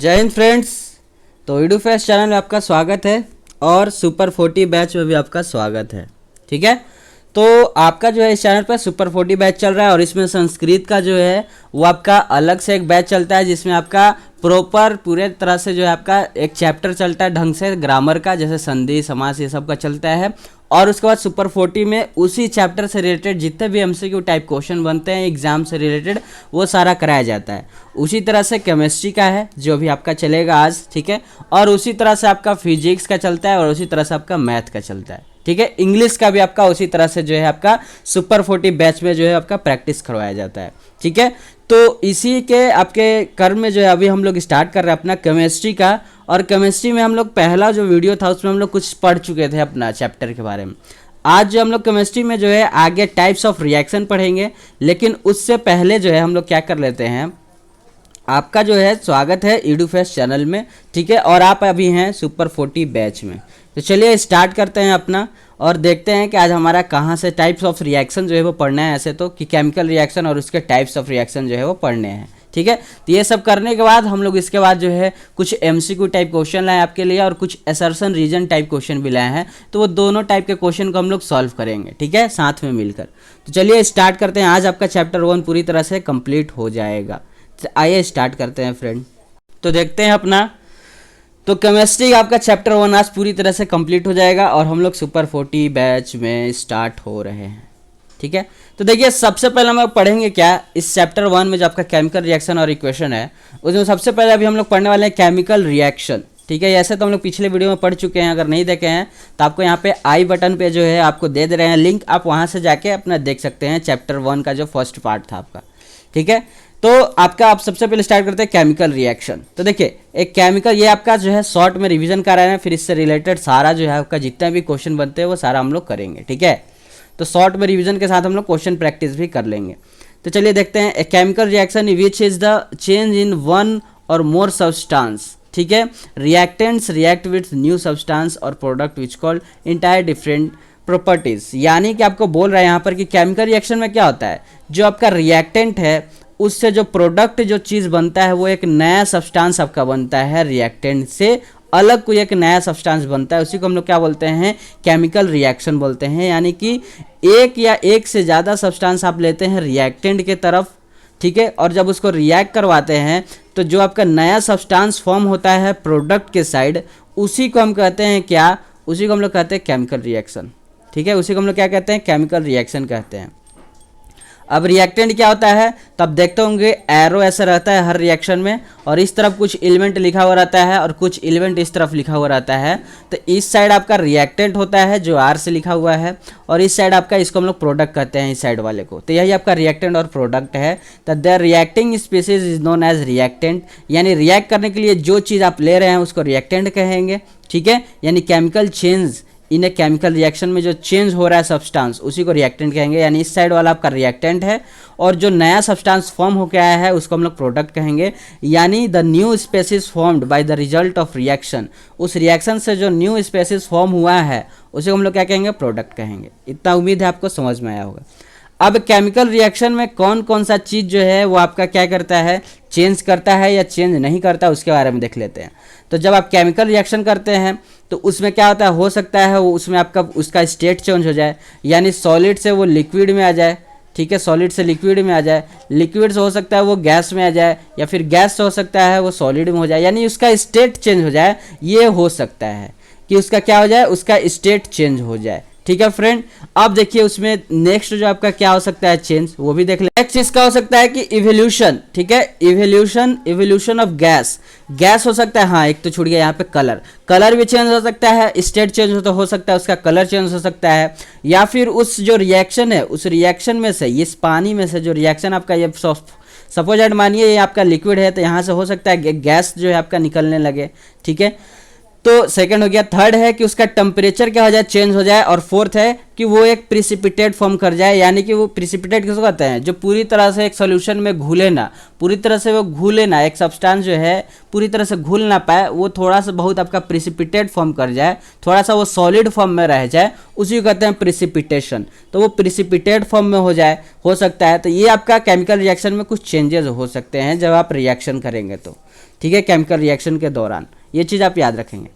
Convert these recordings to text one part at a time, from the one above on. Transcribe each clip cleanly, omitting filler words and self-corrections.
जय हिंद फ्रेंड्स। तो ईडूफेस्ट चैनल में आपका स्वागत है और सुपर 40 बैच में भी आपका स्वागत है। ठीक है, तो आपका जो है इस चैनल पर सुपर 40 बैच चल रहा है और इसमें संस्कृत का जो है वो आपका अलग से एक बैच चलता है जिसमें आपका प्रॉपर पूरे तरह से जो है आपका एक चैप्टर चलता है ढंग से ग्रामर का, जैसे संधि समास ये सब का चलता है। और उसके बाद सुपर 40 में उसी चैप्टर से रिलेटेड जितने भी एमसीक्यू टाइप क्वेश्चन बनते हैं एग्जाम से रिलेटेड वो सारा कराया जाता है। उसी तरह से केमिस्ट्री का है जो भी आपका चलेगा आज, ठीक है, और उसी तरह से आपका फिजिक्स का चलता है और उसी तरह से आपका मैथ का चलता है। ठीक है, इंग्लिश का भी आपका उसी तरह से जो है आपका सुपर 40 बैच में जो है आपका प्रैक्टिस करवाया जाता है। ठीक है, तो इसी के आपके क्रम में जो है अभी हम लोग स्टार्ट कर रहे हैं अपना केमिस्ट्री का। और केमिस्ट्री में हम लोग पहला जो वीडियो था उसमें हम लोग कुछ पढ़ चुके थे अपना चैप्टर के बारे में। आज जो हम लोग केमिस्ट्री में जो है आगे टाइप्स ऑफ रिएक्शन पढ़ेंगे, लेकिन उससे पहले जो है हम लोग क्या कर लेते हैं, आपका जो है स्वागत है ईडूफेस्ट चैनल में। ठीक है, और आप अभी हैं सुपर 40 बैच में। तो चलिए स्टार्ट करते हैं अपना और देखते हैं कि आज हमारा कहाँ से टाइप्स ऑफ रिएक्शन जो है वो पढ़ना है। ऐसे तो कि केमिकल रिएक्शन और उसके टाइप्स ऑफ रिएक्शन जो है वो पढ़ने हैं। ठीक है, तो ये सब करने के बाद हम लोग इसके बाद जो है कुछ एमसीक्यू टाइप क्वेश्चन लाए आपके लिए और कुछ असर्शन रीजन टाइप क्वेश्चन भी लाए हैं। तो वो दोनों टाइप के क्वेश्चन को हम लोग सॉल्व करेंगे, ठीक है, साथ में मिलकर। तो चलिए स्टार्ट करते हैं। आज आपका चैप्टर 1 पूरी तरह से कंप्लीट हो जाएगा। तो आइए स्टार्ट करते हैं फ्रेंड। तो देखते हैं अपना, तो केमिस्ट्री आपका चैप्टर 1 आज पूरी तरह से कंप्लीट हो जाएगा और हम लोग सुपर 40 बैच में स्टार्ट हो रहे हैं। ठीक है, तो देखिए सबसे पहले हम लोग पढ़ेंगे क्या इस चैप्टर 1 में जो आपका केमिकल रिएक्शन और इक्वेशन है उसमें सबसे पहले अभी हम लोग पढ़ने वाले हैं केमिकल रिएक्शन। ठीक है, ऐसे तो हम लोग पिछले वीडियो में पढ़ चुके हैं, अगर नहीं देखे हैं तो आपको यहाँ पे आई बटन पे जो है आपको दे रहे हैं लिंक, आप वहाँ से जाके अपना देख सकते हैं चैप्टर 1 का जो फर्स्ट पार्ट था आपका। ठीक है, तो आपका आप सबसे पहले स्टार्ट करते हैं केमिकल रिएक्शन। तो देखिए एक केमिकल, ये आपका जो है शॉर्ट में रिवीजन कर रहे हैं, फिर इससे रिलेटेड सारा जो है आपका जितना भी क्वेश्चन बनते हैं वो सारा हम लोग करेंगे। ठीक है, तो शॉर्ट में रिवीजन के साथ हम लोग क्वेश्चन प्रैक्टिस भी कर लेंगे। तो चलिए देखते हैं, a chemical reaction which is the change in one or more substance. ठीक है, reactants react with new substance और product which called entire different properties. यानी कि आपको बोल रहा है यहाँ पर कि केमिकल रिएक्शन में क्या होता है, जो आपका रिएक्टेंट है उससे जो प्रोडक्ट जो चीज़ बनता है वो एक नया सब्सटेंस आपका बनता है, रिएक्टेंट से अलग कोई एक नया सब्सटेंस बनता है, उसी को हम लोग क्या बोलते हैं, केमिकल रिएक्शन बोलते हैं। यानी कि एक या एक से ज़्यादा सब्सटेंस आप लेते हैं रिएक्टेंट के तरफ, ठीक है, और जब उसको रिएक्ट करवाते हैं तो जो आपका नया सब्सटेंस फॉर्म होता है प्रोडक्ट के साइड, उसी को हम कहते हैं क्या, उसी को हम लोग कहते हैं केमिकल रिएक्शन। ठीक है, उसी को हम लोग क्या कहते हैं, केमिकल रिएक्शन कहते हैं। अब रिएक्टेंट क्या होता है, तो आप देखते होंगे एरो ऐसा रहता है हर रिएक्शन में, और इस तरफ कुछ एलिमेंट लिखा हुआ रहता है और कुछ एलिमेंट इस तरफ लिखा हुआ रहता है। तो इस साइड आपका रिएक्टेंट होता है जो आर से लिखा हुआ है, और इस साइड आपका, इसको हम लोग प्रोडक्ट कहते हैं इस साइड वाले को। तो यही आपका रिएक्टेंट और प्रोडक्ट है। तो the reacting species is known as reactant, यानी रिएक्ट करने के लिए जो चीज़ आप ले रहे हैं उसको रिएक्टेंट कहेंगे। ठीक है, यानी chemical change in A chemical reaction में जो चेंज हो रहा है सब्सटेंस उसी को रिएक्टेंट कहेंगे। यानी इस साइड वाला आपका रिएक्टेंट है और जो नया सब्सटेंस फॉर्म होकर आया है उसको हम लोग प्रोडक्ट कहेंगे। यानी the new species formed by the result of reaction, उस रिएक्शन से जो न्यू स्पेसिस फॉर्म हुआ है उसे हम लोग क्या कहेंगे, प्रोडक्ट कहेंगे। इतना उम्मीद है आपको समझ में आया होगा। अब केमिकल रिएक्शन में कौन कौन सा चीज़ जो है वो आपका क्या करता है, चेंज करता है या चेंज नहीं करता, उसके बारे में देख लेते हैं। तो जब आप केमिकल रिएक्शन करते हैं तो उसमें क्या होता है, हो सकता है वो उसमें आपका उसका स्टेट चेंज हो जाए, यानी सॉलिड से वो लिक्विड में आ जाए। ठीक है, सॉलिड से लिक्विड में आ जाए, लिक्विड से हो सकता है वो गैस में आ जाए, या फिर गैस से हो सकता है वो सॉलिड में हो जाए, यानी उसका स्टेट चेंज हो जाए। ये हो सकता है कि उसका क्या हो जाए, उसका स्टेट चेंज हो जाए। ठीक है फ्रेंड, अब देखिए उसमें नेक्स्ट जो आपका क्या हो सकता है चेंज, वो भी देख ले। नेक्स्ट इसका हो सकता है कि इवोल्यूशन। ठीक है, इवोल्यूशन ऑफ गैस, गैस हो सकता है। हाँ, एक तो छूट गया यहाँ पे, कलर भी चेंज हो सकता है, स्टेट चेंज हो सकता है, उसका कलर चेंज हो सकता है, या फिर उस जो रिएक्शन है उस रिएक्शन में से, इस पानी में से जो रिएक्शन आपका, ये सपोज एट मानिए ये आपका लिक्विड है, तो यहाँ से हो सकता है गैस जो है आपका निकलने लगे। ठीक है, तो सेकंड हो गया। थर्ड है कि उसका टेम्परेचर क्या हो जाए, चेंज हो जाए। और फोर्थ है कि वो एक प्रिसिपिटेट फॉर्म कर जाए, यानी कि वो प्रिसिपिटेट किसको कहते हैं, जो पूरी तरह से एक सोल्यूशन में घुले ना, पूरी तरह से वो घुले ना, एक सब्सटेंस जो है पूरी तरह से घुल ना पाए, वो थोड़ा सा बहुत आपका प्रिसिपिटेट फॉर्म कर जाए, थोड़ा सा वो सॉलिड फॉर्म में रह जाए, उसी को कहते हैं प्रिसिपिटेशन। तो वो प्रिसिपिटेट फॉर्म में हो जाए, हो सकता है। तो ये आपका केमिकल रिएक्शन में कुछ चेंजेस हो सकते हैं जब आप रिएक्शन करेंगे तो, ठीक है, केमिकल रिएक्शन के दौरान, ये चीज़ आप याद रखेंगे।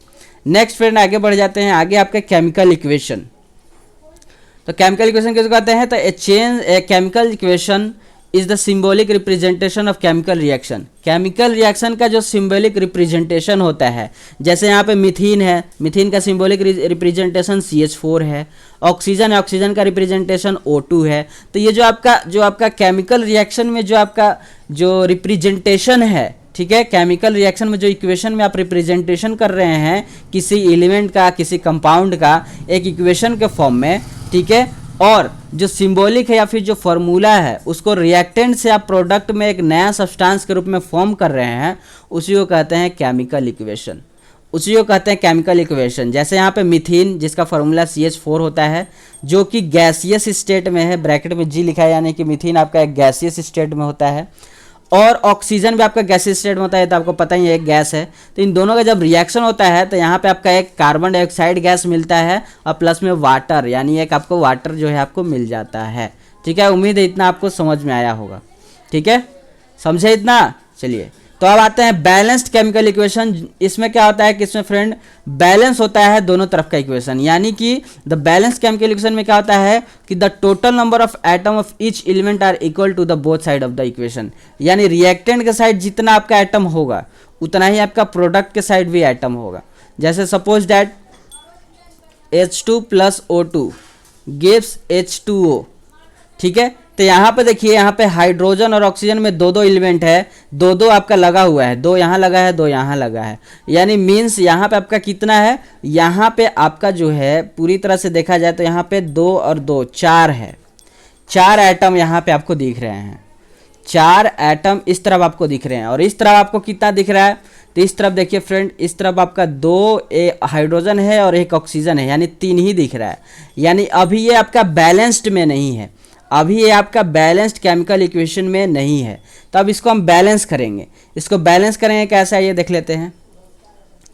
नेक्स्ट फ्रेंड आगे बढ़ जाते हैं। आगे आपका केमिकल इक्वेशन। तो केमिकल इक्वेशन किसको कहते हैं, तो a chemical equation is the symbolic representation of chemical reaction. Chemical reaction का जो सिंबॉलिक रिप्रेजेंटेशन होता है, जैसे यहाँ पे मिथीन है, मिथीन का सिंबॉलिक रिप्रेजेंटेशन CH4 है। ऑक्सीजन है, ऑक्सीजन का रिप्रेजेंटेशन O2 है। तो ये जो आपका केमिकल रिएक्शन में जो आपका जो रिप्रेजेंटेशन है, ठीक है, केमिकल रिएक्शन में जो इक्वेशन में आप रिप्रेजेंटेशन कर रहे हैं किसी एलिमेंट का, किसी कंपाउंड का एक इक्वेशन के फॉर्म में, ठीक है, और जो सिंबॉलिक है या फिर जो फॉर्मूला है उसको रिएक्टेंट से आप प्रोडक्ट में एक नया सब्सटेंस के रूप में फॉर्म कर रहे हैं, उसी को कहते हैं केमिकल इक्वेशन, उसी को कहते हैं केमिकल इक्वेशन। जैसे यहाँ पे मिथीन जिसका फार्मूला CH4 होता है, जो कि गैसियस स्टेट में है, ब्रैकेट में G लिखा है, यानी कि मिथीन आपका एक गैसियस स्टेट में होता है। और ऑक्सीजन भी आपका गैसियस स्टेट में होता है, तो आपको पता ही है एक गैस है। तो इन दोनों का जब रिएक्शन होता है तो यहाँ पे आपका एक कार्बन डाइऑक्साइड गैस मिलता है और प्लस में वाटर, यानी एक आपको वाटर जो है आपको मिल जाता है, ठीक है। उम्मीद है इतना आपको समझ में आया होगा, ठीक है, समझे इतना। चलिए तो अब आते हैं बैलेंस्ड केमिकल इक्वेशन। इसमें क्या होता है कि इसमें फ्रेंड बैलेंस होता है दोनों तरफ का इक्वेशन, यानी कि द बैलेंस केमिकल इक्वेशन में क्या होता है कि the total number of atom of each element are equal to the both side of the equation. यानी रिएक्टेंट के साइड जितना आपका एटम होगा उतना ही आपका प्रोडक्ट के साइड भी एटम होगा। जैसे suppose that H2 + O2 gives H2O, ठीक है। तो यहाँ पे देखिए, यहाँ पे हाइड्रोजन और ऑक्सीजन में दो एलिमेंट है, दो आपका लगा हुआ है, दो यहाँ लगा है, दो यहाँ लगा है, यानी मीन्स यहाँ पे आपका कितना है, यहाँ पे आपका जो है पूरी तरह से देखा जाए तो यहाँ पे 2 और 2 4 है, 4 एटम यहाँ पे आपको दिख रहे हैं, 4 एटम इस तरफ आपको दिख रहे हैं। और इस तरफ आपको कितना दिख रहा है, तो इस तरफ देखिए फ्रेंड, इस तरफ आपका 2 हाइड्रोजन है और 1 ऑक्सीजन है, यानी 3 ही दिख रहा है। यानी अभी ये आपका बैलेंस्ड में नहीं है, अभी ये आपका बैलेंस्ड केमिकल इक्वेशन में नहीं है। तो अब इसको हम बैलेंस करेंगे। इसको बैलेंस करेंगे कैसा है ये देख लेते हैं।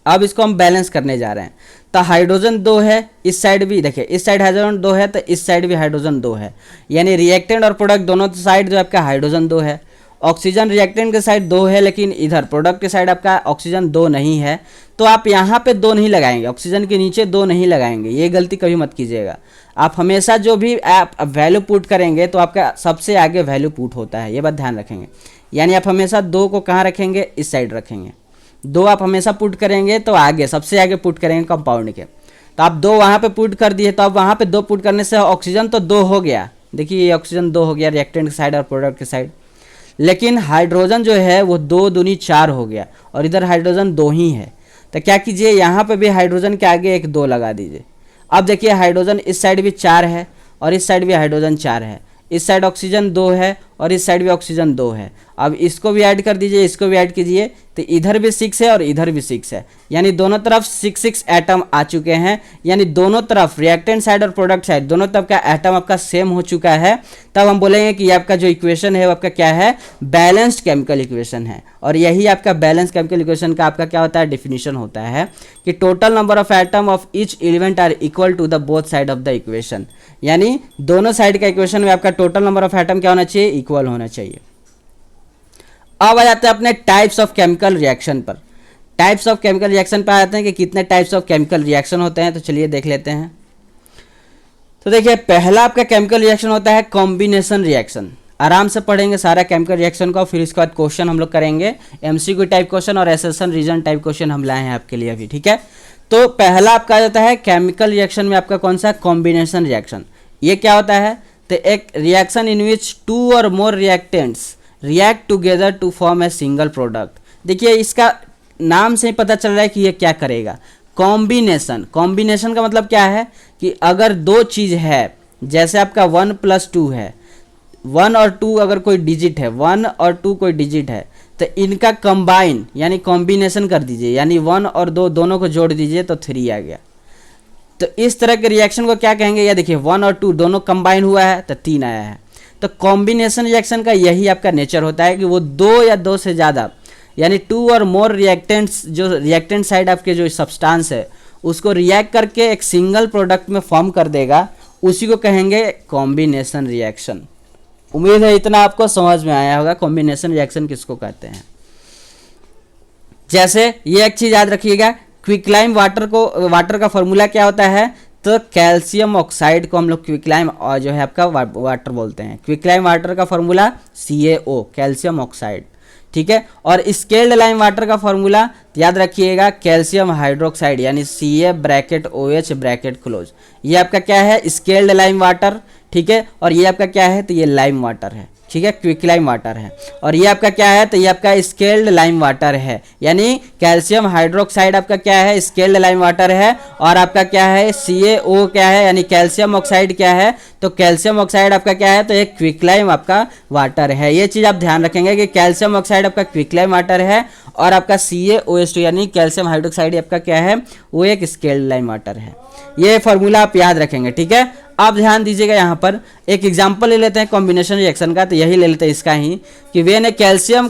अब इसको हम बैलेंस करने जा रहे हैं। तो हाइड्रोजन 2 है, इस साइड भी देखिए, इस साइड हाइड्रोजन 2 है तो इस साइड भी हाइड्रोजन 2 है, यानी रिएक्टेंट और प्रोडक्ट दोनों साइड जो आपका हाइड्रोजन 2 है। ऑक्सीजन रिएक्टेंट के साइड 2 है, लेकिन इधर प्रोडक्ट के साइड आपका ऑक्सीजन 2 नहीं है। तो आप यहाँ पे 2 नहीं लगाएंगे, ऑक्सीजन के नीचे 2 नहीं लगाएंगे, ये गलती कभी मत कीजिएगा। आप हमेशा जो भी आप वैल्यू पुट करेंगे तो आपका सबसे आगे वैल्यू पुट होता है, ये बात ध्यान रखेंगे। यानी आप हमेशा 2 को कहाँ रखेंगे, इस साइड रखेंगे। 2 आप हमेशा पुट करेंगे तो आगे सबसे आगे पुट करेंगे कंपाउंड के। तो आप 2 वहाँ पे पुट कर दिए, तो अब वहाँ पे 2 पुट करने से ऑक्सीजन तो 2 हो गया, देखिए ये ऑक्सीजन 2 हो गया रिएक्टेंट के साइड और प्रोडक्ट के साइड। लेकिन हाइड्रोजन जो है वो 2 दूनी 4 हो गया और इधर हाइड्रोजन 2 ही है। तो क्या कीजिए, यहाँ पे भी हाइड्रोजन के आगे एक 2 लगा दीजिए। अब देखिए हाइड्रोजन इस साइड भी 4 है और इस साइड भी हाइड्रोजन 4 है, इस साइड ऑक्सीजन 2 है और इस साइड भी ऑक्सीजन 2 है। अब इसको भी ऐड कर दीजिए, इसको भी ऐड कीजिए, तो इधर भी 6 है और इधर भी 6 है, यानी दोनों तरफ 6 एटम आ चुके हैं। यानी दोनों तरफ रिएक्टेंट साइड और प्रोडक्ट साइड दोनों तरफ का एटम आपका सेम हो चुका है। तब हम बोलेंगे कि आपका जो इक्वेशन है वो आपका क्या है, बैलेंस्ड केमिकल इक्वेशन है। और यही आपका बैलेंस केमिकल इक्वेशन का आपका क्या होता है, डिफिनीशन होता है कि total number of atom of each element are equal to the both side of the equation. यानी दोनों साइड का इक्वेशन में आपका टोटल नंबर ऑफ एटम क्या होना चाहिए, इक्वल होना चाहिए। अब आ जाते हैं अपने टाइप्स ऑफ केमिकल रिएक्शन पर। टाइप्स ऑफ केमिकल रिएक्शन पर आ जाते हैं कि कितने टाइप्स ऑफ केमिकल रिएक्शन होते हैं। तो चलिए देख लेते हैं। तो देखिए पहला आपका केमिकल रिएक्शन होता है कॉम्बिनेशन रिएक्शन। आराम से पढ़ेंगे सारा केमिकल रिएक्शन को, फिर इसके बाद क्वेश्चन हम लोग करेंगे, एमसीक्यू टाइप क्वेश्चन और एसेशन रीजन टाइप क्वेश्चन हम लाए हैं आपके लिए अभी, ठीक है। तो पहला आपका आ जाता है केमिकल रिएक्शन में आपका कौन सा, कॉम्बिनेशन रिएक्शन। ये क्या होता है, तो एक रिएक्शन इन विच 2 और more reactants react together to form a single product. देखिए इसका नाम से ही पता चल रहा है कि ये क्या करेगा, कॉम्बिनेशन। कॉम्बिनेशन का मतलब क्या है कि अगर 2 चीज़ है, जैसे आपका 1 + 2 है, 1 और 2 अगर कोई डिजिट है, 1 और 2 कोई डिजिट है, तो इनका कंबाइन यानी कॉम्बिनेशन कर दीजिए, यानी 1 और 2 दोनों को जोड़ दीजिए तो 3 आ गया। तो इस तरह के रिएक्शन को क्या कहेंगे, या देखिए 1 और 2 दोनों कंबाइन हुआ है तो 3 आया है। तो कॉम्बिनेशन रिएक्शन का यही आपका नेचर होता है कि वो 2 या 2 से ज़्यादा यानी 2 और मोर रिएक्टेंट्स, जो रिएक्टेंट साइड आपके जो सब्सटेंस है उसको रिएक्ट करके एक सिंगल प्रोडक्ट में फॉर्म कर देगा, उसी को कहेंगे कॉम्बिनेशन रिएक्शन। उम्मीद है इतना आपको समझ में आया होगा कॉम्बिनेशन रिएक्शन किसको कहते हैं। जैसे ये एक चीज़ याद रखिएगा, क्विकलाइम वाटर का फॉर्मूला क्या होता है, तो कैल्शियम ऑक्साइड को हम लोग क्विकलाइम और जो है आपका वाटर बोलते हैं। क्विकलाइम वाटर का फॉर्मूला CaO कैल्शियम ऑक्साइड, ठीक है। और स्केल्ड लाइम वाटर का फॉर्मूला याद रखिएगा कैल्शियम हाइड्रोक्साइड यानी CaOH ब्रैकेट क्लोज। ये आपका क्या है, स्केल्ड लाइम वाटर, ठीक है। और ये आपका क्या है, तो ये लाइम वाटर है, ठीक है, क्विकलाइम वाटर है। और ये आपका क्या है, तो ये आपका स्केल्ड लाइम वाटर है, यानी कैल्शियम हाइड्रोक्साइड आपका क्या है, स्केल्ड लाइम वाटर है। और आपका क्या है, CaO क्या है, यानी कैल्शियम ऑक्साइड क्या है, तो कैल्शियम ऑक्साइड आपका क्या है, तो एक क्विकलाइम आपका वाटर है। ये चीज़ आप ध्यान रखेंगे कि कैल्शियम ऑक्साइड आपका क्विकलाइम वाटर है और आपका CaOH2 यानी कैल्शियम हाइड्रोक्साइड आपका क्या है, वो एक स्केल्ड लाइम वाटर है। ये फॉर्मूला आप याद रखेंगे, ठीक है। आप ध्यान दीजिएगा, यहाँ पर एक एग्जांपल ले लेते हैं कॉम्बिनेशन रिएक्शन का, तो यही ले लेते हैं इसका ही कि वेन ए कैल्शियम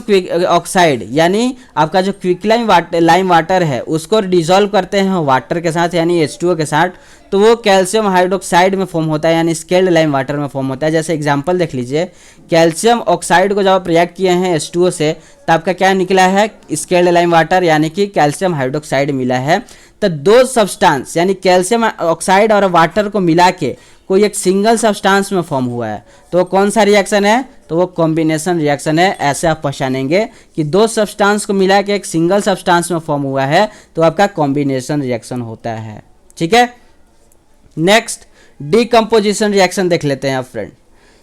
ऑक्साइड यानी आपका जो क्विकलाइम लाइम वाटर है उसको डिजोल्व करते हैं वाटर के साथ यानी H2O के साथ, तो वो कैल्शियम हाइड्रोक्साइड में फॉर्म होता है यानी स्केल्ड लाइम वाटर में फॉर्म होता है। जैसे एग्जांपल देख लीजिए, कैल्शियम ऑक्साइड को जब आप रिएक्ट किए हैं H2O से तो आपका क्या निकला है, स्केल्ड लाइम वाटर यानी कि कैल्शियम हाइड्रोक्साइड मिला है। तो दो सब्सटेंस यानी कैल्शियम ऑक्साइड और वाटर को मिला के कोई एक सिंगल सब्सटेंस में फॉर्म हुआ है, तो वो कौन सा रिएक्शन है, तो वो कॉम्बिनेशन रिएक्शन है। ऐसे आप पहचानेंगे कि दो सब्सटेंस को मिला के एक सिंगल सब्सटेंस में फॉर्म हुआ है तो आपका कॉम्बिनेशन रिएक्शन होता है, ठीक है। नेक्स्ट डीकम्पोजिशन रिएक्शन देख लेते हैं आप फ्रेंड।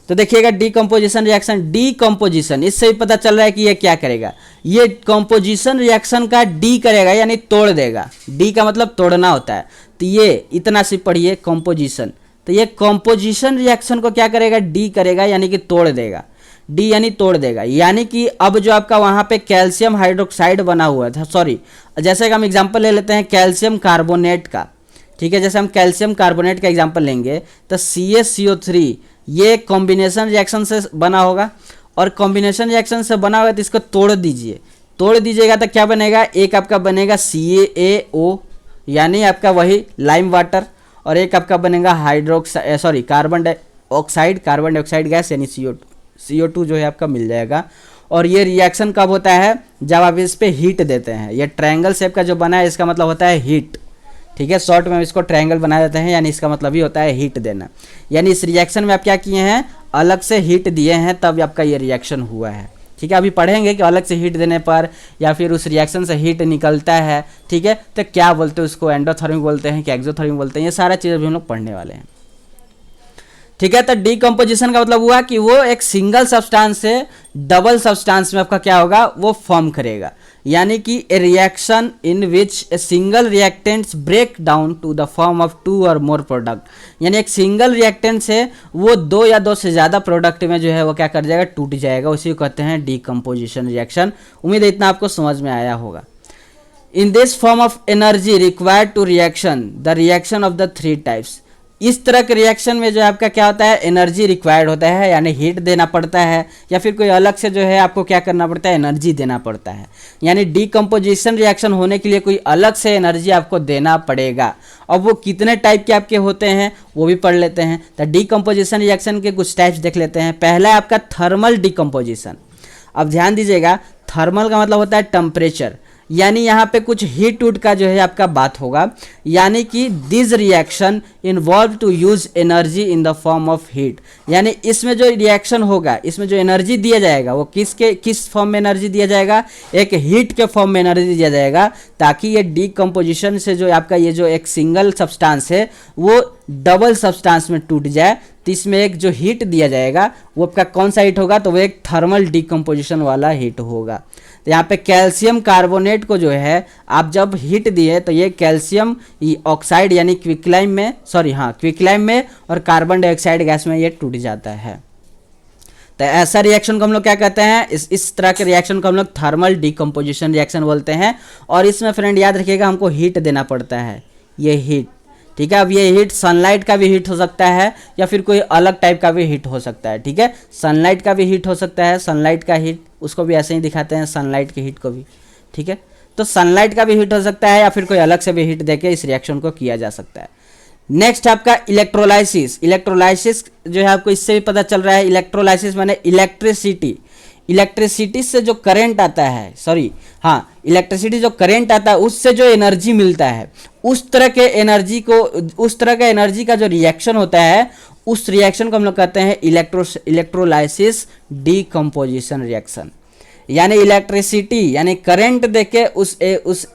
तो देखिएगा डीकम्पोजिशन रिएक्शन, डीकम्पोजिशन इससे ही पता चल रहा है कि ये क्या करेगा, ये कंपोजिशन रिएक्शन का डी करेगा यानी तोड़ देगा। डी का मतलब तोड़ना होता है, तो ये इतना सी पढ़िए कंपोजिशन, तो ये कंपोजिशन रिएक्शन को क्या करेगा, डी करेगा यानी कि तोड़ देगा। डी यानी तोड़ देगा, यानी कि अब जो आपका वहाँ पे कैल्शियम हाइड्रोक्साइड बना हुआ था, सॉरी जैसे कि हम एग्जांपल ले लेते हैं कैल्शियम कार्बोनेट का, ठीक है। जैसे हम कैल्शियम कार्बोनेट का एग्जांपल लेंगे तो CaCO3 ये कॉम्बिनेशन रिएक्शन से बना होगा, और कॉम्बिनेशन रिएक्शन से बना होगा तो इसको तोड़ दीजिए, तोड़ दीजिएगा तो क्या बनेगा, एक आपका बनेगा CaO यानी आपका वही लाइम वाटर, और एक आपका बनेगा hydroxide sorry carbon dioxide gas यानी CO2 जो है आपका मिल जाएगा। और ये रिएक्शन कब होता है, जब आप इस पे हीट देते हैं। ये ट्रायंगल शेप का जो बना है इसका मतलब होता है हीट, ठीक है। शॉर्ट में इसको ट्रायंगल बना देते हैं, यानी इसका मतलब ही होता है हीट देना। यानी इस रिएक्शन में आप क्या किए हैं, अलग से हीट दिए हैं तब आपका ये रिएक्शन हुआ है, ठीक है। अभी पढ़ेंगे कि अलग से हीट देने पर या फिर उस रिएक्शन से हीट निकलता है, ठीक है, तो क्या बोलते हैं उसको, एंडोथर्मिक बोलते हैं कि एक्सोथर्मिक बोलते हैं, ये सारा चीज़ अभी हम लोग पढ़ने वाले हैं, ठीक है। तो डीकम्पोजिशन का मतलब हुआ कि वो एक सिंगल सब्सटेंस से डबल सब्सटेंस में आपका क्या होगा, वो फॉर्म करेगा। यानी कि a reaction in which a single reactants break down to the form of 2 और मोर प्रोडक्ट, यानी एक सिंगल रिएक्टेंट से वो 2 या 2 से ज़्यादा प्रोडक्ट में जो है वो क्या कर जाएगा, टूट जाएगा, उसी को कहते हैं डीकम्पोजिशन रिएक्शन। उम्मीद है इतना आपको समझ में आया होगा। In this form of energy required to reaction the reaction of the 3 types, इस तरह के रिएक्शन में जो है आपका क्या होता है, एनर्जी रिक्वायर्ड होता है, यानी हीट देना पड़ता है या फिर कोई अलग से जो है आपको क्या करना पड़ता है, एनर्जी देना पड़ता है। यानी डीकम्पोजिशन रिएक्शन होने के लिए कोई अलग से एनर्जी आपको देना पड़ेगा। अब वो कितने टाइप के आपके होते हैं वो भी पढ़ लेते हैं। तो डीकम्पोजिशन रिएक्शन के कुछ टाइप्स देख लेते हैं। पहला है आपका थर्मल डीकम्पोजिशन। अब ध्यान दीजिएगा, थर्मल का मतलब होता है टेम्परेचर, यानी यहाँ पे कुछ हीट उट का जो है आपका बात होगा। यानी कि this reaction involve to use energy in the form of heat, यानी इसमें जो रिएक्शन होगा, इसमें जो एनर्जी दिया जाएगा वो किस फॉर्म में एनर्जी दिया जाएगा, एक हीट के फॉर्म में एनर्जी दिया जाएगा, ताकि ये डीकम्पोजिशन से जो आपका ये जो एक सिंगल सब्सटेंस है वो डबल सब्सटेंस में टूट जाए। तो इसमें एक जो हीट दिया जाएगा वो आपका कौन सा हीट होगा, तो वो एक थर्मल डीकम्पोजिशन वाला हीट होगा। तो यहाँ पे कैल्शियम कार्बोनेट को जो है आप जब हीट दिए तो ये कैल्शियम ऑक्साइड यानी क्विकलाइम में और कार्बन डाइऑक्साइड गैस में ये टूट जाता है। तो ऐसा रिएक्शन को हम लोग क्या कहते हैं, इस तरह के रिएक्शन को हम लोग थर्मल डिकम्पोजिशन रिएक्शन बोलते हैं। और इसमें फ्रेंड याद रखिएगा हमको हीट देना पड़ता है, ये हीट, ठीक है। अब ये हीट सनलाइट का भी हीट हो सकता है या फिर कोई अलग टाइप का भी हीट हो सकता है, ठीक है। सनलाइट का भी हीट हो सकता है, सनलाइट का हीट उसको भी ऐसे ही दिखाते हैं, सनलाइट के हीट को भी, ठीक है। तो सनलाइट का भी हीट हो सकता है या फिर कोई अलग से भी हीट देके इस रिएक्शन को किया जा सकता है। नेक्स्ट आपका इलेक्ट्रोलाइसिस। इलेक्ट्रोलाइसिस जो है आपको इससे भी पता चल रहा है, इलेक्ट्रोलाइसिस माने इलेक्ट्रिसिटी, इलेक्ट्रिसिटी से जो करंट आता है, सॉरी हाँ, इलेक्ट्रिसिटी जो करंट आता है उससे जो एनर्जी मिलता है, उस तरह के एनर्जी को, उस तरह का एनर्जी का जो रिएक्शन होता है उस रिएक्शन को हम लोग कहते हैं इलेक्ट्रोलाइसिस डीकम्पोजिशन रिएक्शन। यानी इलेक्ट्रिसिटी यानी करंट देके उस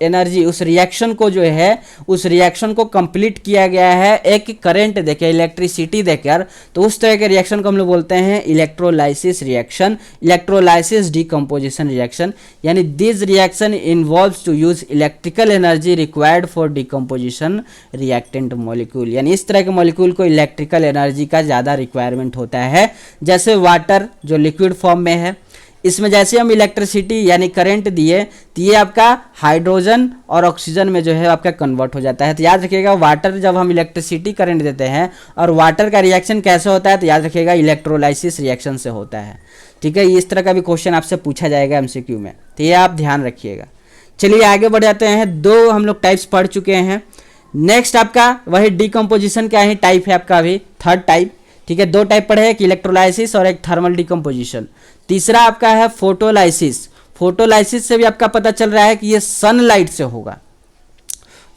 एनर्जी, उस रिएक्शन को जो है, उस रिएक्शन को कंप्लीट किया गया है एक करंट देके, इलेक्ट्रिसिटी देकर, तो उस तरह के रिएक्शन को हम लोग बोलते हैं electrolysis reaction, electrolysis decomposition reaction. यानी this reaction involves to use electrical energy required for decomposition reactant molecule. यानी इस तरह के मॉलिक्यूल को इलेक्ट्रिकल एनर्जी का ज़्यादा रिक्वायरमेंट होता है। जैसे वाटर जो लिक्विड फॉर्म में है, इसमें जैसे हम इलेक्ट्रिसिटी यानी करंट दिए तो ये आपका हाइड्रोजन और ऑक्सीजन में जो है आपका कन्वर्ट हो जाता है। तो याद रखिएगा वाटर, जब हम इलेक्ट्रिसिटी करंट देते हैं और वाटर का रिएक्शन कैसे होता है, तो याद रखिएगा इलेक्ट्रोलाइसिस रिएक्शन से होता है, ठीक है। इस तरह का भी क्वेश्चन आपसे पूछा जाएगा एमसीक्यू में, तो ये आप ध्यान रखिएगा। चलिए आगे बढ़ जाते हैं। दो हम लोग टाइप्स पढ़ चुके हैं। नेक्स्ट आपका वही डीकम्पोजिशन का ही टाइप है आपका अभी थर्ड टाइप, ठीक है। दो टाइप पढ़े, एक इलेक्ट्रोलाइसिस और एक थर्मल डीकम्पोजिशन। तीसरा आपका है फोटोलाइसिस। फोटोलाइसिस से भी आपका पता चल रहा है कि ये सनलाइट से होगा।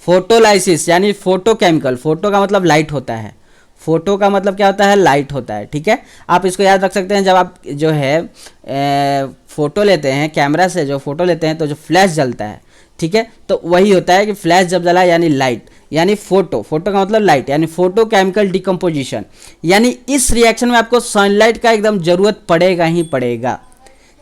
फोटोलाइसिस यानी फोटोकेमिकल, फोटो का मतलब लाइट होता है, फोटो का मतलब क्या होता है, लाइट होता है, ठीक है। आप इसको याद रख सकते हैं, जब आप जो है फोटो लेते हैं कैमरा से, जो फोटो लेते हैं तो जो फ्लैश जलता है, ठीक है, तो वही होता है कि फ्लैश जब जला यानी लाइट, यानी फोटो, फोटो का मतलब लाइट, यानी फोटो केमिकल डिकम्पोजिशन। यानी इस रिएक्शन में आपको सनलाइट का एकदम जरूरत पड़ेगा ही पड़ेगा।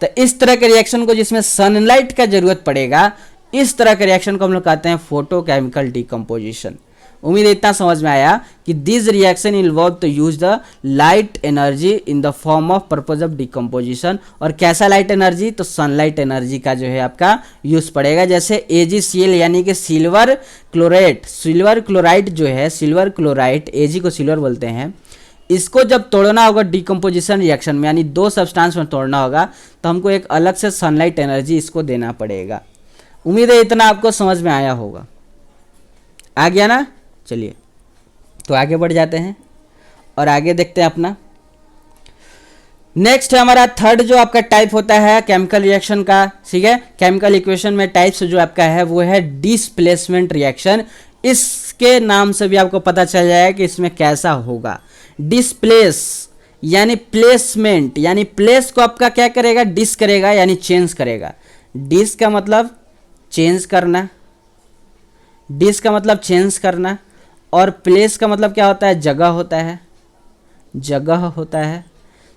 तो इस तरह के रिएक्शन को जिसमें सनलाइट का जरूरत पड़ेगा, इस तरह के रिएक्शन को हम लोग कहते हैं फोटो केमिकल डिकम्पोजिशन। उम्मीद है इतना समझ में आया कि this reaction involve to use the light energy in the form of purpose of decomposition. और कैसा लाइट एनर्जी, तो सनलाइट एनर्जी का जो है आपका यूज पड़ेगा। जैसे AgCl यानी कि सिल्वर क्लोराइड, सिल्वर क्लोराइड जो है, सिल्वर क्लोराइड, Ag को सिल्वर बोलते हैं, इसको जब तोड़ना होगा डिकम्पोजिशन रिएक्शन में, यानी दो सब्सटेंस में तोड़ना होगा, तो हमको एक अलग से सनलाइट एनर्जी इसको देना पड़ेगा। उम्मीद है इतना आपको समझ में आया होगा। आ गया ना? चलिए तो आगे बढ़ जाते हैं और आगे देखते हैं अपना। नेक्स्ट है हमारा थर्ड जो आपका टाइप होता है केमिकल रिएक्शन का, ठीक है। केमिकल इक्वेशन में टाइप्स जो आपका है वो है डिस्प्लेसमेंट रिएक्शन। इसके नाम से भी आपको पता चल जाएगा कि इसमें कैसा होगा। डिस्प्लेस यानी प्लेसमेंट, यानी प्लेस को आपका क्या करेगा, डिस करेगा यानी चेंज करेगा। डिस का मतलब चेंज करना, डिस का मतलब चेंज करना, और प्लेस का मतलब क्या होता है, जगह होता है, जगह होता है,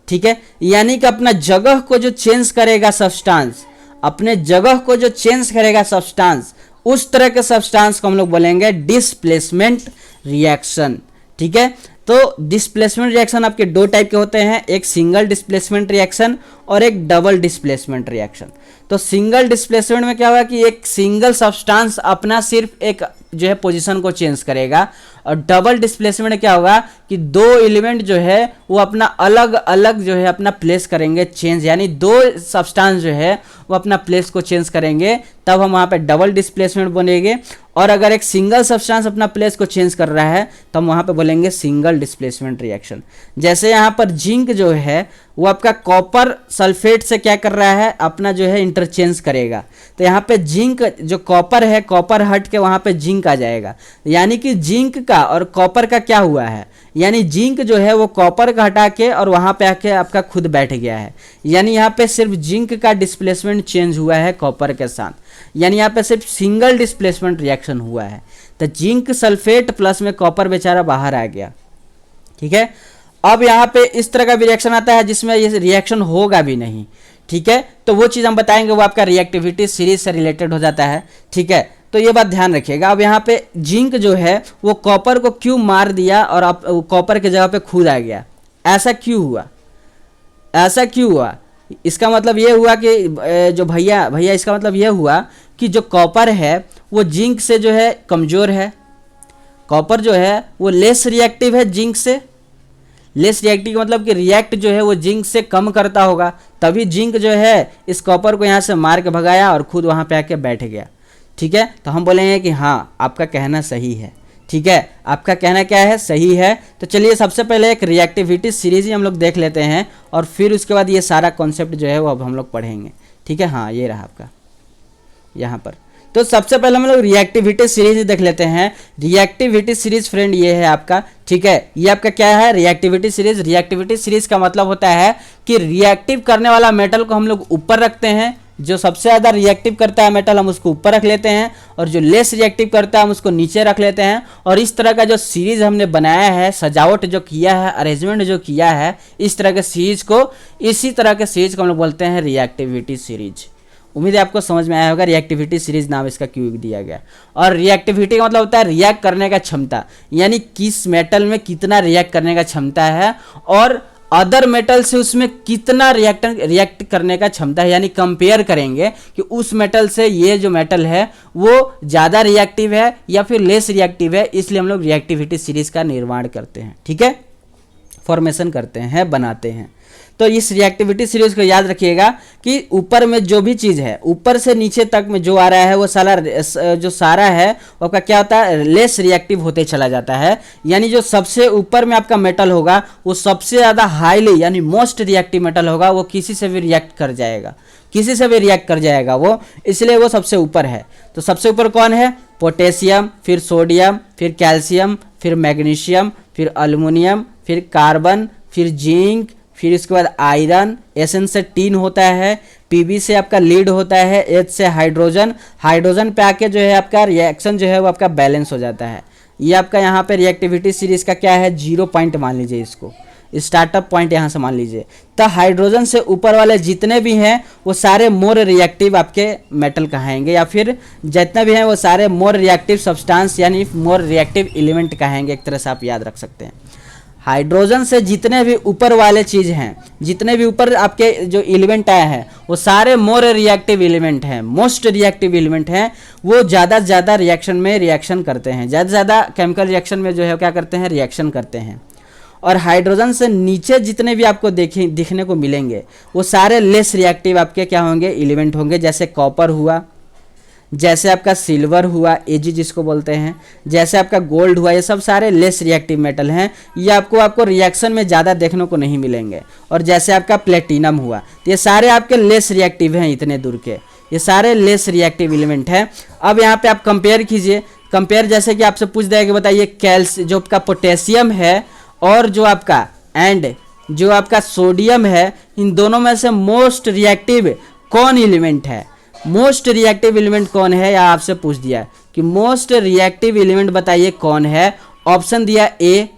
ठीक है। यानी कि अपना जगह को जो चेंज करेगा सब्सटेंस, अपने जगह को जो चेंज करेगा सब्सटेंस, उस तरह के सब्सटेंस को हम लोग बोलेंगे डिस्प्लेसमेंट रिएक्शन, ठीक है। तो डिस्प्लेसमेंट रिएक्शन आपके दो टाइप के होते हैं, एक सिंगल डिस्प्लेसमेंट रिएक्शन और एक डबल डिस्प्लेसमेंट रिएक्शन। तो सिंगल डिस्प्लेसमेंट में क्या होगा कि एक सिंगल सब्सटेंस अपना सिर्फ एक जो है पोजीशन को चेंज करेगा, और डबल डिस्प्लेसमेंट में क्या होगा कि दो एलिमेंट जो है वो अपना अलग अलग जो है अपना प्लेस करेंगे चेंज, यानी दो सब्सटेंस जो है वो अपना प्लेस को चेंज करेंगे, तब हम वहाँ पे डबल डिस्प्लेसमेंट बनेंगे। और अगर एक सिंगल सब्सटेंस अपना प्लेस को चेंज कर रहा है तो हम वहाँ पे बोलेंगे सिंगल डिस्प्लेसमेंट रिएक्शन। जैसे यहाँ पर जिंक जो है वो आपका कॉपर सल्फेट से क्या कर रहा है, अपना जो है इंटरचेंज करेगा। तो यहाँ पे जिंक जो कॉपर है, कॉपर हट के वहाँ पे जिंक आ जाएगा, यानी कि जिंक का और कॉपर का क्या हुआ है, यानी जिंक जो है वो कॉपर का हटा के और वहाँ पे आके आपका खुद बैठ गया है। यानी यहाँ पे सिर्फ जिंक का डिस्प्लेसमेंट चेंज हुआ है कॉपर के साथ, यानी यहाँ पे सिर्फ सिंगल डिस्प्लेसमेंट रिएक्शन हुआ है। तो जिंक सल्फेट प्लस में कॉपर बेचारा बाहर आ गया, ठीक है। अब यहाँ पे इस तरह का भी रिएक्शन आता है जिसमें ये रिएक्शन होगा भी नहीं, ठीक है। तो वो चीज़ हम बताएंगे, वो आपका रिएक्टिविटी सीरीज से रिलेटेड हो जाता है, ठीक है। तो ये बात ध्यान रखिएगा। अब यहाँ पे जिंक जो है वो कॉपर को क्यों मार दिया और अब कॉपर की जगह पे खुद आ गया, ऐसा क्यों हुआ, ऐसा क्यों हुआ? इसका मतलब ये हुआ कि जो भैया भैया इसका मतलब ये हुआ कि जो कॉपर है वो जिंक से जो है कमज़ोर है। कॉपर जो है वो लेस रिएक्टिव है जिंक से। लेस रिएक्टिव मतलब कि रिएक्ट जो है वो जिंक से कम करता होगा, तभी जिंक जो है इस कॉपर को यहाँ से मार के भगाया और खुद वहाँ पे आके बैठ गया। ठीक है, तो हम बोलेंगे कि हाँ आपका कहना सही है। ठीक है, आपका कहना क्या है? सही है। तो चलिए सबसे पहले एक रिएक्टिविटी सीरीज ही हम लोग देख लेते हैं और फिर उसके बाद ये सारा कॉन्सेप्ट जो है वो अब हम लोग पढ़ेंगे। ठीक है, हाँ ये रहा आपका यहाँ पर। तो सबसे पहले हम लोग रिएक्टिविटी सीरीज देख लेते हैं। रिएक्टिविटी सीरीज फ्रेंड ये है आपका। ठीक है, ये आपका क्या है? Reactivity series. रिएक्टिविटी सीरीज का मतलब होता है कि रिएक्टिव करने वाला मेटल को हम लोग ऊपर रखते हैं। जो सबसे ज़्यादा रिएक्टिव करता है मेटल हम उसको ऊपर रख लेते हैं और जो लेस रिएक्टिव करता है हम उसको नीचे रख लेते हैं। और इस तरह का जो सीरीज हमने बनाया है, सजावट जो किया है, अरेंजमेंट जो किया है, इस तरह के सीरीज को, इसी तरह के सीरीज को हम लोग बोलते हैं रिएक्टिविटी सीरीज। उम्मीद है आपको समझ में आया होगा रिएक्टिविटी सीरीज नाम इसका क्यों दिया गया। और रिएक्टिविटी का मतलब होता है रिएक्ट करने का क्षमता, यानी किस मेटल में कितना रिएक्ट करने का क्षमता है और अदर मेटल से उसमें कितना रिएक्ट करने का क्षमता है। यानी कंपेयर करेंगे कि उस मेटल से ये जो मेटल है वो ज़्यादा रिएक्टिव है या फिर लेस रिएक्टिव है, इसलिए हम लोग रिएक्टिविटी सीरीज का निर्माण करते हैं। ठीक है, फॉर्मेशन करते हैं, बनाते हैं। तो इस रिएक्टिविटी सीरीज को याद रखिएगा कि ऊपर में जो भी चीज़ है, ऊपर से नीचे तक में जो आ रहा है वो सारा जो सारा है वो आपका क्या होता है? लेस रिएक्टिव होते चला जाता है। यानी जो सबसे ऊपर में आपका मेटल होगा वो सबसे ज़्यादा हाईली यानी मोस्ट रिएक्टिव मेटल होगा, वो किसी से भी रिएक्ट कर जाएगा, किसी से भी रिएक्ट कर जाएगा वो, इसलिए वो सबसे ऊपर है। तो सबसे ऊपर कौन है? पोटेशियम, फिर सोडियम, फिर कैल्शियम, फिर मैग्नीशियम, फिर अल्युमिनियम, फिर कार्बन, फिर जिंक, फिर इसके बाद आयरन, एसएन से टीन होता है, पीबी से आपका लीड होता है, एच से हाइड्रोजन। हाइड्रोजन पे आके जो है आपका रिएक्शन जो है वो आपका बैलेंस हो जाता है। ये आपका यहाँ पे रिएक्टिविटी सीरीज का क्या है? 0 पॉइंट मान लीजिए इसको, स्टार्टअप पॉइंट यहाँ से मान लीजिए। तो हाइड्रोजन से ऊपर वाले जितने भी हैं वो सारे मोर रिएक्टिव आपके मेटल कहाएंगे, या फिर जितने भी हैं वो सारे मोर रिएक्टिव सब्सटेंस यानी मोर रिएक्टिव एलिमेंट कहाएंगे। एक तरह से आप याद रख सकते हैं। हाइड्रोजन से जितने भी ऊपर वाले चीज़ हैं, जितने भी ऊपर आपके जो एलिमेंट आए हैं वो सारे मोर रिएक्टिव एलिमेंट हैं, मोस्ट रिएक्टिव एलिमेंट हैं। वो ज़्यादा से ज़्यादा रिएक्शन में रिएक्शन करते हैं, ज़्यादा से ज़्यादा केमिकल रिएक्शन में जो है क्या करते हैं? रिएक्शन करते हैं। और हाइड्रोजन से नीचे जितने भी आपको दिखने को मिलेंगे वो सारे लेस रिएक्टिव आपके क्या होंगे? एलिमेंट होंगे। जैसे कॉपर हुआ, जैसे आपका सिल्वर हुआ, एजी जिसको बोलते हैं, जैसे आपका गोल्ड हुआ, ये सब सारे लेस रिएक्टिव मेटल हैं। ये आपको रिएक्शन में ज़्यादा देखने को नहीं मिलेंगे। और जैसे आपका प्लेटिनम हुआ, तो ये सारे आपके लेस रिएक्टिव हैं, इतने दूर के ये सारे लेस रिएक्टिव एलिमेंट हैं। अब यहाँ पे आप कंपेयर कीजिए। कंपेयर जैसे कि आपसे पूछ देगा कि बताइए जो आपका पोटेशियम है और जो आपका जो आपका सोडियम है, इन दोनों में से मोस्ट रिएक्टिव कौन एलिमेंट है? मोस्ट रिएक्टिव एलिमेंट कौन है? या आपसे पूछ दिया कि मोस्ट रिएक्टिव एलिमेंट बताइए कौन है। ऑप्शन दिया ए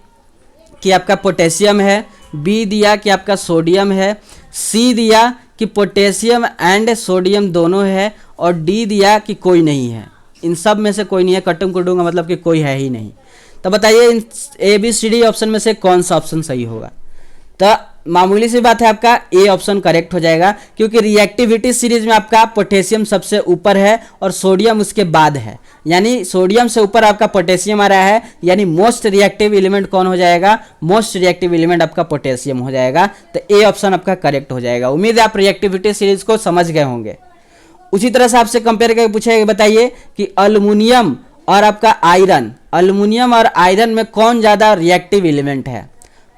कि आपका पोटेशियम है, बी दिया कि आपका सोडियम है, सी दिया कि पोटेशियम एंड सोडियम दोनों है, और डी दिया कि कोई नहीं है। इन सब में से कोई नहीं है, कटुम कुटुम का मतलब कि कोई है ही नहीं। तो बताइए इन A B C D option में से कौन सा ऑप्शन सही होगा? तो मामूली सी बात है, आपका ए ऑप्शन करेक्ट हो जाएगा, क्योंकि रिएक्टिविटी सीरीज में आपका पोटेशियम सबसे ऊपर है और सोडियम उसके बाद है। यानी सोडियम से ऊपर आपका पोटेशियम आ रहा है, यानी मोस्ट रिएक्टिव एलिमेंट कौन हो जाएगा? मोस्ट रिएक्टिव एलिमेंट आपका पोटेशियम हो जाएगा। तो ए ऑप्शन आपका करेक्ट हो जाएगा। उम्मीद है आप रिएक्टिविटी सीरीज को समझ गए होंगे। उसी तरह से आपसे कंपेयर करके पूछेगा, बताइए कि अल्युमिनियम और आपका आयरन, अल्युमिनियम और आयरन में कौन ज़्यादा रिएक्टिव एलिमेंट है?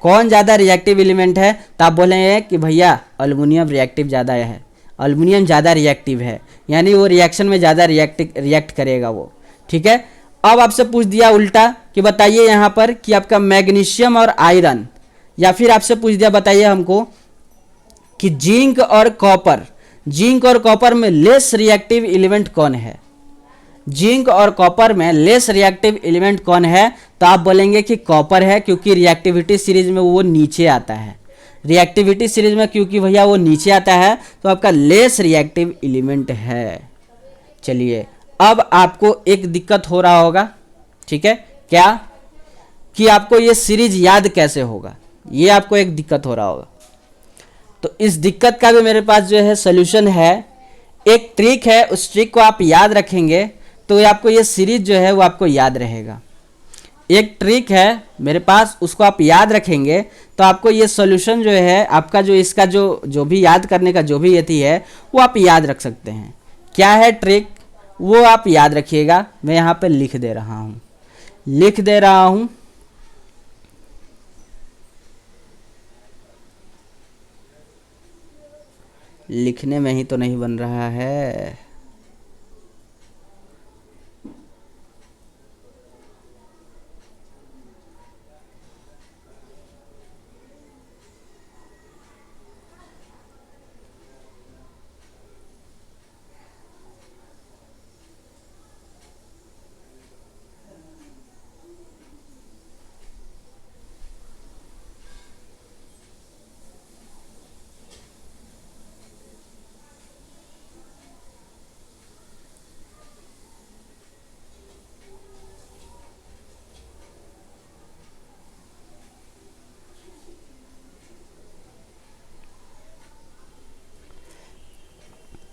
कौन ज़्यादा रिएक्टिव एलिमेंट है? तो आप बोलेंगे कि भैया अल्युमिनियम रिएक्टिव ज़्यादा है, अल्युमिनियम ज़्यादा रिएक्टिव है, यानी वो रिएक्शन में ज़्यादा रिएक्ट करेगा वो। ठीक है, अब आपसे पूछ दिया उल्टा कि बताइए यहाँ पर कि आपका मैग्नीशियम और आयरन, या फिर आपसे पूछ दिया बताइए हमको कि जिंक और कॉपर में लेस रिएक्टिव एलिमेंट कौन है? जिंक और कॉपर में लेस रिएक्टिव एलिमेंट कौन है? तो आप बोलेंगे कि कॉपर है, क्योंकि रिएक्टिविटी सीरीज में वो नीचे आता है। रिएक्टिविटी सीरीज में क्योंकि भैया वो नीचे आता है तो आपका लेस रिएक्टिव एलिमेंट है। चलिए, अब आपको एक दिक्कत हो रहा होगा, ठीक है, क्या कि आपको ये सीरीज याद कैसे होगा, ये आपको एक दिक्कत हो रहा होगा। तो इस दिक्कत का भी मेरे पास जो है सोल्यूशन है, एक ट्रिक है, उस ट्रिक को आप याद रखेंगे तो आपको ये सीरीज जो है वो आपको याद रहेगा। एक ट्रिक है मेरे पास, उसको आप याद रखेंगे तो आपको ये सॉल्यूशन जो है आपका जो इसका जो भी याद करने का जो भी यति है वो आप याद रख सकते हैं। क्या है ट्रिक वो आप याद रखिएगा। मैं यहाँ पे लिख दे रहा हूँ। लिखने में ही तो नहीं बन रहा है।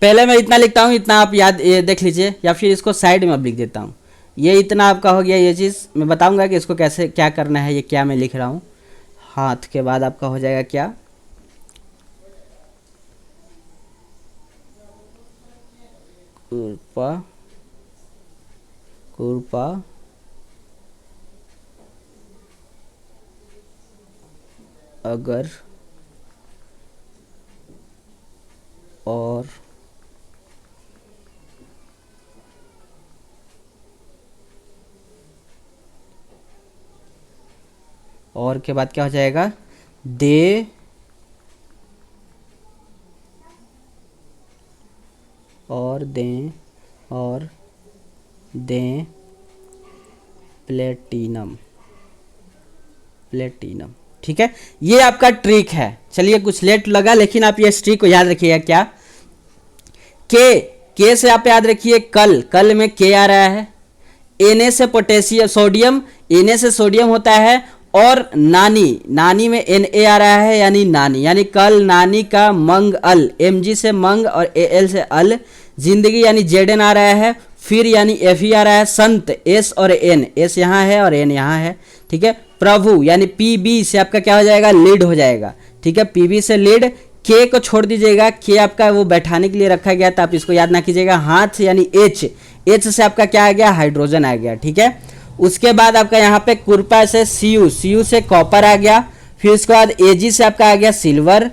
पहले मैं इतना लिखता हूँ, इतना आप याद ये देख लीजिए, या फिर इसको साइड में अब लिख देता हूँ। ये इतना आपका हो गया। ये चीज़ मैं बताऊंगा कि इसको कैसे क्या करना है। ये क्या मैं लिख रहा हूँ, हाथ के बाद आपका हो जाएगा क्या, कुरपा कुरपा अगर और के बाद क्या हो जाएगा, दे और दें प्लेटिनम। ठीक है, ये आपका ट्रिक है। चलिए कुछ लेट लगा, लेकिन आप ये ट्रिक को याद रखिएगा। क्या, के से आप याद रखिए, कल में के आ रहा है, Na से पोटेशियम सोडियम, Na से सोडियम होता है, और नानी में Na आ रहा है यानी नानी, यानी कल नानी का मंगल, Mg से मंग और Al से अल, जिंदगी यानी Zn आ रहा है, फिर यानी Fe आ रहा है, संत S और N, S यहाँ है और N यहाँ है। ठीक है, प्रभु यानी Pb से आपका क्या हो जाएगा, लीड हो जाएगा। ठीक है, Pb से लीड, के को छोड़ दीजिएगा, के आपका वो बैठाने के लिए रखा गया था, आप इसको याद ना कीजिएगा। हाथ यानी H से आपका क्या आ गया, हाइड्रोजन आ गया। ठीक है, उसके बाद आपका यहाँ पे कुरपा से Cu से कॉपर आ गया, फिर उसके बाद Ag से आपका आ गया सिल्वर,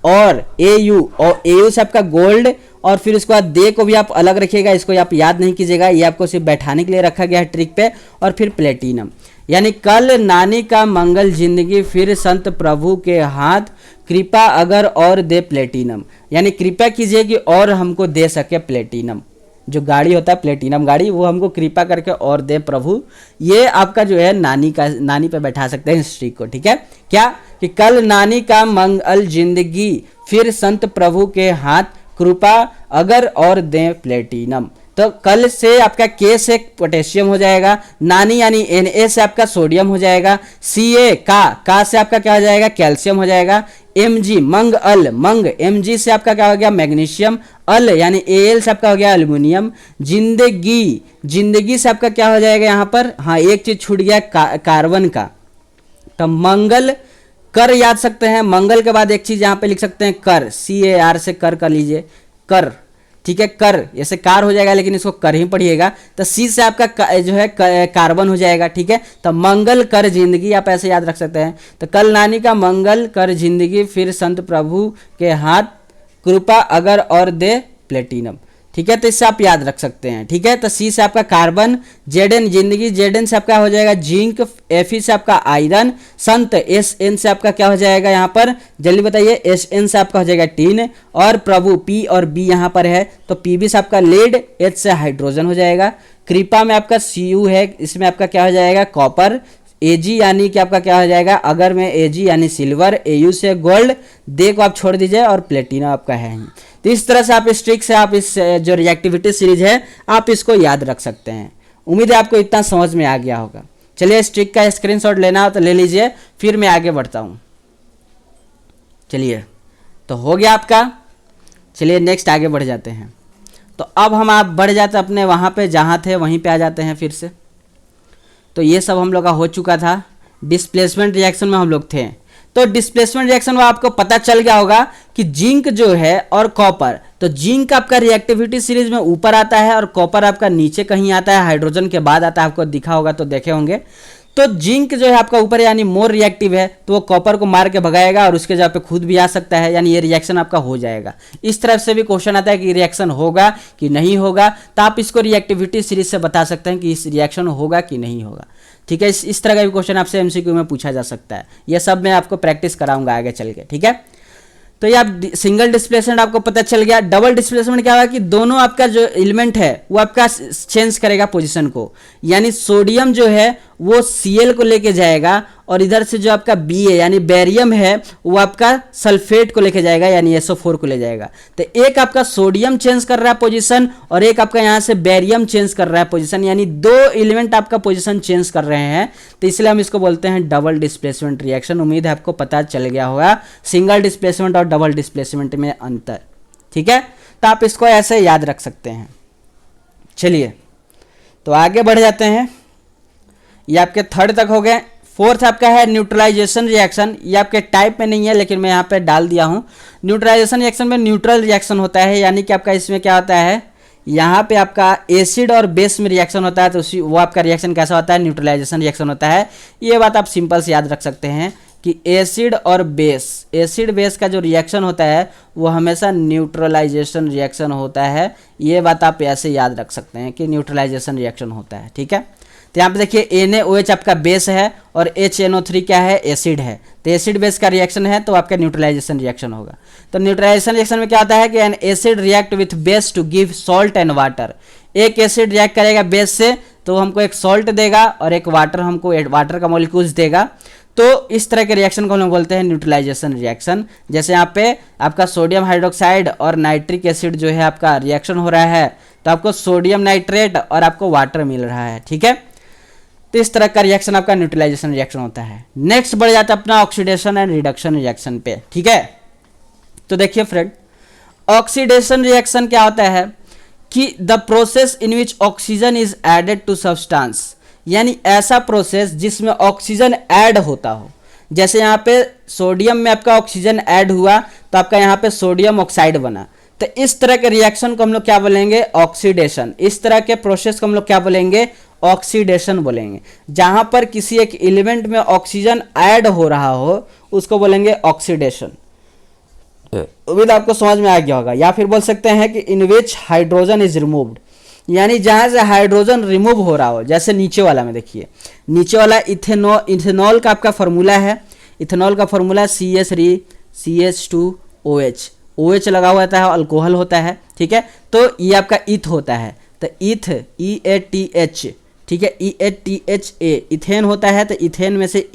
और Au से आपका गोल्ड, और फिर उसके बाद दे को भी आप अलग रखिएगा, इसको आप याद नहीं कीजिएगा, ये आपको सिर्फ बैठाने के लिए रखा गया है ट्रिक पे। और फिर प्लेटिनम, यानी कल नानी का मंगल जिंदगी, फिर संत प्रभु के हाथ, कृपा अगर और दे प्लेटिनम, यानी कृपा कीजिए कि और हमको दे सके प्लेटिनम। जो गाड़ी होता है प्लेटिनम गाड़ी, वो हमको कृपा करके और दे प्रभु। ये आपका जो है नानी पे बैठा सकते हैं इस ट्रिक को। ठीक है, क्या कि कल नानी का मंगल जिंदगी, फिर संत प्रभु के हाथ, कृपा अगर और दे प्लेटिनम। तो कल से आपका के से पोटेशियम हो जाएगा, नानी यानी Na से आपका सोडियम हो जाएगा, Ca का से आपका क्या हो जाएगा, कैल्शियम हो जाएगा, Mg मंग Mg से आपका क्या हो गया, मैग्नीशियम, अल यानी Al से आपका हो गया एल्युमिनियम, जिंदगी से आपका क्या हो जाएगा यहाँ पर, हाँ एक चीज छूट गया, कार्बन का। तो मंगल कर याद सकते हैं, मंगल के बाद एक चीज यहाँ पे लिख सकते हैं कर, CAR से कर लीजिए, कर। ठीक है, कर ऐसे कार हो जाएगा, लेकिन इसको कर ही पढ़िएगा। तो सी से आपका जो है कार्बन हो जाएगा। ठीक है, तो मंगल कर जिंदगी आप ऐसे याद रख सकते हैं। तो कल नानी का मंगल कर जिंदगी, फिर संत प्रभु के हाथ, कृपा अगर और दे प्लेटिनम। ठीक है, तो इससे आप याद रख सकते हैं। ठीक है, तो सी से आपका कार्बन, Zn जिंदगी, Zn से आपका हो जाएगा जिंक, Fe से आपका आयरन, संत Sn से आपका क्या हो जाएगा यहाँ पर, जल्दी बताइए, Sn से आपका हो जाएगा टीन, और प्रभु P और B यहाँ पर है, तो Pb से आपका लेड, H से हाइड्रोजन हो जाएगा, कृपा में आपका Cu है, इसमें आपका क्या हो जाएगा, कॉपर, Ag यानी कि आपका क्या हो जाएगा, अगर में Ag यानी सिल्वर, Au से गोल्ड, दे को आप छोड़ दीजिए, और प्लेटिना आपका है। तो इस तरह से आप इस ट्रिक से आप इस जो रिएक्टिविटी सीरीज है आप इसको याद रख सकते हैं। उम्मीद है आपको इतना समझ में आ गया होगा। चलिए इस ट्रिक का स्क्रीनशॉट लेना हो तो ले लीजिए, फिर मैं आगे बढ़ता हूँ। चलिए, तो हो गया आपका। चलिए नेक्स्ट आगे बढ़ जाते हैं। तो अब हम आप बढ़ जाते अपने वहाँ पे जहाँ थे वहीं पे आ जाते हैं फिर से। तो ये सब हम लोग का हो चुका था। डिस्प्लेसमेंट रिएक्शन में हम लोग थे। तो डिस्प्लेसमेंट रिएक्शन में आपको पता चल गया होगा कि जिंक जो है और कॉपर, तो जिंक आपका रिएक्टिविटी सीरीज में ऊपर आता है और कॉपर आपका नीचे कहीं आता है, हाइड्रोजन के बाद आता है। आपको दिखा होगा तो देखे होंगे। तो जिंक जो है आपका ऊपर यानी मोर रिएक्टिव है, तो वो कॉपर को मार के भगाएगा और उसके जगह पे खुद भी आ सकता है, यानी ये रिएक्शन आपका हो जाएगा। इस तरफ से भी क्वेश्चन आता है कि रिएक्शन होगा कि नहीं होगा, तो आप इसको रिएक्टिविटी सीरीज से बता सकते हैं कि इस रिएक्शन होगा कि नहीं होगा। ठीक है, इस तरह का भी क्वेश्चन आपसे एमसीक्यू में पूछा जा सकता है। ये सब मैं आपको प्रैक्टिस कराऊंगा आगे चल के। ठीक है, तो ये आप सिंगल डिस्प्लेसमेंट आपको पता चल गया। डबल डिस्प्लेसमेंट क्या होगा कि दोनों आपका जो एलिमेंट है वो आपका चेंज करेगा पोजीशन को, यानी सोडियम जो है वो Cl को लेके जाएगा और इधर से जो आपका Ba यानी बेरियम है वो आपका सल्फेट को लेके जाएगा, यानी SO4 को ले जाएगा। तो एक आपका सोडियम चेंज कर रहा है पोजीशन और एक आपका यहाँ से बेरियम चेंज कर रहा है पोजीशन, यानी दो एलिमेंट आपका पोजीशन चेंज कर रहे हैं। तो इसलिए हम इसको बोलते हैं डबल डिस्प्लेसमेंट रिएक्शन। उम्मीद है आपको पता चल गया होगा सिंगल डिस्प्लेसमेंट और डबल डिस्प्लेसमेंट में अंतर। ठीक है, तो आप इसको ऐसे याद रख सकते हैं। चलिए तो आगे बढ़ जाते हैं। ये आपके थर्ड तक हो गए। फोर्थ आपका है न्यूट्रलाइजेशन रिएक्शन। ये आपके टाइप में नहीं है लेकिन मैं यहाँ पे डाल दिया हूँ। न्यूट्रलाइजेशन रिएक्शन में न्यूट्रल रिएक्शन होता है, यानी कि आपका इसमें क्या होता है, यहाँ पे आपका एसिड और बेस में रिएक्शन होता है, तो उसी वो आपका रिएक्शन कैसा होता है, न्यूट्रलाइजेशन रिएक्शन होता है। ये बात आप सिंपल से याद रख सकते हैं कि एसिड और बेस, एसिड बेस का जो रिएक्शन होता है वो हमेशा न्यूट्रलाइजेशन रिएक्शन होता है। ये बात आप ऐसे याद रख सकते हैं कि न्यूट्रलाइजेशन रिएक्शन होता है। ठीक है, तो यहाँ पे देखिए NaOH आपका बेस है और HNO3 क्या है, एसिड है। तो एसिड बेस का रिएक्शन है तो आपका न्यूट्रलाइजेशन रिएक्शन होगा। तो न्यूट्रलाइजेशन रिएक्शन में क्या होता है कि an acid react with base to give salt and water. एक एसिड रिएक्ट करेगा बेस से तो हमको एक सॉल्ट देगा और एक वाटर हमको वाटर का मॉलिक्यूल्स देगा। तो इस तरह के रिएक्शन को हम लोग बोलते हैं न्यूट्रलाइजेशन रिएक्शन। जैसे यहाँ पे आपका सोडियम हाइड्रोक्साइड और नाइट्रिक एसिड जो है आपका रिएक्शन हो रहा है, तो आपको सोडियम नाइट्रेट और आपको वाटर मिल रहा है। ठीक है, तो इस तरह का रिएक्शन आपका न्यूट्रलाइजेशन रिएक्शन होता है। नेक्स्ट बढ़ जाता है अपना ऑक्सीडेशन एंड रिडक्शन रिएक्शन पे। ठीक है, तो देखिए फ्रेंड, ऑक्सीडेशन रिएक्शन क्या होता है कि the process in which oxygen is added to substance, यानी ऐसा प्रोसेस जिसमें ऑक्सीजन ऐड होता हो। जैसे यहाँ पे सोडियम में आपका ऑक्सीजन ऐड हुआ तो आपका यहाँ पे सोडियम ऑक्साइड बना। तो इस तरह के रिएक्शन को हम लोग क्या बोलेंगे, ऑक्सीडेशन। इस तरह के प्रोसेस को हम लोग क्या बोलेंगे, ऑक्सीडेशन बोलेंगे। जहां पर किसी एक एलिमेंट में ऑक्सीजन ऐड हो रहा हो उसको बोलेंगे ऑक्सीडेशन। उम्मीद आपको समझ में आ गया होगा। या फिर बोल सकते हैं कि इन विच हाइड्रोजन इज रिमूव्ड, यानी जहां से हाइड्रोजन रिमूव हो रहा हो। जैसे नीचे वाला में देखिए, नीचे वाला इथेनॉल का आपका फॉर्मूला है। इथेनॉल का फॉर्मूला CH3 CH2OH, OH लगा हुआ होता है, अल्कोहल होता है। ठीक है, तो ये आपका ईथ होता है। तो ईथ EATH, ठीक है, EATHA इथेन होता है। तो इथेन में से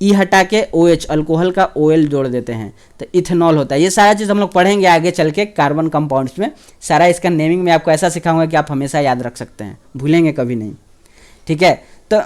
E हटा के OH अल्कोहल का OL जोड़ देते हैं तो इथेनॉल होता है। ये सारा चीज़ हम लोग पढ़ेंगे आगे चल के कार्बन कंपाउंड्स में। सारा इसका नेमिंग में आपको ऐसा सिखाऊंगा कि आप हमेशा याद रख सकते हैं, भूलेंगे कभी नहीं। ठीक है, तो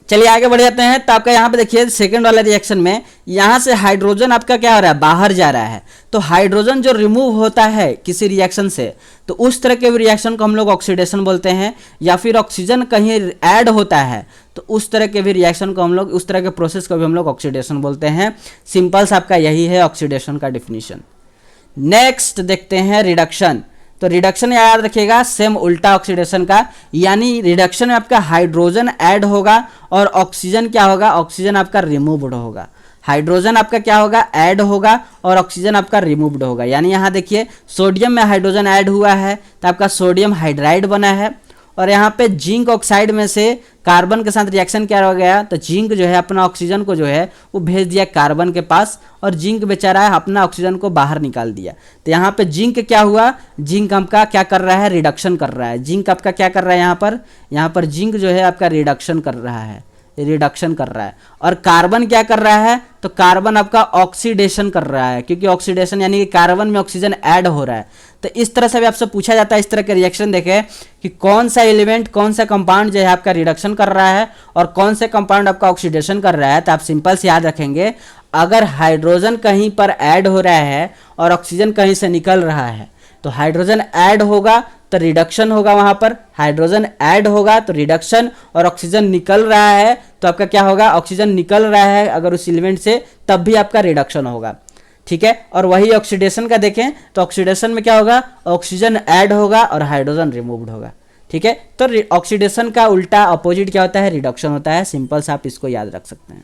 चलिए आगे बढ़ जाते हैं। तो आपका यहाँ पे देखिए सेकंड वाला रिएक्शन में यहाँ से हाइड्रोजन आपका क्या हो रहा है, बाहर जा रहा है। तो हाइड्रोजन जो रिमूव होता है किसी रिएक्शन से, तो उस तरह के रिएक्शन को हम लोग ऑक्सीडेशन बोलते हैं। या फिर ऑक्सीजन कहीं ऐड होता है तो उस तरह के भी रिएक्शन को हम लोग, उस तरह के प्रोसेस को भी हम लोग ऑक्सीडेशन बोलते हैं। सिंपल सा आपका यही है ऑक्सीडेशन का डिफिनीशन। नेक्स्ट देखते हैं रिडक्शन। तो रिडक्शन याद रखिएगा, सेम उल्टा ऑक्सीडेशन का, यानी रिडक्शन में आपका हाइड्रोजन ऐड होगा और ऑक्सीजन क्या होगा, ऑक्सीजन आपका रिमूव्ड होगा। हाइड्रोजन आपका क्या होगा, ऐड होगा और ऑक्सीजन आपका रिमूव्ड होगा। यानी यहाँ देखिए सोडियम में हाइड्रोजन ऐड हुआ है तो आपका सोडियम हाइड्राइड बना है। और यहाँ पे जिंक ऑक्साइड में से कार्बन के साथ रिएक्शन क्या हो गया, तो जिंक जो है अपना ऑक्सीजन को जो है वो भेज दिया कार्बन के पास और जिंक बेचारा अपना ऑक्सीजन को बाहर निकाल दिया। तो यहाँ पे जिंक क्या हुआ, जिंक आपका क्या कर रहा है, रिडक्शन कर रहा है। जिंक आपका क्या कर रहा है, यहाँ पर जिंक जो है आपका रिडक्शन कर रहा है, रिडक्शन कर रहा है। और कार्बन क्या कर रहा है, तो कार्बन आपका ऑक्सीडेशन कर रहा है, क्योंकि ऑक्सीडेशन यानी कि कार्बन में ऑक्सीजन ऐड हो रहा है। तो इस तरह से भी आपसे पूछा जाता है, इस तरह के रिएक्शन देखें कि कौन सा एलिमेंट, कौन सा कंपाउंड जो है आपका रिडक्शन कर रहा है और कौन से कंपाउंड आपका ऑक्सीडेशन कर रहा है। तो आप सिंपल से याद रखेंगे, अगर हाइड्रोजन कहीं पर ऐड हो रहा है और ऑक्सीजन कहीं से निकल रहा है, तो हाइड्रोजन ऐड होगा तो रिडक्शन होगा, वहां पर हाइड्रोजन ऐड होगा तो रिडक्शन, और ऑक्सीजन निकल रहा है तो आपका क्या होगा, ऑक्सीजन निकल रहा है अगर उस एलिमेंट से तब भी आपका रिडक्शन होगा। ठीक है, और वही ऑक्सीडेशन का देखें तो ऑक्सीडेशन में क्या होगा, ऑक्सीजन ऐड होगा और हाइड्रोजन रिमूव्ड होगा। ठीक है, तो ऑक्सीडेशन का उल्टा अपोजिट क्या होता है, रिडक्शन होता है। सिंपल से आप इसको याद रख सकते हैं।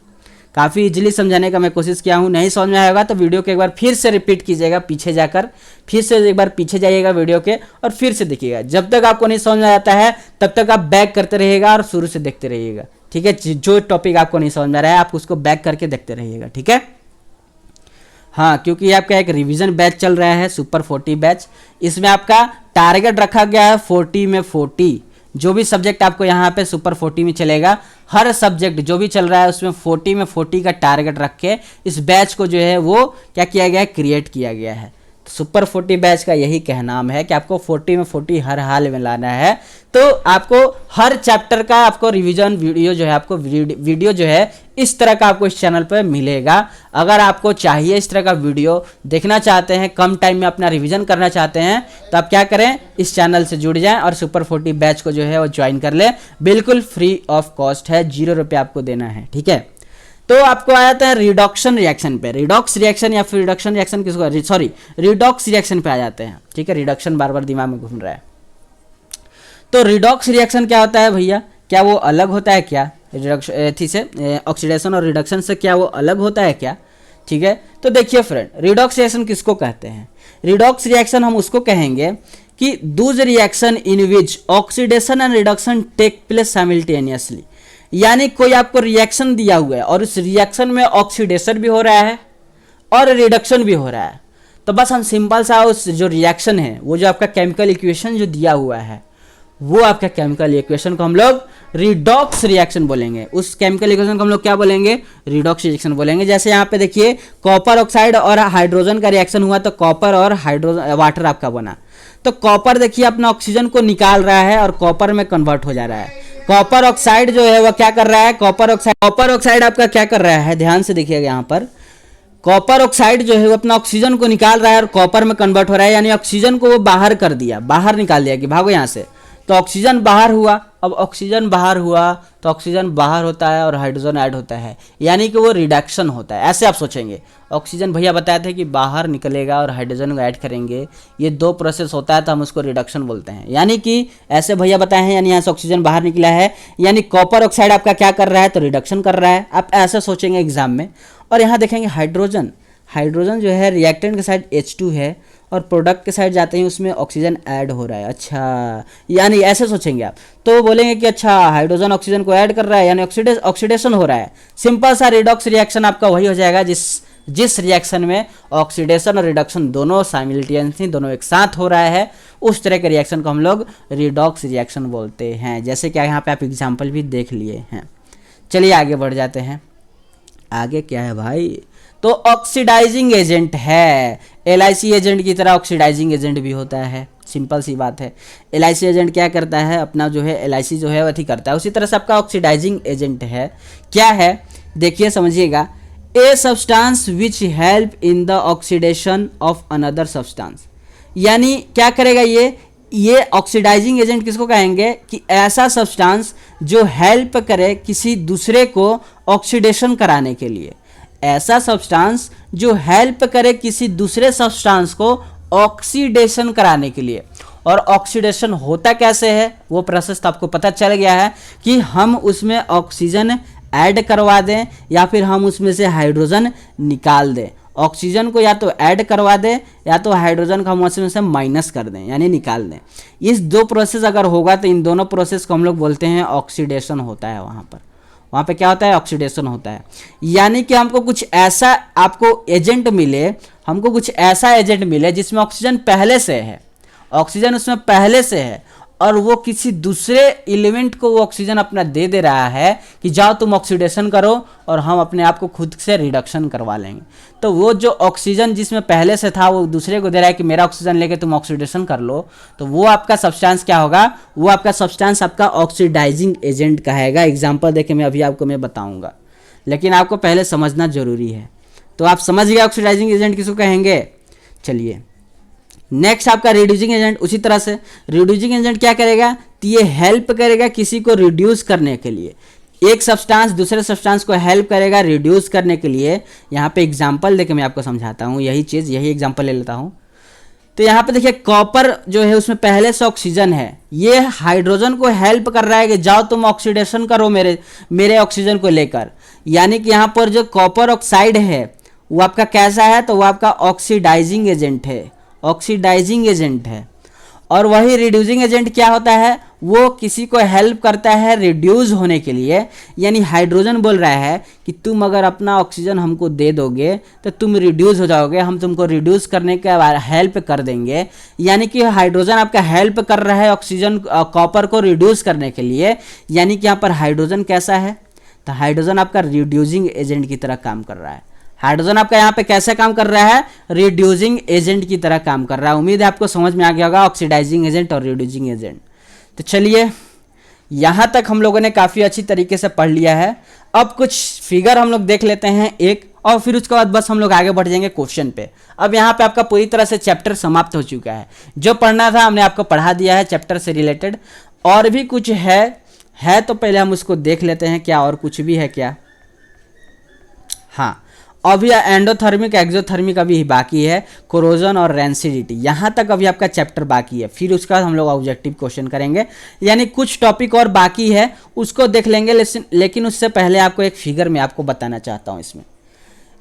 काफ़ी इजीली समझाने का मैं कोशिश किया हूँ, नहीं समझ में आएगा तो वीडियो को एक बार फिर से रिपीट कीजिएगा, पीछे जाकर फिर से एक बार पीछे जाइएगा वीडियो के और फिर से देखिएगा। जब तक आपको नहीं समझ में आता है तब तक आप बैक करते रहिएगा और शुरू से देखते रहिएगा। ठीक है, जो टॉपिक आपको नहीं समझ में आ रहा है आप उसको बैक करके देखते रहिएगा। ठीक है, हाँ, क्योंकि ये आपका एक रिवीजन बैच चल रहा है, सुपर 40 बैच। इसमें आपका टारगेट रखा गया है 40 में 40। जो भी सब्जेक्ट आपको यहाँ पे सुपर 40 में चलेगा, हर सब्जेक्ट जो भी चल रहा है उसमें 40 में 40 का टारगेट रख के इस बैच को जो है वो क्या किया गया है, क्रिएट किया गया है। तो सुपर 40 बैच का यही कहनाम है कि आपको 40 में 40 हर हाल में लाना है। तो आपको हर चैप्टर का आपको रिवीजन वीडियो जो है, आपको वीडियो जो है इस तरह का आपको इस चैनल पर मिलेगा। अगर आपको चाहिए इस तरह का वीडियो देखना चाहते हैं, कम टाइम में अपना रिवीजन करना चाहते हैं, तो आप क्या करें, इस चैनल से जुड़ जाएं और सुपर 40 बैच को जो है वो ज्वाइन कर लें। बिल्कुल फ्री ऑफ कॉस्ट है, 0 रुपये आपको देना है। ठीक है, तो आपको आ जाता है रिडक्शन रिएक्शन पे। रिडॉक्स रिएक्शन या फिर रिडक्शन रिएक्शन किसको, सॉरी रिडॉक्स रिएक्शन पे आ जाते हैं। ठीक है, रिडक्शन बार बार दिमाग में घूम रहा है। तो रिडॉक्स रिएक्शन क्या होता है भैया, क्या वो अलग होता है क्या रिडक्शन से, ऑक्सीडेशन और रिडक्शन से क्या वो अलग होता है क्या? ठीक है, तो देखिए फ्रेंड, रिडॉक्स रिएक्शन किसको कहते हैं? रिडॉक्स रिएक्शन हम उसको कहेंगे कि those reaction in which oxidation and reduction take place simultaneously. यानी कोई आपको रिएक्शन दिया हुआ है और उस रिएक्शन में ऑक्सीडेशन भी हो रहा है और रिडक्शन भी हो रहा है, तो बस हम सिंपल सा उस जो रिएक्शन है, वो जो आपका केमिकल इक्वेशन जो दिया हुआ है, वो आपका केमिकल इक्वेशन को हम लोग रिडॉक्स रिएक्शन बोलेंगे। उस केमिकल इक्वेशन को हम लोग क्या बोलेंगे, रिडॉक्स रिएक्शन बोलेंगे। जैसे यहाँ पे देखिए कॉपर ऑक्साइड और हाइड्रोजन का रिएक्शन हुआ तो कॉपर और हाइड्रोजन वाटर आपका बना। तो कॉपर देखिए अपना ऑक्सीजन को निकाल रहा है और कॉपर में कन्वर्ट हो जा रहा है। कॉपर ऑक्साइड जो है वह क्या कर रहा है, कॉपर ऑक्साइड आपका क्या कर रहा है, ध्यान से देखिएगा यहाँ पर, कॉपर ऑक्साइड जो है वो अपना ऑक्सीजन को निकाल रहा है और कॉपर में कन्वर्ट हो रहा है। यानी ऑक्सीजन को वो बाहर कर दिया, बाहर निकाल दिया कि भागो यहाँ से। तो ऑक्सीजन बाहर हुआ, अब ऑक्सीजन बाहर हुआ तो ऑक्सीजन बाहर होता है और हाइड्रोजन ऐड होता है, यानी कि वो रिडक्शन होता है। ऐसे आप सोचेंगे, ऑक्सीजन भैया बताए थे कि बाहर निकलेगा और हाइड्रोजन को ऐड करेंगे, ये 2 प्रोसेस होता है तो हम उसको रिडक्शन बोलते हैं। यानी कि ऐसे भैया बताए हैं, यानी यहाँ से ऑक्सीजन बाहर निकला है, यानी कॉपर ऑक्साइड आपका क्या कर रहा है, तो रिडक्शन कर रहा है। आप ऐसे सोचेंगे एग्जाम में। और यहाँ देखेंगे हाइड्रोजन जो है रिएक्टेंट के साइड H2 है और प्रोडक्ट के साइड जाते हैं उसमें ऑक्सीजन ऐड हो रहा है। अच्छा, यानी ऐसे सोचेंगे आप, तो बोलेंगे कि अच्छा हाइड्रोजन ऑक्सीजन को ऐड कर रहा है यानी ऑक्सीडेशन हो रहा है। सिंपल सा रिडॉक्स रिएक्शन आपका वही हो जाएगा जिस रिएक्शन में ऑक्सीडेशन और रिडक्शन दोनों साइमल्टेनियसली, दोनों एक साथ हो रहा है, उस तरह के रिएक्शन को हम लोग रिडॉक्स रिएक्शन बोलते हैं। जैसे कि यहाँ पे आप एग्जाम्पल भी देख लिए हैं। चलिए आगे बढ़ जाते हैं। आगे क्या है भाई, तो ऑक्सीडाइजिंग एजेंट है। LIC एजेंट की तरह ऑक्सीडाइजिंग एजेंट भी होता है, सिंपल सी बात है। LIC एजेंट क्या करता है, अपना जो है LIC जो है वही करता है, उसी तरह से आपका ऑक्सीडाइजिंग एजेंट है। क्या है देखिए समझिएगा, a substance which help in the oxidation of another substance. यानी क्या करेगा ये ऑक्सीडाइजिंग एजेंट किसको कहेंगे कि ऐसा सब्सटेंस जो हेल्प करे किसी दूसरे को ऑक्सीडेशन कराने के लिए। ऐसा सब्सटेंस जो हेल्प करे किसी दूसरे सब्सटेंस को ऑक्सीडेशन कराने के लिए। और ऑक्सीडेशन होता कैसे है, वो प्रोसेस तो आपको पता चल गया है कि हम उसमें ऑक्सीजन ऐड करवा दें या फिर हम उसमें से हाइड्रोजन निकाल दें। ऑक्सीजन को या तो ऐड करवा दें या तो हाइड्रोजन को हम उसमें से माइनस कर दें यानी निकाल दें। इस 2 प्रोसेस अगर होगा तो इन दोनों प्रोसेस को हम लोग बोलते हैं ऑक्सीडेशन होता है। वहाँ पे क्या होता है, ऑक्सीडेशन होता है। यानी कि हमको कुछ ऐसा आपको एजेंट मिले, हमको कुछ ऐसा एजेंट मिले जिसमें ऑक्सीजन पहले से है, ऑक्सीजन उसमें पहले से है और वो किसी दूसरे एलिमेंट को वो ऑक्सीजन अपना दे रहा है कि जाओ तुम ऑक्सीडेशन करो और हम अपने आप को खुद से रिडक्शन करवा लेंगे। तो वो जो ऑक्सीजन जिसमें पहले से था वो दूसरे को दे रहा है कि मेरा ऑक्सीजन लेके तुम ऑक्सीडेशन कर लो, तो वो आपका सब्सटेंस क्या होगा, वो आपका सब्सटेंस आपका ऑक्सीडाइजिंग एजेंट कहेगा। एग्जाम्पल देके मैं अभी आपको मैं बताऊँगा, लेकिन आपको पहले समझना जरूरी है। तो आप समझ गए ऑक्सीडाइजिंग एजेंट किसको कहेंगे। चलिए नेक्स्ट आपका रिड्यूसिंग एजेंट। उसी तरह से रिड्यूसिंग एजेंट क्या करेगा, तो ये हेल्प करेगा किसी को रिड्यूस करने के लिए, एक सब्सटेंस दूसरे सब्सटेंस को हेल्प करेगा रिड्यूस करने के लिए। यहाँ पे एग्जांपल देके मैं आपको समझाता हूँ, यही एग्जांपल ले लेता हूँ। तो यहाँ पे देखिए कॉपर जो है उसमें पहले से ऑक्सीजन है, ये हाइड्रोजन को हेल्प कर रहा है कि जाओ तुम ऑक्सीडेशन करो मेरे ऑक्सीजन को लेकर। यानी कि यहाँ पर जो कॉपर ऑक्साइड है वो आपका कैसा है, तो वो आपका ऑक्सीडाइजिंग एजेंट है, ऑक्सीडाइजिंग एजेंट है। और वही रिड्यूसिंग एजेंट क्या होता है, वो किसी को हेल्प करता है रिड्यूस होने के लिए। यानी हाइड्रोजन बोल रहा है कि तुम अगर अपना ऑक्सीजन हमको दे दोगे तो तुम रिड्यूस हो जाओगे, हम तुमको रिड्यूस करने का हेल्प कर देंगे। यानी कि हाइड्रोजन आपका हेल्प कर रहा है ऑक्सीजन कॉपर को रिड्यूस करने के लिए। यानी कि यहाँ पर हाइड्रोजन कैसा है, तो हाइड्रोजन आपका रिड्यूसिंग एजेंट की तरह काम कर रहा है। हाइड्रोजन आपका यहाँ पे कैसे काम कर रहा है, रिड्यूसिंग एजेंट की तरह काम कर रहा है। उम्मीद है आपको समझ में आ गया होगा ऑक्सीडाइजिंग एजेंट और रिड्यूसिंग एजेंट। तो चलिए यहाँ तक हम लोगों ने काफ़ी अच्छी तरीके से पढ़ लिया है। अब कुछ फिगर हम लोग देख लेते हैं एक, और फिर उसके बाद बस हम लोग आगे बढ़ जाएंगे क्वेश्चन पे। अब यहाँ पे आपका पूरी तरह से चैप्टर समाप्त हो चुका है, जो पढ़ना था हमने आपको पढ़ा दिया है चैप्टर से रिलेटेड। और भी कुछ है तो पहले हम उसको देख लेते हैं, क्या और कुछ भी है क्या। हाँ, अभी एंडोथर्मिक एक्सोथर्मिक अभी बाकी है, कोरोजन और रेंसिडिटी, यहाँ तक अभी आपका चैप्टर बाकी है। फिर उसका हम लोग ऑब्जेक्टिव क्वेश्चन करेंगे, यानी कुछ टॉपिक और बाकी है उसको देख लेंगे। लेकिन उससे पहले आपको एक फिगर में आपको बताना चाहता हूँ।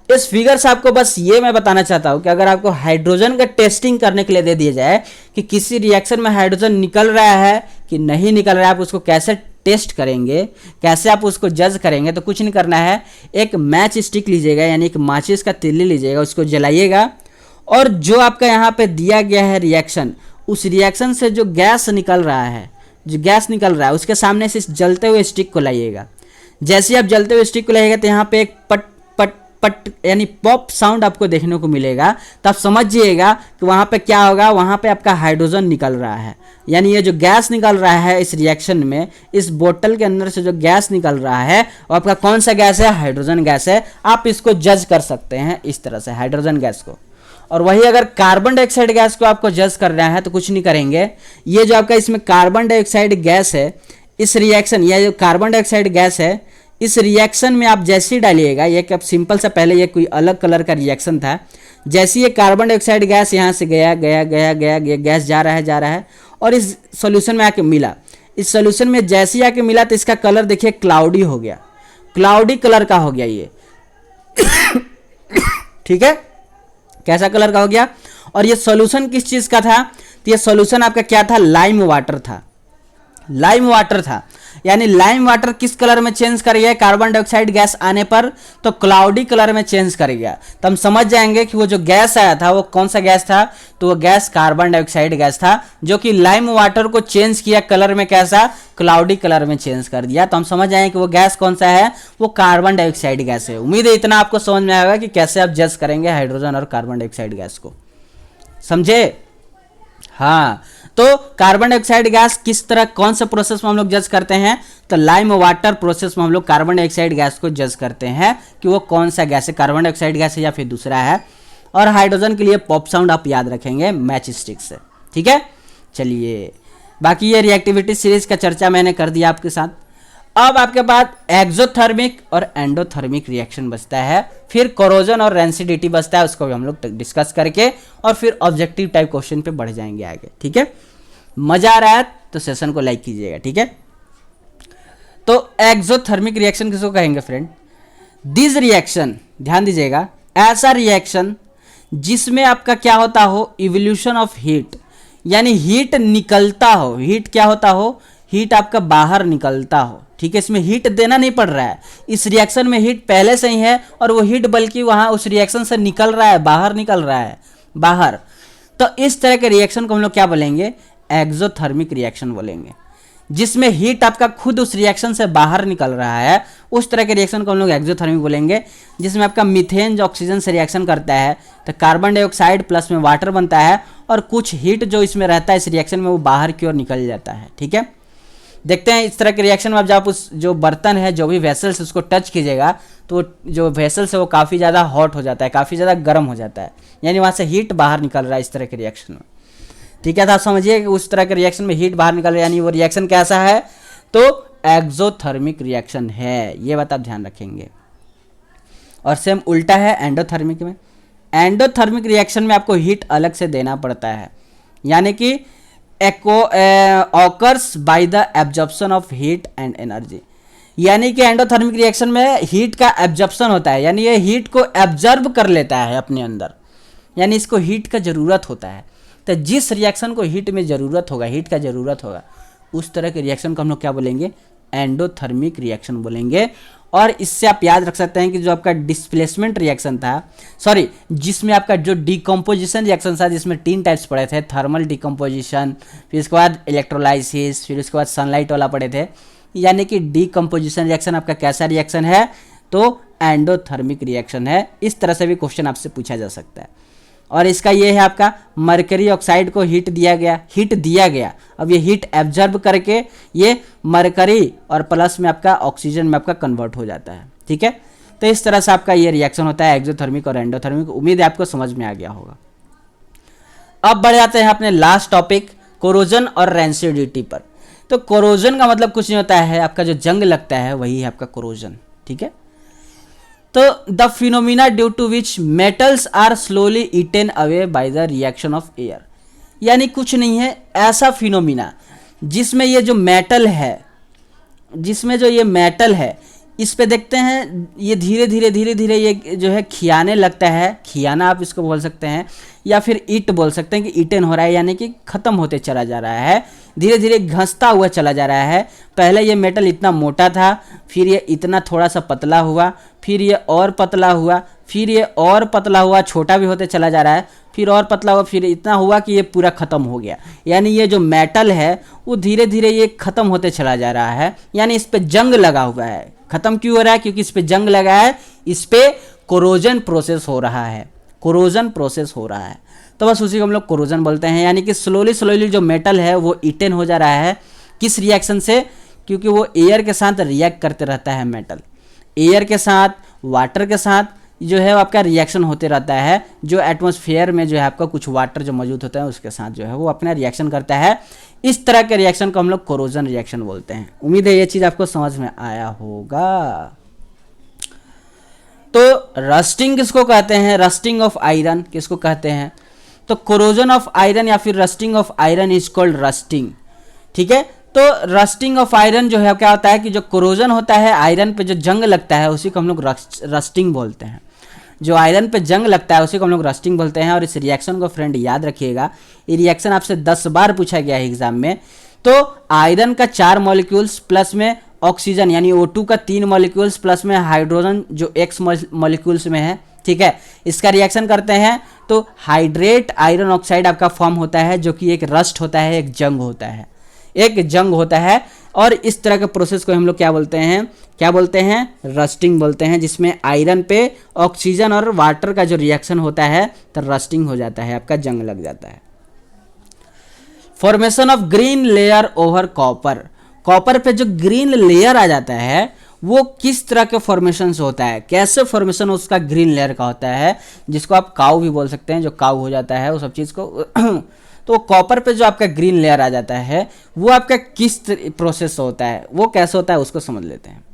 इस फिगर से आपको बस ये मैं बताना चाहता हूँ कि अगर आपको हाइड्रोजन का टेस्टिंग करने के लिए दे दिया जाए कि किसी रिएक्शन में हाइड्रोजन निकल रहा है कि नहीं निकल रहा है, आप उसको कैसे टेस्ट करेंगे, कैसे आप उसको जज करेंगे। तो कुछ नहीं करना है, एक मैच स्टिक लीजिएगा, यानी एक माचिस का तिल्ली लीजिएगा, उसको जलाइएगा, और जो आपका यहाँ पे दिया गया है रिएक्शन, उस रिएक्शन से जो गैस निकल रहा है उसके सामने से इस जलते हुए स्टिक को लाइएगा। जैसे आप जलते हुए स्टिक को लाइएगा तो यहाँ पे एक पट पट पट यानी पॉप साउंड आपको देखने को मिलेगा। तो आप समझिएगा कि वहाँ पे क्या होगा, वहाँ पे आपका हाइड्रोजन निकल रहा है। यानी ये जो गैस निकल रहा है इस रिएक्शन में, इस बोतल के अंदर से जो गैस निकल रहा है वो आपका कौन सा गैस है, हाइड्रोजन गैस है। आप इसको जज कर सकते हैं इस तरह से, हाइड्रोजन गैस को। और वही अगर कार्बन डाइऑक्साइड गैस को आपको जज करना है तो कुछ नहीं करेंगे, ये जो आपका इसमें कार्बन डाइऑक्साइड गैस है, इस रिएक्शन, यह जो कार्बन डाइऑक्साइड गैस है, इस रिएक्शन में आप जैसे ही डालिएगा, ये अब सिंपल सा, पहले ये कोई अलग कलर का रिएक्शन था, जैसे ये कार्बन डाइऑक्साइड गैस यहाँ से गया गैस जा रहा है और इस सॉल्यूशन में आके मिला। इस सॉल्यूशन में जैसे ही आके मिला तो इसका कलर देखिए क्लाउडी हो गया, क्लाउडी कलर का हो गया ये ठीक है, कैसा कलर का हो गया। और ये सॉल्यूशन किस चीज का था, तो ये सॉल्यूशन आपका क्या था, लाइम वाटर था, लाइम वाटर था। यानी लाइम वाटर किस कलर में चेंज कर गया, कार्बन डाइऑक्साइड गैस आने पर तो क्लाउडी कलर में चेंज कर गया। तो हम समझ जाएंगे कि वो जो गैस आया था वो कौन सा गैस था, तो वो गैस कार्बन डाइऑक्साइड गैस था, जो कि लाइम वाटर को चेंज किया कलर में, कैसा, क्लाउडी कलर में चेंज कर दिया। तो हम समझ जाएंगे कि वो गैस कौन सा है, वो कार्बन डाइऑक्साइड गैस है। उम्मीद है इतना आपको समझ में आएगा कि कैसे आप जज करेंगे हाइड्रोजन और कार्बन डाइऑक्साइड गैस को, समझे। हाँ, तो कार्बन डाइऑक्साइड गैस किस तरह, कौन सा प्रोसेस में हम लोग जज करते हैं, तो लाइम वाटर प्रोसेस में हम लोग कार्बन डाइऑक्साइड गैस को जज करते हैं कि वो कौन सा गैस है, कार्बन डाइऑक्साइड गैस है या फिर दूसरा है। और हाइड्रोजन के लिए पॉप साउंड आप याद रखेंगे मैच स्टिक से, ठीक है। चलिए, बाकी ये रिएक्टिविटी सीरीज का चर्चा मैंने कर दिया आपके साथ। अब आपके पास एक्सोथर्मिक और एंडोथर्मिक रिएक्शन बचता है, फिर कोरोजन और रेंसिडिटी बचता है, उसको भी हम लोग डिस्कस करके और फिर ऑब्जेक्टिव टाइप क्वेश्चन पे बढ़ जाएंगे आगे, ठीक है। मजा आ रहा है तो सेशन को लाइक कीजिएगा, ठीक है। तो एक्सोथर्मिक रिएक्शन किसको कहेंगे फ्रेंड, दिस रिएक्शन, ध्यान दीजिएगा, ऐसा रिएक्शन जिसमें आपका क्या होता हो, इवोल्यूशन ऑफ हीट, यानी हीट निकलता हो, हीट क्या होता हो, हीट आपका बाहर निकलता हो, ठीक है। इसमें हीट देना नहीं पड़ रहा है, इस रिएक्शन में हीट पहले से ही है और वो हीट बल्कि वहां उस रिएक्शन से निकल रहा है, बाहर निकल रहा है, बाहर। तो इस तरह के रिएक्शन को हम लोग क्या बोलेंगे, एक्सोथर्मिक रिएक्शन बोलेंगे, जिसमें हीट आपका खुद उस रिएक्शन से बाहर निकल रहा है, उस तरह के रिएक्शन को हम लोग एक्सोथर्मिक बोलेंगे। जिसमें आपका मीथेन जो ऑक्सीजन से रिएक्शन करता है तो कार्बन डाइऑक्साइड प्लस में वाटर बनता है और कुछ हीट जो इसमें रहता है इस रिएक्शन में वो बाहर की ओर निकल जाता है, ठीक है। देखते हैं इस तरह के रिएक्शन में अब जब आप उस जो बर्तन है, जो भी वेसल्स, उसको टच कीजिएगा तो जो वेसल्स है वो काफ़ी ज़्यादा हॉट हो जाता है, काफ़ी ज़्यादा गर्म हो जाता है, यानी वहाँ से हीट बाहर निकल रहा है इस तरह के रिएक्शन में। ठीक है, तो आप समझिए कि उस तरह के रिएक्शन में हीट बाहर निकल रहा है, यानी वो रिएक्शन कैसा है, तो एक्सोथर्मिक रिएक्शन है, ये बात आप ध्यान रखेंगे। और सेम उल्टा है एंडोथर्मिक में। एंडोथर्मिक रिएक्शन में आपको हीट अलग से देना पड़ता है, यानी कि occurs by the absorption of heat and energy, यानी कि एंडोथर्मिक रिएक्शन में हीट का एब्जॉर्प्शन होता है, यानी ये हीट को एब्जॉर्ब कर लेता है अपने अंदर, यानी इसको हीट का ज़रूरत होता है। तो जिस रिएक्शन को हीट में ज़रूरत होगा, हीट का ज़रूरत होगा, उस तरह के रिएक्शन को हम लोग क्या बोलेंगे, एंडोथर्मिक रिएक्शन बोलेंगे। और इससे आप याद रख सकते हैं कि जो आपका डिस्प्लेसमेंट रिएक्शन था, सॉरी, जिसमें आपका जो डिकम्पोजिशन रिएक्शन था, जिसमें 3 टाइप्स पड़े थे, थर्मल डिकम्पोजिशन, फिर उसके बाद इलेक्ट्रोलाइसिस, फिर उसके बाद सनलाइट वाला पड़े थे, यानी कि डिकम्पोजिशन रिएक्शन आपका कैसा रिएक्शन है, तो एंडोथर्मिक रिएक्शन है। इस तरह से भी क्वेश्चन आपसे पूछा जा सकता है। और इसका ये है आपका मरकरी ऑक्साइड को हीट दिया गया, अब ये हीट एब्जॉर्ब करके ये मरकरी और प्लस में आपका ऑक्सीजन में आपका कन्वर्ट हो जाता है। ठीक है, तो इस तरह से आपका ये रिएक्शन होता है एक्सोथर्मिक और एंडोथर्मिक। उम्मीद है आपको समझ में आ गया होगा। अब बढ़ जाते हैं अपने लास्ट टॉपिक कोरोजन और रेंसिडिटी पर। तो कोरोजन का मतलब कुछ नहीं होता है, आपका जो जंग लगता है वही है आपका कोरोजन। ठीक है, तो the phenomena due to which metals are slowly eaten away by the reaction of air, यानी कुछ नहीं है ऐसा फिनोमिना जिसमें ये जो मेटल है, इस पे देखते हैं ये धीरे धीरे ये जो है खियाने लगता है, खियाना आप इसको बोल सकते हैं, या फिर ईट बोल सकते हैं कि ईटन हो रहा है, यानी कि ख़त्म होते चला जा रहा है, धीरे धीरे घसता हुआ चला जा रहा है। पहले ये मेटल इतना मोटा था, फिर ये इतना थोड़ा सा पतला हुआ, फिर ये और पतला हुआ, फिर ये और पतला हुआ, छोटा भी होते चला जा रहा है, फिर और पतला हुआ, फिर इतना हुआ कि ये पूरा ख़त्म हो गया। यानी ये जो मेटल है वो धीरे धीरे ये ख़त्म होते चला जा रहा है, यानी इस पर जंग लगा हुआ है। ख़त्म क्यों हो रहा है? क्योंकि इस पर जंग लगा है, इस पर कोरोजन प्रोसेस हो रहा है, कोरोजन प्रोसेस हो रहा है। तो बस उसी को हम लोग कोरोजन बोलते हैं, यानी कि स्लोली जो मेटल है वो ईटेन हो जा रहा है। किस रिएक्शन से? क्योंकि वो एयर के साथ रिएक्ट करते रहता है मेटल, एयर के साथ, वाटर के साथ जो है आपका रिएक्शन होते रहता है। जो एटमॉस्फेयर में जो है आपका कुछ वाटर जो मौजूद होता है उसके साथ जो है वो अपना रिएक्शन करता है। इस तरह के रिएक्शन को हम लोग कोरोजन रिएक्शन बोलते हैं। उम्मीद है ये चीज़ आपको समझ में आया होगा। तो रस्टिंग किसको कहते हैं? रस्टिंग ऑफ आयरन किसको कहते हैं? तो कोरोजन ऑफ आयरन या फिर rusting of iron is called rusting. ठीक है, तो रस्टिंग ऑफ आयरन जो है क्या होता है कि जो कोरोजन होता है, आयरन पे जो जंग लगता है उसी को हम लोग रस्टिंग बोलते हैं। जो आयरन पे जंग लगता है उसी को हम लोग रस्टिंग बोलते हैं। और इस रिएक्शन को फ्रेंड याद रखिएगा, ये रिएक्शन आपसे 10 बार पूछा गया है एग्जाम में। तो आयरन का 4 मॉलिक्यूल्स प्लस में ऑक्सीजन यानी O2 का 3 मॉलिक्यूल्स प्लस में हाइड्रोजन जो X मॉलिक्यूल्स में है, ठीक है, इसका रिएक्शन करते हैं तो हाइड्रेट आयरन ऑक्साइड आपका फॉर्म होता है, जो कि एक रस्ट होता है, एक जंग होता है, एक जंग होता है। और इस तरह के प्रोसेस को हम लोग क्या बोलते हैं? क्या बोलते हैं? रस्टिंग बोलते हैं, जिसमें आयरन पे ऑक्सीजन और वाटर का जो रिएक्शन होता है तो रस्टिंग हो जाता है, आपका जंग लग जाता है। Formation of green layer over copper, copper पे जो ग्रीन लेयर आ जाता है वो किस तरह के फॉर्मेशन से होता है, कैसे फॉर्मेशन उसका ग्रीन लेयर का होता है, जिसको आप काऊ भी बोल सकते हैं, जो काऊ हो जाता है वो सब चीज़ को तो कॉपर पे जो आपका ग्रीन लेयर आ जाता है वो आपका किस प्रोसेस होता है, वो कैसे होता है, उसको समझ लेते हैं।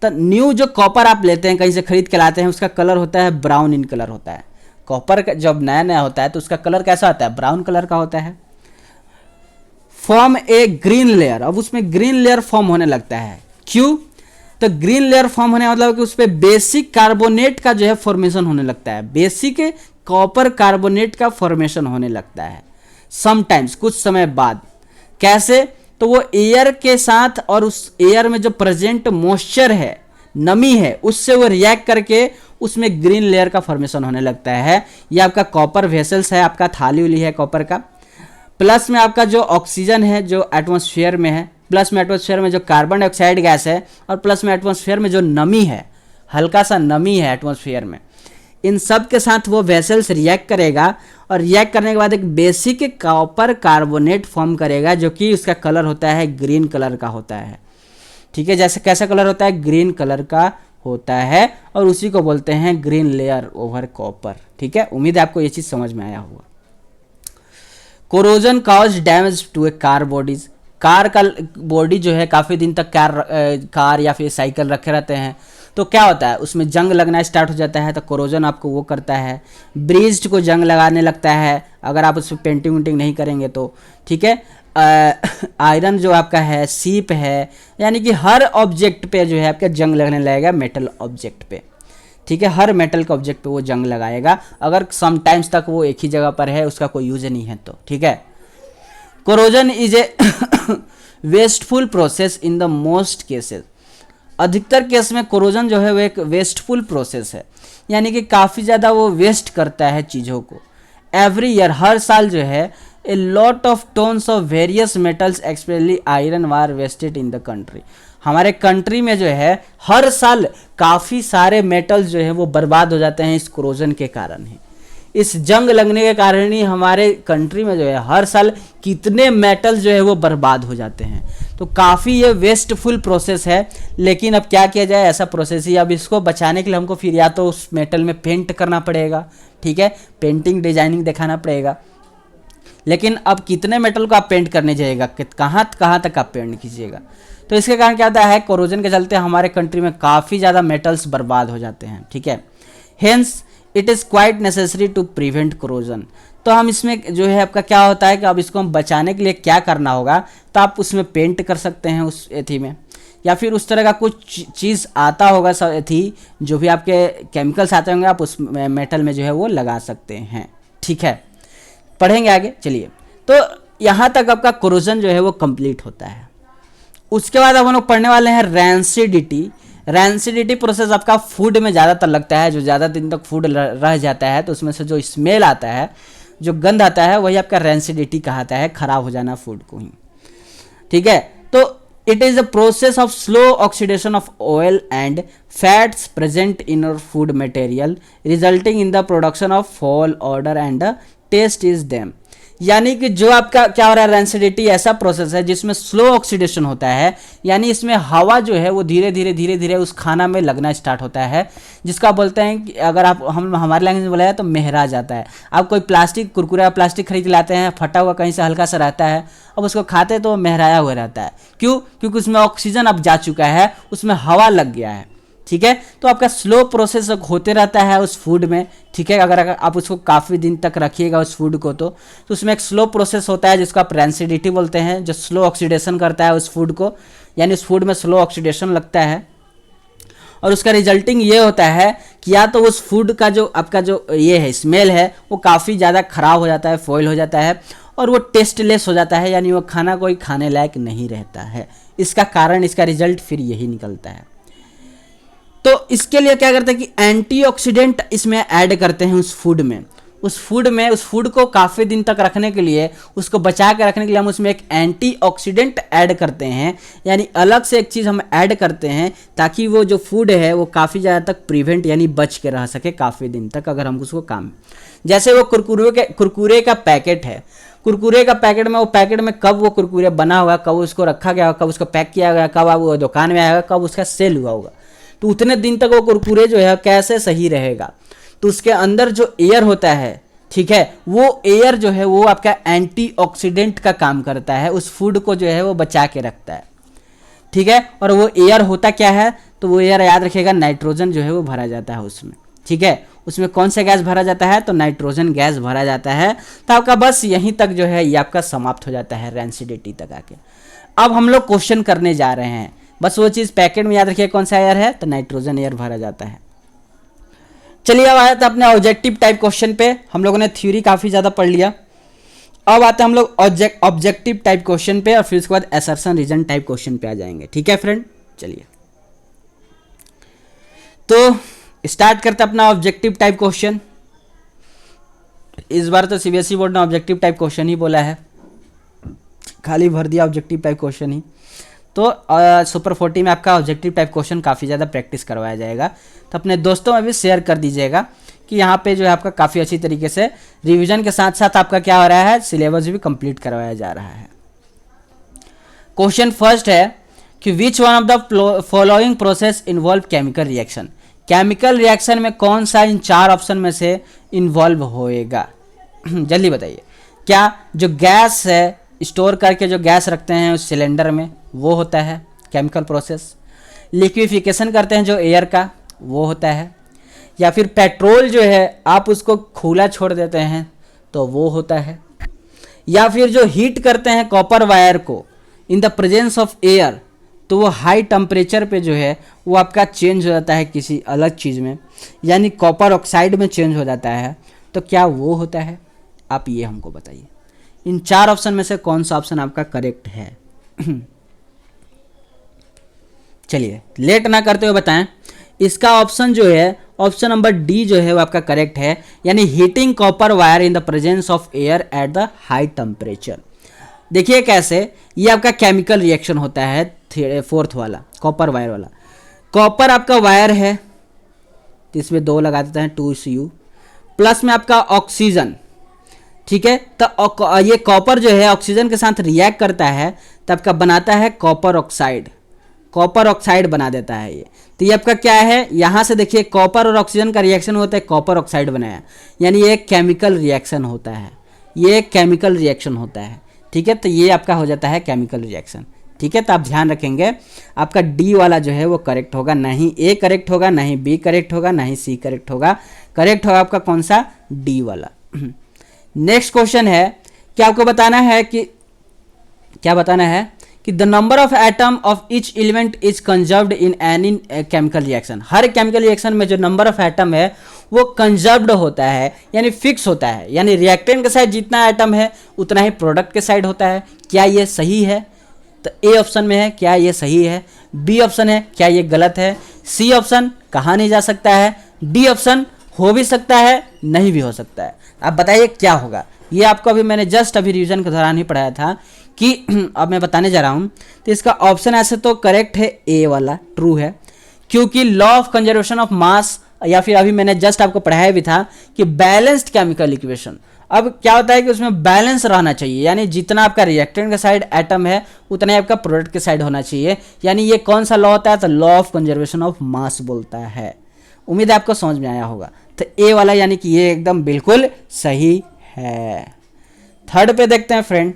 तो न्यू जो कॉपर आप लेते हैं, कहीं से खरीद के लाते हैं, उसका कलर होता है ब्राउन इन कलर होता है। कॉपर का जब नया नया होता है तो उसका कलर कैसा होता है? ब्राउन कलर का होता है। फॉर्म ए ग्रीन लेयर, अब उसमें ग्रीन लेयर फॉर्म होने लगता है। क्यों? तो ग्रीन लेयर फॉर्म होने मतलब कि उस पर बेसिक कार्बोनेट का जो है फॉर्मेशन होने लगता है, बेसिक कॉपर कार्बोनेट का फॉर्मेशन होने लगता है समटाइम्स, कुछ समय बाद। कैसे? तो वो एयर के साथ और उस एयर में जो प्रेजेंट मॉइस्चर है, नमी है, उससे वो रिएक्ट करके उसमें ग्रीन लेयर का फॉर्मेशन होने लगता है। ये आपका कॉपर वेसल्स है, आपका थाली उली है कॉपर का, प्लस में आपका जो ऑक्सीजन है जो एटमॉस्फेयर में है, प्लस में एटमॉस्फेयर में जो कार्बन डाइऑक्साइड गैस है, और प्लस में एटमॉस्फेयर में जो नमी है, हल्का सा नमी है एटमॉस्फेयर में, इन सब के साथ वो वेसल्स रिएक्ट करेगा और रिएक्ट करने के बाद एक बेसिक कॉपर कार्बोनेट फॉर्म करेगा जो कि उसका कलर होता है ग्रीन कलर का होता है। ठीक है, जैसे कैसा कलर होता है, ग्रीन कलर का होता है और उसी को बोलते हैं ग्रीन लेयर ओवर कॉपर। ठीक है, उम्मीद है आपको ये चीज़ समझ में आया होगा। Corrosion cause damage to a car bodies, car का बॉडी जो है काफ़ी दिन तक कार या फिर साइकिल रखे रहते हैं तो क्या होता है, उसमें जंग लगना स्टार्ट हो जाता है, तो कोरोजन आपको वो करता है। ब्रीज्ड को जंग लगाने लगता है अगर आप उस पर पेंटिंग वेंटिंग नहीं करेंगे तो। ठीक है, आयरन जो आपका है, सीप है, यानी कि हर ऑब्जेक्ट पे जो है आपका जंग लगने लगेगा, मेटल ऑब्जेक्ट पे। ठीक है, हर मेटल के ऑब्जेक्ट पे वो जंग लगाएगा अगर समटाइम्स तक वो एक ही जगह पर है, उसका कोई यूज नहीं है तो। ठीक है, corrosion is a wasteful process in the most cases, अधिकतर केस में कोरोजन जो है वो एक वेस्टफुल प्रोसेस है, यानी कि काफ़ी ज़्यादा वो वेस्ट करता है चीज़ों को। एवरी ईयर, हर साल जो है, a lot of tons of various metals especially iron were wasted in the country, हमारे कंट्री में जो है हर साल काफ़ी सारे मेटल्स जो है वो बर्बाद हो जाते हैं इस कोरोजन के कारण ही। इस जंग लगने के कारण ही हमारे कंट्री में जो है हर साल कितने मेटल्स जो है वो बर्बाद हो जाते हैं। तो काफ़ी ये वेस्टफुल प्रोसेस है, लेकिन अब क्या किया जाए, ऐसा प्रोसेस ही। अब इसको बचाने के लिए हमको फिर या तो उस मेटल में पेंट करना पड़ेगा, ठीक है, पेंटिंग डिजाइनिंग दिखाना पड़ेगा। लेकिन अब कितने मेटल को आप पेंट करने जाइएगा, कहाँ कहाँ तक आप पेंट कीजिएगा, तो इसके कारण क्या होता है, कोरोजन के चलते हमारे कंट्री में काफ़ी ज़्यादा मेटल्स बर्बाद हो जाते हैं। ठीक है, hence it is quite necessary to prevent corrosion. तो हम इसमें जो है आपका क्या होता है कि अब इसको हम बचाने के लिए क्या करना होगा, तो आप उसमें पेंट कर सकते हैं उस एथी में, या फिर उस तरह का कुछ चीज़ आता होगा सब एथी, जो भी आपके केमिकल्स आते होंगे आप उस मेटल में जो है वो लगा सकते हैं। ठीक है, पढ़ेंगे आगे, चलिए। तो यहाँ तक आपका कोरोजन जो है वो कंप्लीट होता है। उसके बाद अब हम लोग पढ़ने वाले हैं रैंसिडिटी। रैंसिडिटी प्रोसेस आपका फूड में ज़्यादातर लगता है, जो ज़्यादा दिन तक फूड रह जाता है तो उसमें से जो स्मेल आता है, जो गंध आता है, वही आपका रैंसिडिटी कहलाता है, खराब हो जाना फूड को ही। ठीक है, तो it is a process of slow oxidation of oil and fats present in our food material resulting in the production of foul odour and the taste is them. यानी कि जो आपका क्या हो रहा है, रैंसिडिटी ऐसा प्रोसेस है जिसमें स्लो ऑक्सीडेशन होता है, यानी इसमें हवा जो है वो धीरे धीरे उस खाना में लगना स्टार्ट होता है, जिसका बोलते हैं कि अगर आप हम हमारे लैंग्वेज में बोला जाए तो मेहरा जाता है। आप कोई प्लास्टिक कुरकुरा प्लास्टिक खरीद लाते हैं, फटा हुआ कहीं से हल्का सा रहता है, अब उसको खाते तो मेहराया हुआ रहता है। क्यों? क्योंकि उसमें ऑक्सीजन अब जा चुका है, उसमें हवा लग गया है। ठीक है, तो आपका स्लो प्रोसेस होते रहता है उस फूड में। ठीक है, अगर आप उसको काफ़ी दिन तक रखिएगा उस फूड को तो उसमें एक स्लो प्रोसेस होता है जिसको आप रैंसिडिटी बोलते हैं, जो स्लो ऑक्सीडेशन करता है उस फूड को, यानी उस फूड में स्लो ऑक्सीडेशन लगता है। और उसका रिजल्टिंग ये होता है कि या तो उस फूड का जो आपका जो ये है स्मेल है वो काफ़ी ज़्यादा ख़राब हो जाता है, फॉइल हो जाता है, और वो टेस्टलेस हो जाता है, यानी वो खाना कोई खाने लायक नहीं रहता है। इसका कारण, इसका रिजल्ट फिर यही निकलता है। तो इसके लिए क्या करते हैं कि एंटीऑक्सीडेंट इसमें ऐड करते हैं उस फूड में। उस फूड को काफ़ी दिन तक रखने के लिए, उसको बचा के रखने के लिए हम उसमें एक एंटीऑक्सीडेंट ऐड करते हैं, यानी अलग से एक चीज़ हम ऐड करते हैं ताकि वो जो फूड है वो काफ़ी ज़्यादा तक प्रिवेंट यानी बच के रह सके काफ़ी दिन तक, अगर हम उसको काम। जैसे वो कुरकुरे का पैकेट है, कुरकुरे का पैकेट में, वो पैकेट में कब वो कुरकुरे बना होगा, कब उसको रखा गया होगा, कब उसको पैक किया गया, कब वो दुकान में आएगा, कब उसका सेल हुआ होगा, तो उतने दिन तक वो कुरकुरे जो है कैसे सही रहेगा। तो उसके अंदर जो एयर होता है, ठीक है, वो एयर जो है वो आपका एंटीऑक्सीडेंट का काम करता है, उस फूड को जो है वो बचा के रखता है। ठीक है, और वो एयर होता क्या है, तो वो एयर याद रखिएगा, नाइट्रोजन जो है वो भरा जाता है उसमें। ठीक है, उसमें कौन सा गैस भरा जाता है, तो नाइट्रोजन गैस भरा जाता है। तो आपका बस यहीं तक जो है ये आपका समाप्त हो जाता है रैंसिडिटी तक आके। अब हम लोग क्वेश्चन करने जा रहे हैं, बस वो चीज़ पैकेट में याद रखिए कौन सा एयर है, तो नाइट्रोजन एयर भरा जाता है। चलिए अब आया था अपने ऑब्जेक्टिव टाइप क्वेश्चन पे। हम लोगों ने थ्योरी काफ़ी ज़्यादा पढ़ लिया, अब आते हैं हम लोग ऑब्जेक्टिव टाइप क्वेश्चन पे, और फिर उसके बाद असर्शन रीजन टाइप क्वेश्चन पे आ जाएंगे। ठीक है फ्रेंड, चलिए तो स्टार्ट करते हैं अपना ऑब्जेक्टिव टाइप क्वेश्चन। इस बार तो सीबीएसई बोर्ड ने ऑब्जेक्टिव टाइप क्वेश्चन ही बोला है, खाली भर दिया ऑब्जेक्टिव टाइप क्वेश्चन ही। तो सुपर 40 में आपका ऑब्जेक्टिव टाइप क्वेश्चन काफ़ी ज़्यादा प्रैक्टिस करवाया जाएगा, तो अपने दोस्तों में भी शेयर कर दीजिएगा, कि यहाँ पे जो है आपका काफ़ी अच्छी तरीके से रिवीजन के साथ साथ आपका क्या हो रहा है, सिलेबस भी कंप्लीट करवाया जा रहा है। क्वेश्चन फर्स्ट है कि which one of the following process involve chemical reaction. Chemical reaction में कौन सा इन 4 ऑप्शन में से इन्वॉल्व होएगा? जल्दी बताइए। क्या जो गैस है, स्टोर करके जो गैस रखते हैं उस सिलेंडर में, वो होता है केमिकल प्रोसेस। लिक्विफिकेशन करते हैं जो एयर का, वो होता है। या फिर पेट्रोल जो है आप उसको खुला छोड़ देते हैं तो वो होता है। या फिर जो हीट करते हैं कॉपर वायर को in the presence of air, तो वो हाई टेम्परेचर पे जो है वो आपका चेंज हो जाता है किसी अलग चीज़ में, यानी कॉपर ऑक्साइड में चेंज हो जाता है, तो क्या वो होता है? आप ये हमको बताइए, इन 4 ऑप्शन में से कौन सा ऑप्शन आपका करेक्ट है? चलिए लेट ना करते हुए बताएं। इसका ऑप्शन जो है, ऑप्शन नंबर डी जो है वो आपका करेक्ट है, यानी heating copper wire in the presence of air at the high temperature. देखिए कैसे ये आपका केमिकल रिएक्शन होता है। 4th वाला कॉपर वायर वाला, कॉपर आपका वायर है तो इसमें 2 लगा देते हैं 2Cu, प्लस में आपका ऑक्सीजन, ठीक है। तो ये कॉपर जो है ऑक्सीजन के साथ रिएक्ट करता है तो आपका बनाता है कॉपर ऑक्साइड, कॉपर ऑक्साइड बना देता है ये। तो ये आपका क्या है, यहाँ से देखिए कॉपर और ऑक्सीजन का रिएक्शन होता है, कॉपर ऑक्साइड बनाया, यानी ये केमिकल रिएक्शन होता है, ये केमिकल रिएक्शन होता है, ठीक है। तो ये आपका हो जाता है केमिकल रिएक्शन, ठीक है। तो आप ध्यान रखेंगे आपका डी वाला जो है वो करेक्ट होगा, नहीं ए करेक्ट होगा, नहीं बी करेक्ट होगा, नहीं सी करेक्ट होगा। करेक्ट होगा आपका कौन सा, डी वाला। नेक्स्ट क्वेश्चन है कि आपको बताना है कि क्या बताना है कि the number of atom of each element is conserved in any chemical reaction. Her chemical reaction में जो नंबर ऑफ एटम है वो कंजर्व्ड होता है, यानी फिक्स होता है, यानी रिएक्टेंट के साइड जितना एटम है उतना ही प्रोडक्ट के साइड होता है। क्या ये सही है? तो ए ऑप्शन में है, क्या ये सही है? बी ऑप्शन है, क्या ये गलत है? सी ऑप्शन कहाँ नहीं जा सकता है? डी ऑप्शन हो भी सकता है, नहीं भी हो सकता है। आप बताइए क्या होगा? ये आपको अभी मैंने जस्ट अभी रिवीजन के दौरान ही पढ़ाया था कि अब मैं बताने जा रहा हूँ। तो इसका ऑप्शन ऐसे तो करेक्ट है, ए वाला ट्रू है, क्योंकि law of conservation of mass, या फिर अभी मैंने जस्ट आपको पढ़ाया भी था कि बैलेंस्ड केमिकल इक्वेशन। अब क्या होता है कि उसमें बैलेंस रहना चाहिए, यानी जितना आपका रिएक्टेंट के साइड एटम है उतना ही आपका प्रोडक्ट के साइड होना चाहिए। यानी ये कौन सा लॉ होता है? तो law of conservation of mass बोलता है। उम्मीद है आपको समझ में आया होगा। तो ए वाला यानी कि ये एकदम बिल्कुल सही है। थर्ड पे देखते हैं friend,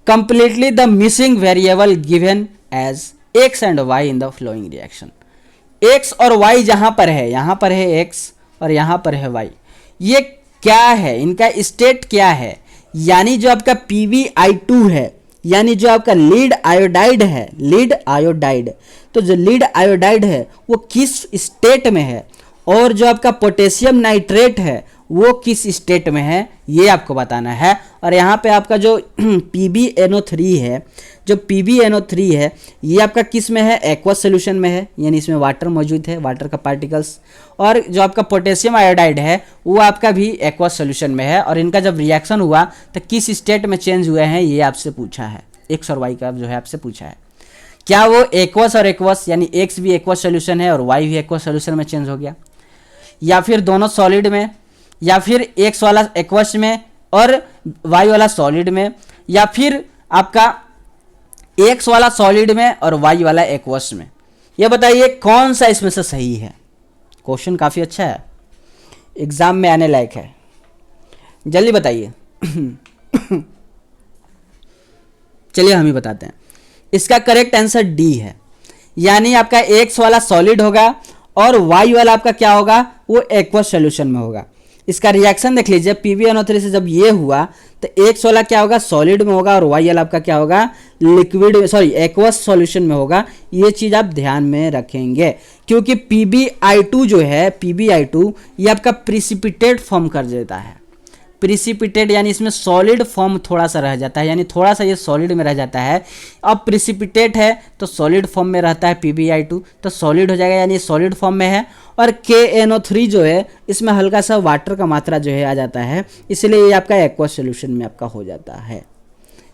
completely the missing variable given as X and Y in the following reaction. X और वाई जहां पर है, यहां पर है एक्स और यहां पर है वाई, ये क्या है? इनका स्टेट क्या है? यानी जो आपका PbI2 है, यानी जो आपका लीड आयोडाइड है, लीड आयोडाइड, तो जो लीड आयोडाइड है वो किस स्टेट में है, और जो आपका पोटेशियम नाइट्रेट है वो किस स्टेट में है, ये आपको बताना है। और यहाँ पे आपका जो PbNO3 है, जो PbNO3 है ये आपका किस में है? एक्वस सोल्यूशन में है, यानी इसमें वाटर मौजूद है, वाटर का पार्टिकल्स। और जो आपका पोटेशियम आयोडाइड है वो आपका भी एक्वस सोल्यूशन में है। और इनका जब रिएक्शन हुआ तो किस स्टेट में चेंज हुए हैं ये आपसे पूछा है, एक्स और वाई का जो है आपसे पूछा है। क्या वो एक्वस और एक्वस, यानी एक्स भी एक्वस सोल्यूशन है और वाई भी एक्वस सोल्यूशन में चेंज हो गया, या फिर दोनों सॉलिड में, या फिर एक्स वाला एक्वस में और वाई वाला सॉलिड में, या फिर आपका एक्स वाला सॉलिड में और वाई वाला एक्वस में। ये बताइए कौन सा इसमें से सही है? क्वेश्चन काफ़ी अच्छा है, एग्जाम में आने लायक है, जल्दी बताइए। चलिए हम ही बताते हैं। इसका करेक्ट आंसर डी है, यानी आपका एक्स वाला सॉलिड होगा और वाई वाला आपका क्या होगा? वो एक्वस सॉल्यूशन में होगा। इसका रिएक्शन देख लीजिए, PbNO3 से जब ये हुआ तो एक्स वाला क्या होगा? सॉलिड में होगा, और वाई वाला आपका क्या होगा? लिक्विड, सॉरी एक्वस सॉल्यूशन में होगा। ये चीज़ आप ध्यान में रखेंगे, क्योंकि PbI2 जो है, PbI2 ये आपका प्रिसिपिटेट फॉर्म कर देता है। प्रिसिपिटेट यानी इसमें सॉलिड फॉर्म थोड़ा सा रह जाता है, यानी थोड़ा सा ये सॉलिड में रह जाता है। अब प्रिसिपिटेट है तो सॉलिड फॉर्म में रहता है PbI2, तो सॉलिड हो जाएगा, यानी सॉलिड फॉर्म में है। और KNO3 जो है इसमें हल्का सा वाटर का मात्रा जो है आ जाता है, इसलिए ये आपका एक्वस सोल्यूशन में आपका हो जाता है।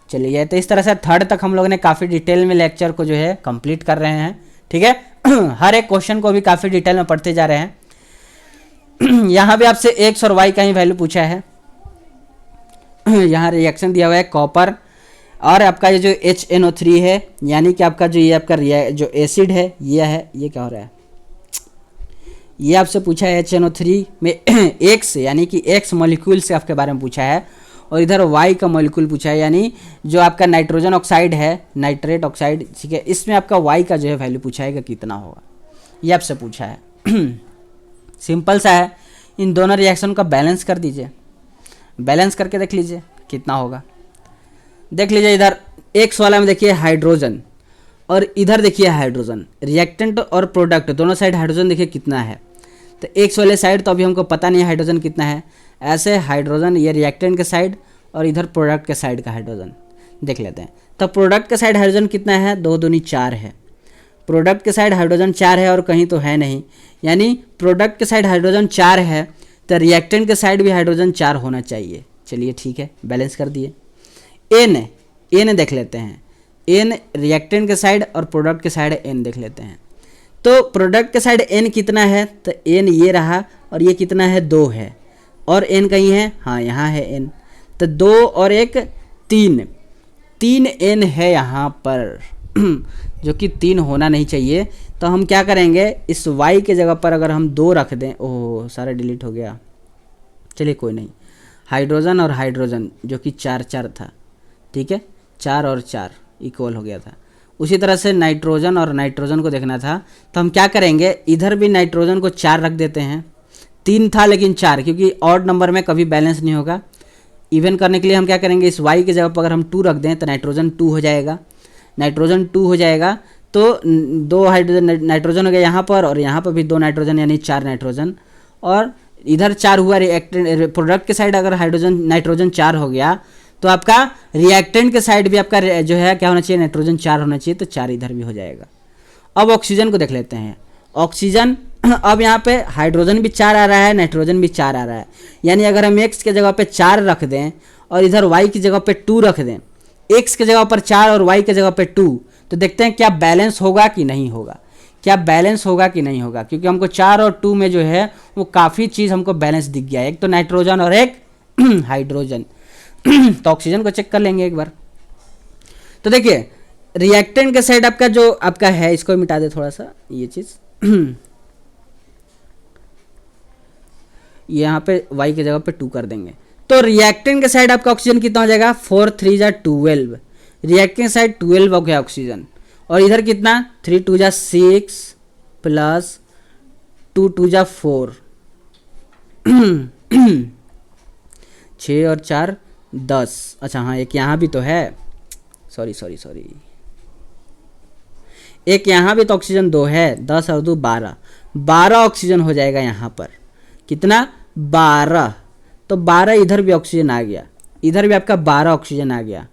चलिए, तो इस तरह से थर्ड तक हम लोगों ने काफ़ी डिटेल में लेक्चर को जो है कंप्लीट कर रहे हैं, ठीक है। हर एक क्वेश्चन को भी काफ़ी डिटेल में पढ़ते जा रहे हैं। यहाँ भी आपसे एक्स और वाई का ही वैल्यू पूछा है। यहाँ रिएक्शन दिया हुआ है कॉपर और आपका ये जो HNO3 है, यानी कि आपका जो ये आपका जो एसिड है ये क्या हो रहा है, ये आपसे पूछा है HNO3 में एक्स यानी कि एक्स मॉलिक्यूल से आपके बारे में पूछा है, और इधर वाई का मॉलिक्यूल पूछा है, यानी जो आपका नाइट्रोजन ऑक्साइड है, नाइट्रेट ऑक्साइड, ठीक है, इसमें आपका वाई का जो है वैल्यू पूछा है कि कितना होगा, ये आपसे पूछा है। सिंपल सा है, इन दोनों रिएक्शन का बैलेंस कर दीजिए, बैलेंस करके देख लीजिए कितना होगा। देख लीजिए इधर एक्स वाला में देखिए हाइड्रोजन और इधर देखिए हाइड्रोजन, रिएक्टेंट और प्रोडक्ट दोनों साइड हाइड्रोजन देखिए कितना है। तो एक्स वाले साइड तो अभी हमको पता नहीं है हाइड्रोजन कितना है, ऐसे हाइड्रोजन ये रिएक्टेंट के साइड और इधर प्रोडक्ट के साइड का हाइड्रोजन देख लेते हैं। तो प्रोडक्ट के साइड हाइड्रोजन कितना है, 2 दूनी 4 है। प्रोडक्ट के साइड हाइड्रोजन 4 है और कहीं तो है नहीं, यानी प्रोडक्ट के साइड हाइड्रोजन 4 है तो रिएक्टेंट के साइड भी हाइड्रोजन 4 होना चाहिए। चलिए ठीक है, बैलेंस कर दिए। एन देख लेते हैं, एन रिएक्टेंट के साइड और प्रोडक्ट के साइड एन देख लेते हैं। तो प्रोडक्ट के साइड एन कितना है, तो एन ये रहा और ये कितना है, 2 है, और एन कहीं है, हाँ यहाँ है एन, तो 2 और 1 3 एन है यहाँ पर जो कि 3 होना नहीं चाहिए। तो हम क्या करेंगे, इस y के जगह पर अगर हम 2 रख दें, ओह सारा डिलीट हो गया, चलिए कोई नहीं, हाइड्रोजन और हाइड्रोजन जो कि 4 था, ठीक है, 4 और 4 इक्वल हो गया था। उसी तरह से नाइट्रोजन और नाइट्रोजन को देखना था, तो हम क्या करेंगे, इधर भी नाइट्रोजन को 4 रख देते हैं, 3 था लेकिन 4, क्योंकि ऑड नंबर में कभी बैलेंस नहीं होगा। इवन करने के लिए हम क्या करेंगे, इस y की जगह पर अगर हम 2 रख दें तो नाइट्रोजन 2 हो जाएगा, नाइट्रोजन 2 हो जाएगा, तो 2 हाइड्रोजन नाइट्रोजन हो गया यहाँ पर, और यहाँ पर भी 2 नाइट्रोजन यानी 4 नाइट्रोजन, और इधर 4 हुआ। रिएक्टेंट प्रोडक्ट के साइड अगर हाइड्रोजन नाइट्रोजन 4 हो गया तो आपका रिएक्टेंट के साइड भी आपका जो है क्या होना चाहिए, नाइट्रोजन 4 होना चाहिए, तो 4 इधर भी हो जाएगा। अब ऑक्सीजन को देख लेते हैं। ऑक्सीजन अब यहाँ पे हाइड्रोजन भी 4 आ रहा है, नाइट्रोजन भी 4 आ रहा है, यानी अगर हम एक्स के जगह पे 4 रख दें और इधर वाई की जगह पे 2 रख दें, एक्स के जगह पर 4 और वाई के जगह पे 2, तो देखते हैं क्या बैलेंस होगा कि नहीं होगा, क्या बैलेंस होगा कि नहीं होगा, क्योंकि हमको 4 और 2 में जो है वो काफ़ी चीज़ हमको बैलेंस दिख गया है, एक तो नाइट्रोजन और एक हाइड्रोजन। तो ऑक्सीजन को चेक कर लेंगे एक बार। तो देखिए रिएक्टेंट के साइड आपका जो आपका है, इसको मिटा दे थोड़ा सा ये चीज़, यहाँ पे y की जगह पे 2 कर देंगे, तो रिएक्टेंट के साइड आपका ऑक्सीजन कितना हो जाएगा, 4 3 जा 12, रिएक्टेंट साइड 12 हो गया ऑक्सीजन, और इधर कितना 3 2 जा 6 प्लस 2 2 जा 4 6 और 4 10, अच्छा हाँ एक यहाँ भी तो है, सॉरी एक यहाँ भी तो ऑक्सीजन 2 है, 10 और 2 12 ऑक्सीजन हो जाएगा यहाँ पर, कितना 12, तो 12 इधर भी ऑक्सीजन आ गया, इधर भी आपका 12 ऑक्सीजन आ गया।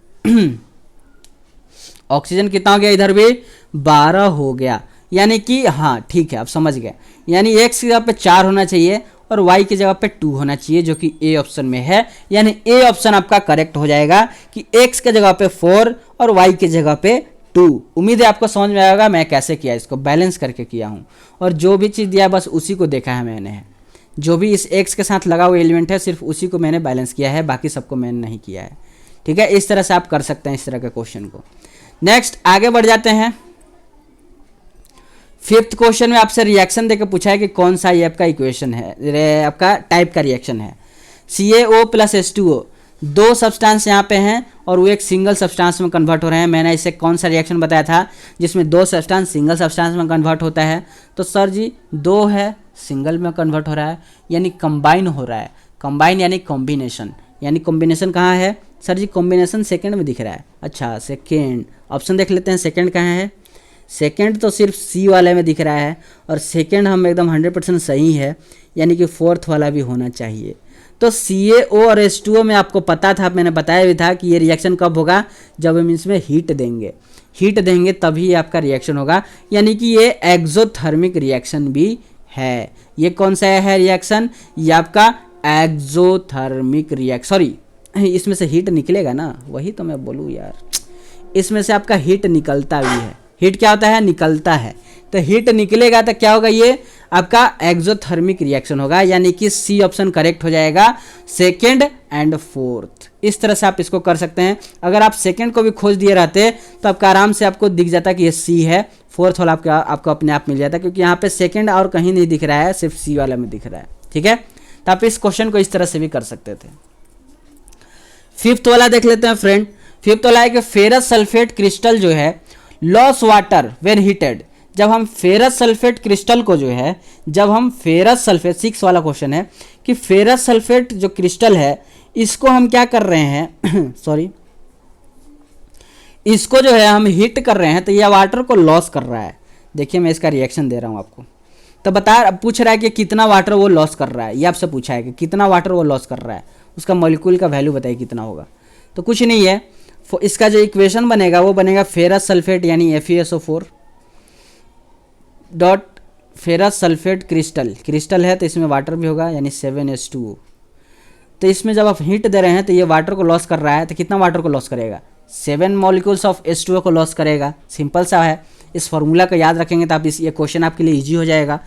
ऑक्सीजन कितना हो गया, इधर भी 12 हो गया, यानी कि हाँ ठीक है आप समझ गए, यानी एक्स की जगह पे 4 होना चाहिए और वाई की जगह पे 2 होना चाहिए, जो कि ए ऑप्शन में है, यानी ए ऑप्शन आपका करेक्ट हो जाएगा कि एक्स के जगह पे 4 और वाई की जगह पे 2। उम्मीद है आपको समझ में आएगा मैं कैसे किया, इसको बैलेंस करके किया हूँ, और जो भी चीज़ दिया बस उसी को देखा है मैंने, जो भी इस एक्स के साथ लगा हुआ एलिमेंट है सिर्फ उसी को मैंने बैलेंस किया है, बाकी सबको मैंने नहीं किया है। ठीक है, इस तरह से आप कर सकते हैं इस तरह के क्वेश्चन को। नेक्स्ट आगे बढ़ जाते हैं। 5th क्वेश्चन में आपसे रिएक्शन देकर पूछा है कि कौन सा ये आपका इक्वेशन है, आपका टाइप का रिएक्शन है। CaO प्लस H2O, 2 सब्सटेंस यहाँ पे हैं और वो एक सिंगल सब्सटेंस में कन्वर्ट हो रहे हैं। मैंने इसे कौन सा रिएक्शन बताया था जिसमें 2 सब्सटेंस सिंगल सब्सटेंस में कन्वर्ट होता है, तो सर जी 2 है सिंगल में कन्वर्ट हो रहा है, यानी कंबाइन हो रहा है। कंबाइन यानी कॉम्बिनेशन, यानी कॉम्बिनेशन कहाँ है सर जी, कॉम्बिनेशन सेकंड में दिख रहा है। अच्छा सेकंड ऑप्शन देख लेते हैं, सेकंड कहाँ है, सेकंड तो सिर्फ सी वाले में दिख रहा है, और सेकंड हम एकदम 100% सही है, यानी कि 4th वाला भी होना चाहिए। तो CaO और H2O में आपको पता था, मैंने बताया भी था कि ये रिएक्शन कब होगा, जब हम इसमें हीट देंगे तभी ये आपका रिएक्शन होगा, यानी कि ये एक्सोथर्मिक रिएक्शन भी है। ये कौन सा है रिएक्शन, ये आपका एक्सोथर्मिक रिएक्शन, सॉरी इसमें से हीट निकलेगा ना, वही तो मैं बोलूँ यार, इसमें से आपका हीट निकलता भी है, हीट क्या होता है, निकलता है। तो हीट निकलेगा तो क्या होगा, ये आपका एक्सोथर्मिक रिएक्शन होगा, यानी कि सी ऑप्शन करेक्ट हो जाएगा, सेकेंड एंड फोर्थ। इस तरह से आप इसको कर सकते हैं। अगर आप सेकेंड को भी खोज दिए रहते तो आपका आराम से आपको दिख जाता कि ये सी है, फोर्थ वाला आपको अपने आप मिल जाता, क्योंकि यहाँ पे सेकेंड और कहीं नहीं दिख रहा है, सिर्फ सी वाला में दिख रहा है। ठीक है, तो आप इस क्वेश्चन को इस तरह से भी कर सकते थे। फिफ्थ वाला देख लेते हैं फ्रेंड। फिफ्थ वाला है कि फेरस सल्फेट क्रिस्टल जो है लॉस वाटर व्हेन हीटेड। जब हम फेरस सल्फेट क्रिस्टल को जो है, जब हम फेरस सल्फेट, 6 वाला क्वेश्चन है कि फेरस सल्फेट जो क्रिस्टल है इसको हम क्या कर रहे हैं सॉरी, इसको जो है हम हीट कर रहे हैं तो यह वाटर को लॉस कर रहा है। देखिए मैं इसका रिएक्शन दे रहा हूं आपको। तो पूछ रहा है कि कितना वाटर वो लॉस कर रहा है, ये आपसे पूछा है कि कितना वाटर वो लॉस कर रहा है, उसका मॉलिक्यूल का वैल्यू बताइए कितना होगा। तो कुछ नहीं है, इसका जो इक्वेशन बनेगा वो बनेगा फेरस सल्फेट यानी FeSO4 dot ferrous sulphate crystal है तो इसमें वाटर भी होगा यानी 7H2O। तो इसमें जब आप हीट दे रहे हैं तो ये वाटर को लॉस कर रहा है, तो कितना वाटर को लॉस करेगा, 7 मॉलिक्यूल्स ऑफ H2O को लॉस करेगा। सिंपल सा है, इस फॉर्मूला को याद रखेंगे तो आप ये क्वेश्चन आपके लिए इजी हो जाएगा।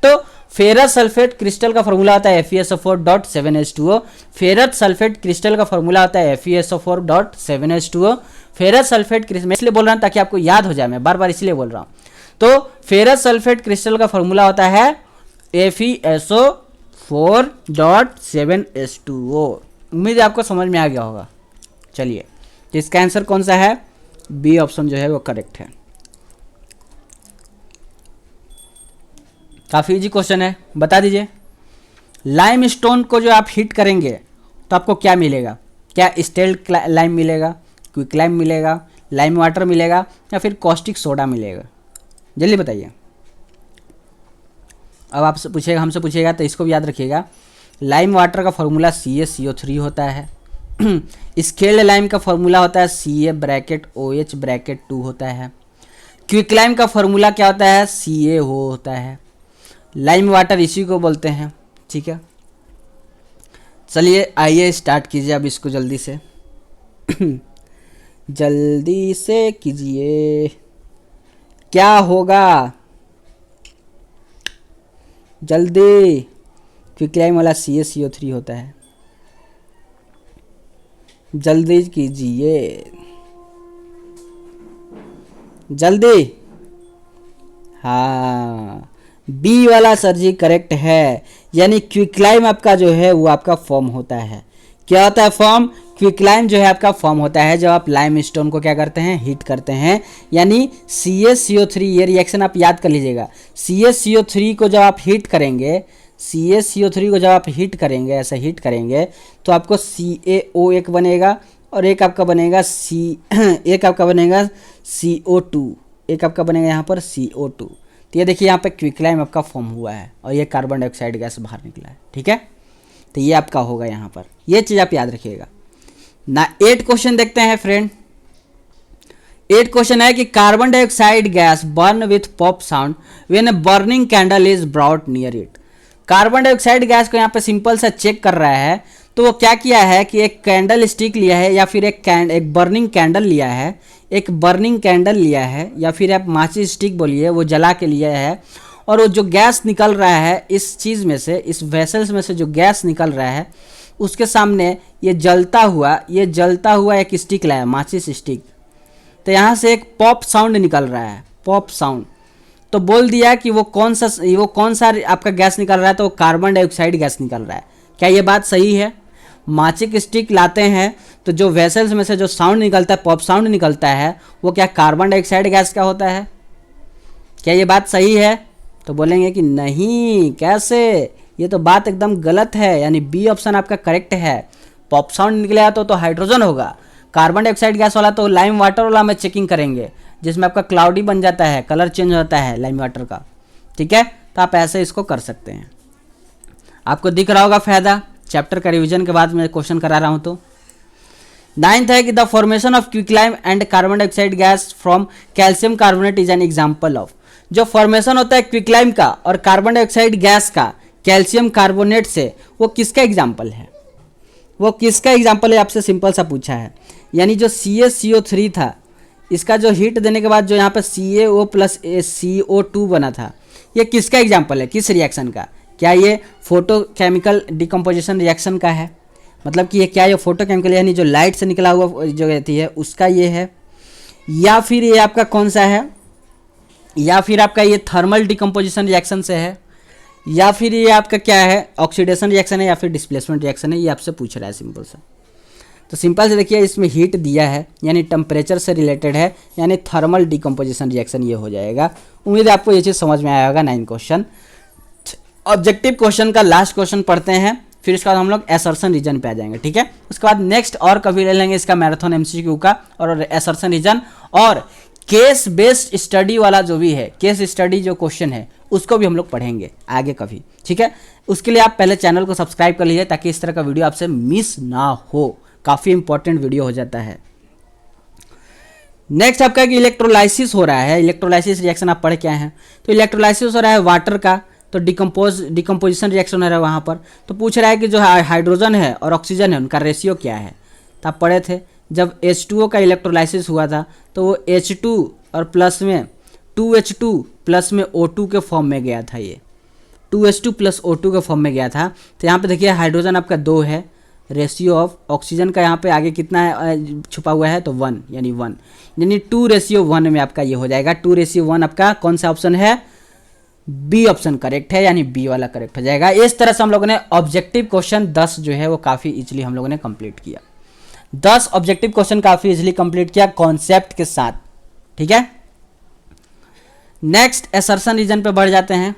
तो फेरस सल्फेट क्रिस्टल का फॉर्मूला होता है FeSO4.7H2O। फेरस सल्फेट क्रिस्टल का फॉर्मूला होता है FeSO4.7H2O। फेरस सल्फेट क्रिस्टल, मैं इसलिए बोल रहा हूँ ताकि आपको याद हो जाए, मैं बार बार इसलिए बोल रहा हूँ। तो फेरस सल्फेट क्रिस्टल का फॉर्मूला होता है FeSO4.7H2O। उम्मीद है आपको समझ में आ गया होगा। चलिए, तो इसका आंसर कौन सा है, बी ऑप्शन जो है वो करेक्ट है। काफ़ी इजी क्वेश्चन है, बता दीजिए। लाइम स्टोन को जो आप हीट करेंगे तो आपको क्या मिलेगा, क्या स्टेल्ड लाइम मिलेगा, क्विक लाइम मिलेगा, लाइम वाटर मिलेगा या फिर कॉस्टिक सोडा मिलेगा, जल्दी बताइए। अब आपसे पूछेगा, हमसे पूछेगा तो इसको भी याद रखिएगा। लाइम वाटर का फॉर्मूला CaCO3 होता है। स्केल्ड लाइम का फॉर्मूला होता है Ca(OH)(2) होता है। क्विक लाइम का फॉर्मूला क्या होता है, CaO होता है। लाइम वाटर इसी को बोलते हैं। ठीक है, चलिए आइए स्टार्ट कीजिए अब इसको जल्दी से जल्दी से कीजिए, क्या होगा जल्दी। क्विक लाइम वाला CaCO3 होता है, जल्दी कीजिए जल्दी। हाँ, बी वाला सर जी करेक्ट है, यानी क्विकलाइम आपका जो है वो आपका फॉर्म होता है। क्या होता है फॉर्म, क्विकलाइम जो है आपका फॉर्म होता है जब आप लाइम स्टोन को क्या करते हैं, हीट करते हैं। यानी CaCO3, ये रिएक्शन आप याद कर लीजिएगा। CaCO3 को जब आप हीट करेंगे, CaCO3 को जब आप हीट करेंगे, ऐसा हीट करेंगे तो आपको CaO एक बनेगा और एक आपका बनेगा एक आपका बनेगा CO2, एक आपका बनेगा यहाँ पर CO2। तो ये देखिए यहाँ पे क्विकलाइम आपका फॉर्म हुआ है और ये कार्बन डाइऑक्साइड गैस बाहर निकला है। ठीक है, तो ये आपका होगा यहाँ पर, ये चीज़ आप याद रखिएगा ना। 8 क्वेश्चन देखते हैं फ्रेंड। 8 क्वेश्चन है कि carbon dioxide gas burn with pop sound when a burning candle is brought near it. Carbon dioxide gas को यहाँ पे सिंपल सा चेक कर रहा है, तो वो क्या किया है कि एक कैंडल स्टिक लिया है या फिर एक बर्निंग कैंडल लिया है, एक बर्निंग कैंडल लिया है या फिर आप माचिस स्टिक बोलिए, वो जला के लिया है। और वो जो गैस निकल रहा है इस चीज़ में से, इस वेसल्स में से जो गैस निकल रहा है उसके सामने ये जलता हुआ एक स्टिक लाया, माचिस स्टिक। तो यहाँ से एक पॉप साउंड निकल रहा है, पॉप साउंड। तो बोल दिया कि वो कौन सा आपका गैस निकल रहा है, तो वो कार्बन डाइऑक्साइड गैस निकल रहा है। क्या ये बात सही है? माचिक स्टिक लाते हैं तो जो वेसल्स में से जो साउंड निकलता है, पॉप साउंड निकलता है, वो क्या कार्बन डाइऑक्साइड गैस का होता है? क्या ये बात सही है? तो बोलेंगे कि नहीं, कैसे, ये तो बात एकदम गलत है, यानी बी ऑप्शन आपका करेक्ट है। पॉप साउंड निकलेगा तो हाइड्रोजन होगा। कार्बन डाइऑक्साइड गैस वाला तो लाइम वाटर वाला में चेकिंग करेंगे, जिसमें आपका क्लाउडी बन जाता है, कलर चेंज हो जाता है लाइम वाटर का। ठीक है, तो आप ऐसे इसको कर सकते हैं। आपको दिख रहा होगा फायदा, चैप्टर का रिवीजन के बाद मैं क्वेश्चन करा रहा हूं। तो 9th है कि the formation of quicklime and carbon dioxide gas from calcium carbonate is an example of. जो फॉर्मेशन होता है क्विकलाइम का और कार्बन डाइऑक्साइड गैस का कैल्शियम कार्बोनेट से, वो किसका एग्जाम्पल है? वो किसका एग्जाम्पल है आपसे सिंपल सा पूछा है। यानी जो CaCO3 था, इसका जो हीट देने के बाद जो यहाँ पे CaO प्लस CO2 बना था, ये किसका एग्जाम्पल है, किस रिएक्शन का? क्या ये फोटोकेमिकल डिकम्पोजिशन रिएक्शन का है? मतलब कि ये क्या ये फोटोकेमिकल यानी जो लाइट से निकला हुआ जो रहती है उसका ये है, या फिर ये आपका कौन सा है, या फिर आपका ये थर्मल डिकम्पोजिशन रिएक्शन से है, या फिर ये आपका क्या है ऑक्सीडेशन रिएक्शन है, या फिर डिस्प्लेसमेंट रिएक्शन है? ये आपसे पूछ रहा है सिंपल सा। तो सिंपल से देखिए इसमें हीट दिया है यानी टेम्परेचर से रिलेटेड है, यानी थर्मल डिकम्पोजिशन रिएक्शन ये हो जाएगा। उम्मीद है आपको ये चीज़ समझ में आया होगा। 9 क्वेश्चन ऑब्जेक्टिव क्वेश्चन का लास्ट क्वेश्चन पढ़ते हैं, फिर उसके बाद हम लोग असर्शन रीजन पे आ जाएंगे, ठीक है। उसके बाद नेक्स्ट और कभी ले लेंगे इसका मैराथन MCQ का और असर्शन रीजन, और केस बेस्ड स्टडी वाला जो भी है, केस स्टडी जो क्वेश्चन है उसको भी हम लोग पढ़ेंगे आगे कभी, ठीक है। उसके लिए आप पहले चैनल को सब्सक्राइब कर लीजिए ताकि इस तरह का वीडियो आपसे मिस ना हो, काफ़ी इंपॉर्टेंट वीडियो हो जाता है। नेक्स्ट आपका कि इलेक्ट्रोलाइसिस हो रहा है, इलेक्ट्रोलाइसिस रिएक्शन आप पढ़ क्या है? तो इलेक्ट्रोलाइसिस हो रहा है वाटर का, तो डिकम्पोजिशन रिएक्शन हो रहा है वहाँ पर। तो पूछ रहा है कि जो हाइड्रोजन है और ऑक्सीजन है उनका रेशियो क्या है? तो आप पढ़े थे जब H2O का इलेक्ट्रोलाइसिस हुआ था तो वो H2 और प्लस में 2H2 प्लस में O2 के फॉर्म में गया था, ये 2H2 प्लस O2 के फॉर्म में गया था। तो यहाँ पे देखिए हाइड्रोजन आपका 2 है, रेशियो ऑफ ऑक्सीजन का यहाँ पे आगे कितना है छुपा हुआ है, तो 1 यानी 1 यानी 2:1 में आपका ये हो जाएगा। 2:1 आपका कौन सा ऑप्शन है? बी ऑप्शन करेक्ट है, यानी बी वाला करेक्ट हो जाएगा। इस तरह से हम लोगों ने ऑब्जेक्टिव क्वेश्चन 10 जो है वो काफ़ी इजीली हम लोगों ने कंप्लीट किया। 10 ऑब्जेक्टिव क्वेश्चन काफ़ी इजीली कंप्लीट किया कॉन्सेप्ट के साथ, ठीक है। नेक्स्ट असर्शन रीजन पे बढ़ जाते हैं।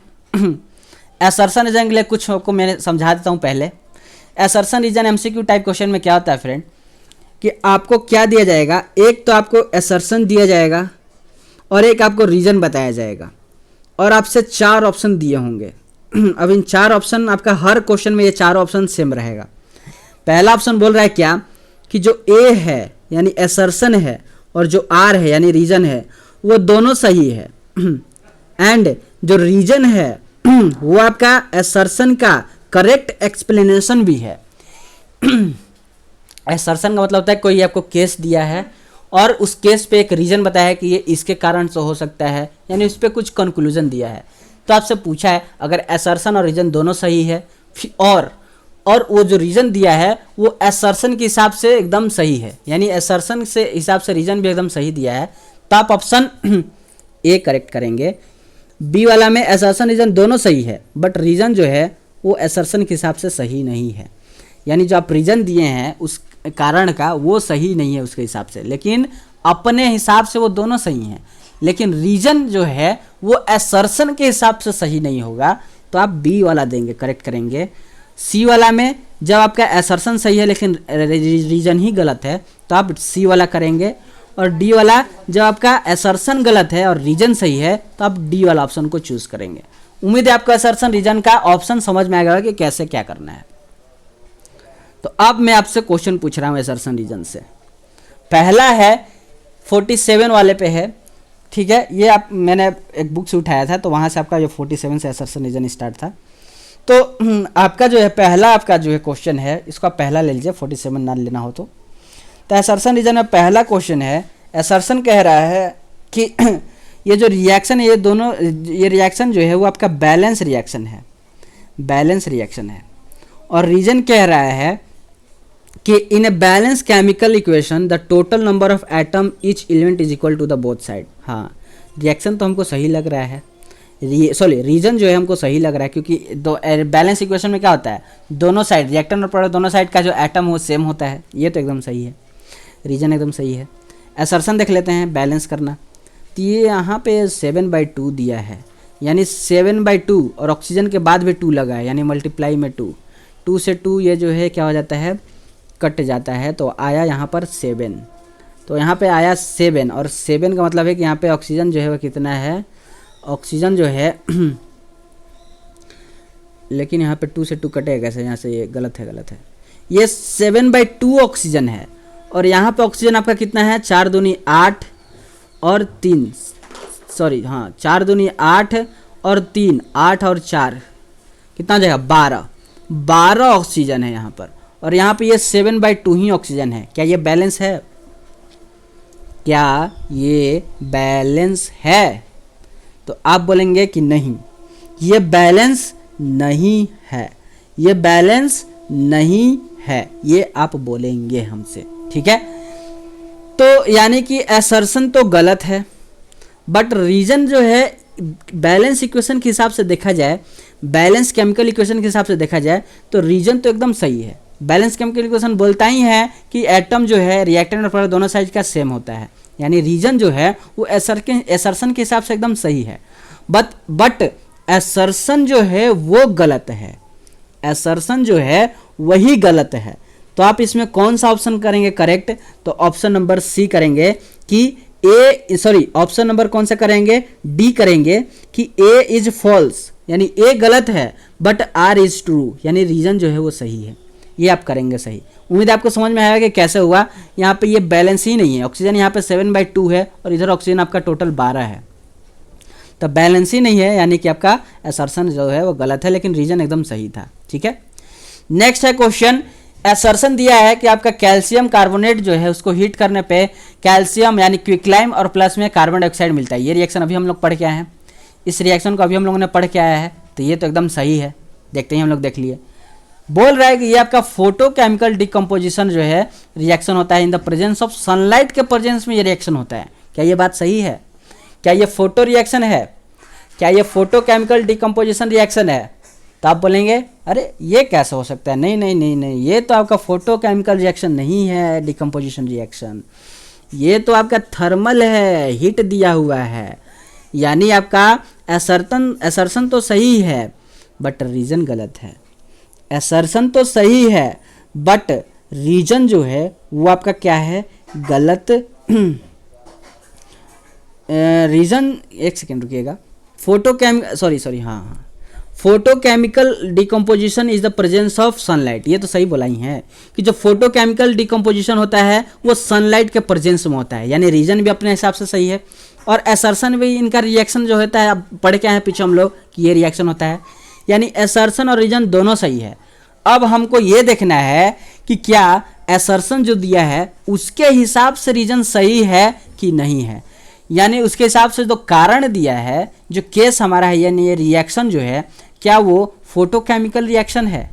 असर्शन रीजन के लिए कुछ को मैंने समझा देता हूँ पहले। Assertion reason MCQ type question में क्या होता है फ्रेंड, कि आपको क्या दिया जाएगा, एक तो आपको असर्शन दिया जाएगा और एक आपको रीजन बताया जाएगा, और आपसे 4 ऑप्शन दिए होंगे। अब इन 4 ऑप्शन आपका हर क्वेश्चन में ये 4 ऑप्शन सेम रहेगा। पहला ऑप्शन बोल रहा है क्या, कि जो A है यानी असर्शन है और जो R है यानी रीजन है वो दोनों सही है, एंड जो रीजन है वो आपका असर्शन का करेक्ट एक्सप्लेनेशन भी है। असर्शन का मतलब होता है कोई आपको केस दिया है और उस केस पे एक रीजन बताया है कि ये इसके कारण से हो सकता है, यानी उस पर कुछ कंक्लूजन दिया है। तो आपसे पूछा है अगर असर्शन और रीजन दोनों सही है और वो जो रीजन दिया है वो असर्शन के हिसाब से एकदम सही है, यानी असर्शन से हिसाब से रीजन भी एकदम सही दिया है, तो आप ऑप्शन ए करेक्ट करेंगे। बी वाला में असर्शन रीजन दोनों सही है बट रीजन जो है वो असर्शन के हिसाब से सही नहीं है, यानी जो आप रीजन दिए हैं उस कारण का वो सही नहीं है उसके हिसाब से, लेकिन अपने हिसाब से वो दोनों सही हैं, लेकिन रीजन जो है वो असर्शन के हिसाब से सही नहीं होगा, तो आप बी वाला देंगे, करेक्ट करेंगे। सी वाला में जब आपका असर्शन सही है लेकिन रीजन ही गलत है तो आप सी वाला करेंगे, और डी वाला जब आपका असर्शन गलत है और रीजन सही है तो आप डी वाला ऑप्शन को चूज करेंगे। उम्मीद है आपको असर्शन रीजन का ऑप्शन समझ में आ गया कि कैसे क्या करना है। तो अब मैं आपसे क्वेश्चन पूछ रहा हूँ असर्शन रीजन से। पहला है 47 वाले पे है, ठीक है। ये आप मैंने एक बुक से उठाया था तो वहाँ से आपका जो 47 से असर्शन रीजन स्टार्ट था। तो आपका जो है पहला आपका जो है क्वेश्चन है इसको आप पहला ले लीजिए, 47 ना लेना हो तो असर्शन रीजन में पहला क्वेश्चन है। असर्शन कह रहा है कि ये जो रिएक्शन है ये दोनों ये रिएक्शन जो है वो आपका बैलेंस रिएक्शन है, बैलेंस रिएक्शन है, और रीजन कह रहा है कि in a balance chemical equation the total number of atom each element is equal to the both side. हाँ, रिएक्शन तो हमको सही लग रहा है, रीजन जो है हमको सही लग रहा है, क्योंकि दो बैलेंस इक्वेशन में क्या होता है दोनों साइड रिएक्टेंट और प्रोडक्ट दोनों साइड का जो एटम वो सेम होता है, ये तो एकदम सही है, रीजन एकदम सही है। असर्शन देख लेते हैं बैलेंस करना, तो ये यहाँ पे 7/2 दिया है, यानी 7/2 और ऑक्सीजन के बाद भी 2 लगा है, यानी मल्टीप्लाई में 2 से 2 ये जो है क्या हो जाता है कट जाता है, तो आया यहाँ पर 7, तो यहाँ पे आया 7, और 7 का मतलब है कि यहाँ पे ऑक्सीजन जो है वो कितना है, ऑक्सीजन जो है लेकिन यहाँ पे 2 से 2 कटेगा कैसे, यहाँ से ये गलत है, गलत है, ये 7/2 ऑक्सीजन है, और यहाँ पे ऑक्सीजन आपका कितना है 4 दूनी 8 और 3, सॉरी हाँ 4 दूनी 8 और 3, 8 और 4 कितना हो जाएगा 12 ऑक्सीजन है यहाँ पर, और यहाँ पे ये 7/2 ही ऑक्सीजन है। क्या ये बैलेंस है? क्या ये बैलेंस है? तो आप बोलेंगे कि नहीं, ये बैलेंस नहीं है, ये बैलेंस नहीं है, ये आप बोलेंगे हमसे, ठीक है। तो यानी कि असर्शन तो गलत है, बट रीजन जो है बैलेंस इक्वेशन के हिसाब से देखा जाए, बैलेंस केमिकल इक्वेशन के हिसाब से देखा जाए तो रीजन तो एकदम सही है। बैलेंस केमिकल इक्वेशन बोलता ही है कि एटम जो है रिएक्टेंट और प्रोडक्ट दोनों साइज का सेम होता है, यानी रीजन जो है वो असर्शन के हिसाब से एकदम सही है। बट असर्शन जो है वो गलत है, असर्शन जो है वही गलत है। तो आप इसमें कौन सा ऑप्शन करेंगे करेक्ट? तो ऑप्शन नंबर सी करेंगे कि ऑप्शन नंबर कौन सा करेंगे? डी करेंगे कि ए इज फॉल्स, यानी ए गलत है बट आर इज ट्रू, यानी रीजन जो है वो सही है। ये आप करेंगे सही। उम्मीद आपको समझ में आएगा कि कैसे हुआ। यहाँ पे ये बैलेंस ही नहीं है, ऑक्सीजन यहाँ पे 7/2 है और इधर ऑक्सीजन आपका टोटल 12 है, तो बैलेंस ही नहीं है, यानी कि आपका असर्शन जो है वो गलत है, लेकिन रीजन एकदम सही था, ठीक है। नेक्स्ट है क्वेश्चन, असर्शन दिया है कि आपका कैल्शियम कार्बोनेट जो है उसको हीट करने पे कैल्शियम यानी क्विकलाइम और प्लस में कार्बन डाइऑक्साइड मिलता है। ये रिएक्शन अभी हम लोग पढ़ के आए हैं, इस रिएक्शन को अभी हम लोगों ने पढ़ के आया है, तो ये तो एकदम सही है। देखते हैं हम लोग, देख लिए। बोल रहा है कि ये आपका फोटोकेमिकल डिकम्पोजिशन जो है रिएक्शन होता है in the presence of sunlight के प्रेजेंस में ये रिएक्शन होता है। क्या ये बात सही है? क्या ये फोटो रिएक्शन है? क्या ये फोटोकेमिकल डिकम्पोजिशन रिएक्शन है? तो आप बोलेंगे अरे ये कैसे हो सकता है? नहीं नहीं नहीं नहीं, ये तो आपका फोटोकेमिकल रिएक्शन नहीं है, डिकम्पोजिशन रिएक्शन, ये तो आपका थर्मल है, हीट दिया हुआ है। यानी आपका असर्शन तो सही है बट रीजन गलत है। असर्शन तो सही है बट रीजन जो है वो आपका क्या है? गलत। रीजन, एक सेकेंड रुकिएगा। Photochemical decomposition is the presence of sunlight, ये तो सही बोला ही है कि जो फोटोकेमिकल डिकम्पोजिशन होता है वो सनलाइट के प्रेजेंस में होता है, यानी रीजन भी अपने हिसाब से सही है और असर्शन भी, इनका रिएक्शन जो होता है, अब पढ़ के आए हैं पीछे हम लोग कि ये रिएक्शन होता है, यानी असर्शन और रीजन दोनों सही है। अब हमको ये देखना है कि क्या असर्शन जो दिया है उसके हिसाब से रीजन सही है कि नहीं है, यानी उसके हिसाब से जो कारण दिया है, जो केस हमारा है, यानी ये रिएक्शन जो है क्या वो फोटोकेमिकल रिएक्शन है?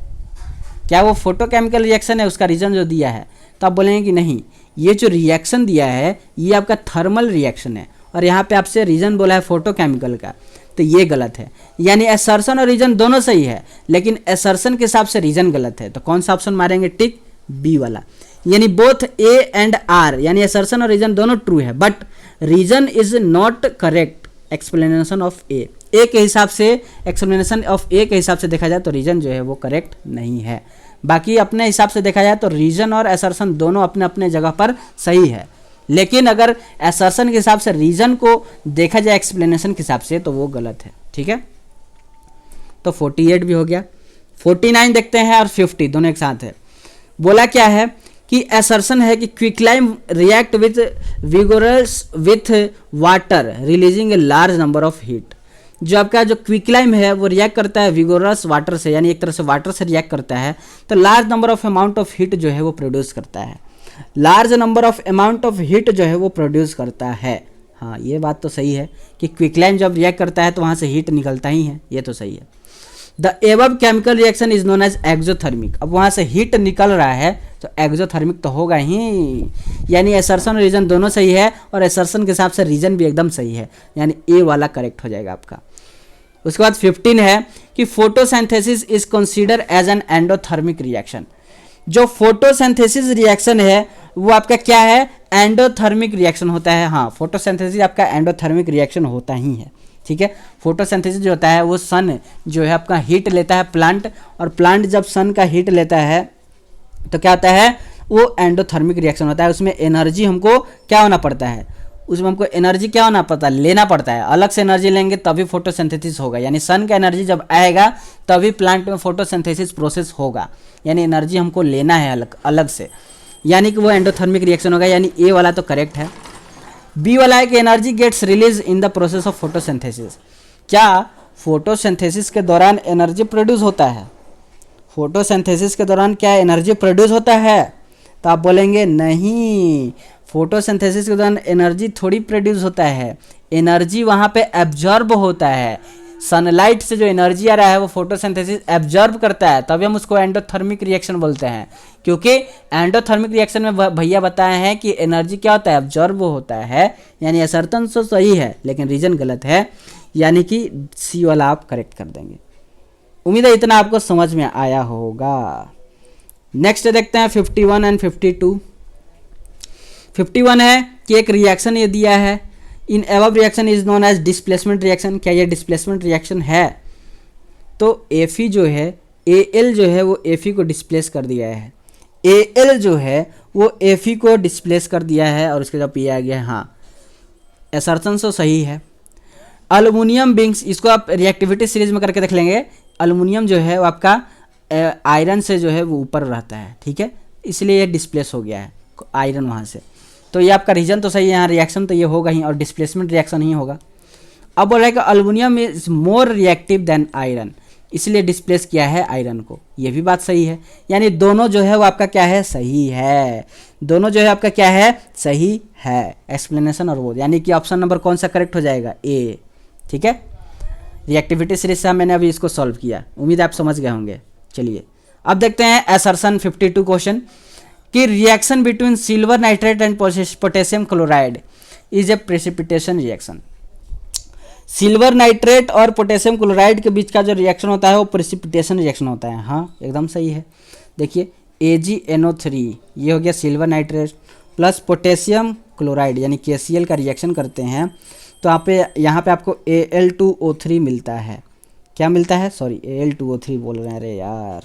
क्या वो फोटोकेमिकल रिएक्शन है उसका रीजन जो दिया है? तो आप बोलेंगे कि नहीं, ये जो रिएक्शन दिया है ये आपका थर्मल रिएक्शन है और यहाँ पे आपसे रीजन बोला है फोटोकेमिकल का, तो ये गलत है। यानी असर्शन और रीजन दोनों सही है, लेकिन असर्शन के हिसाब से रीजन गलत है। तो कौन सा ऑप्शन मारेंगे? टिक बी वाला, यानी बोथ ए एंड आर, यानी असर्शन और रीजन दोनों ट्रू है but reason is not correct explanation of A. A के हिसाब से, एक्सप्लेनेशन ऑफ ए के हिसाब से देखा जाए तो रीजन जो है वो करेक्ट नहीं है। बाकी अपने हिसाब से देखा जाए तो रीजन और असर्शन दोनों अपने अपने जगह पर सही है, लेकिन अगर असर्शन के हिसाब से रीजन को देखा जाए एक्सप्लेनेशन के हिसाब से तो वो गलत है, ठीक है। तो 48 भी हो गया। 49 देखते हैं और 50 दोनों एक साथ है। बोला क्या है कि असर्शन है कि quicklime react with vigorous with water releasing a large number of heat. जो आपका जो क्विकलाइम है वो रिएक्ट करता है विगोरस वाटर से, यानी एक तरह से वाटर से रिएक्ट करता है, तो large number of amount of heat जो है वो प्रोड्यूस करता है। Large number of amount of heat जो है वो प्रोड्यूस करता है। हाँ, ये बात तो सही है कि क्विकलाइम जब रिएक्ट करता है तो वहाँ से हीट निकलता ही है, ये तो सही है। The above chemical reaction is known as exothermic. अब वहाँ से हीट निकल रहा है तो एक्सोथर्मिक तो होगा ही, यानी असर्शन और रीजन दोनों सही है और असर्शन के हिसाब से रीजन भी एकदम सही है, यानी ए वाला करेक्ट हो जाएगा आपका। उसके बाद 15 है कि photosynthesis is consider as an endothermic reaction. जो फोटोसिंथेसिस रिएक्शन है वो आपका क्या है? एंडोथर्मिक रिएक्शन होता है। हाँ, फोटोसिंथेसिस आपका एंडोथर्मिक रिएक्शन होता ही है, ठीक है। फोटोसिंथेसिस जो होता है वो सन जो है आपका हीट लेता है प्लांट, और प्लांट जब सन का हीट लेता है तो क्या होता है? वो एंडोथर्मिक रिएक्शन होता है। उसमें एनर्जी हमको क्या होना पड़ता है? उसमें हमको एनर्जी क्या होना पड़ता है? लेना पड़ता है। अलग से एनर्जी लेंगे तभी फोटोसिंथेसिस होगा, यानी सन का एनर्जी जब आएगा तभी प्लांट में फोटोसिंथेसिस प्रोसेस होगा, यानी एनर्जी हमको लेना है अलग से, यानी कि वो एंडोथर्मिक रिएक्शन होगा, यानी ए वाला तो करेक्ट है। बी वाला है कि energy gets release in the process of photosynthesis. क्या फोटोसिंथेसिस के दौरान एनर्जी प्रोड्यूस होता है? फोटोसिंथेसिस के दौरान क्या एनर्जी प्रोड्यूस होता है? तो आप बोलेंगे नहीं, फोटोसिंथेसिस के दौरान एनर्जी थोड़ी प्रोड्यूस होता है, एनर्जी वहाँ पे एब्जॉर्ब होता है। सनलाइट से जो एनर्जी आ रहा है वो फोटोसिंथेसिस एब्जॉर्ब करता है, तभी हम उसको एंडोथर्मिक रिएक्शन बोलते हैं। क्योंकि एंडोथर्मिक रिएक्शन में भैया बताए हैं कि एनर्जी क्या होता है, एब्जॉर्ब तो है। यानी असर्तन तो सही है लेकिन रीजन गलत है, यानी कि सी वाला आप करेक्ट कर देंगे। उम्मीद है इतना आपको समझ में आया होगा। नेक्स्ट देखते हैं 51 एंड 52। 51 है कि एक रिएक्शन ये दिया है, in above reaction is known as displacement reaction. क्या ये डिस्प्लेसमेंट रिएक्शन है? तो Fe जो है, Al जो है वो Fe को डिस्प्लेस कर दिया है, Al जो है वो Fe को डिस्प्लेस कर दिया है और उसके जब पिया गया है। हाँ, असर्शन तो सही है। अल्युमिनियम बिंग्स, इसको आप रिएक्टिविटी सीरीज में करके देख लेंगे। अल्युमिनियम जो है वो आपका आयरन से जो है वो ऊपर रहता है, ठीक है, इसलिए ये डिस्प्लेस हो गया है आयरन वहाँ से। तो ये आपका रीजन तो सही है, यहाँ रिएक्शन तो ये होगा ही और डिस्प्लेसमेंट रिएक्शन ही होगा। अब बोल रहा है कि aluminium is more reactive than iron, इसलिए डिस्प्लेस किया है आयरन को। ये भी बात सही है, यानी दोनों जो है वो आपका क्या है, सही है। दोनों जो है आपका क्या है, सही है। एक्सप्लेनेशन और वो, यानी कि ऑप्शन नंबर कौन सा करेक्ट हो जाएगा, ए। ठीक है, रिएक्टिविटी सीरीज से मैंने अभी इसको सॉल्व किया, उम्मीद आप समझ गए होंगे। चलिए अब देखते हैं असर्शन 52 क्वेश्चन कि reaction between silver nitrate and potassium chloride is a precipitation reaction. Silver nitrate और पोटेशियम क्लोराइड के बीच का जो रिएक्शन होता है वो प्रेसिपिटेशन रिएक्शन होता है। हाँ, एकदम सही है। देखिए AgNO3 ये हो गया silver nitrate plus potassium chloride यानी KCl का रिएक्शन करते हैं तो यहाँ पे आपको Al2O3 मिलता है। क्या मिलता है, सॉरी Al2O3 बोल रहे हैं, अरे यार,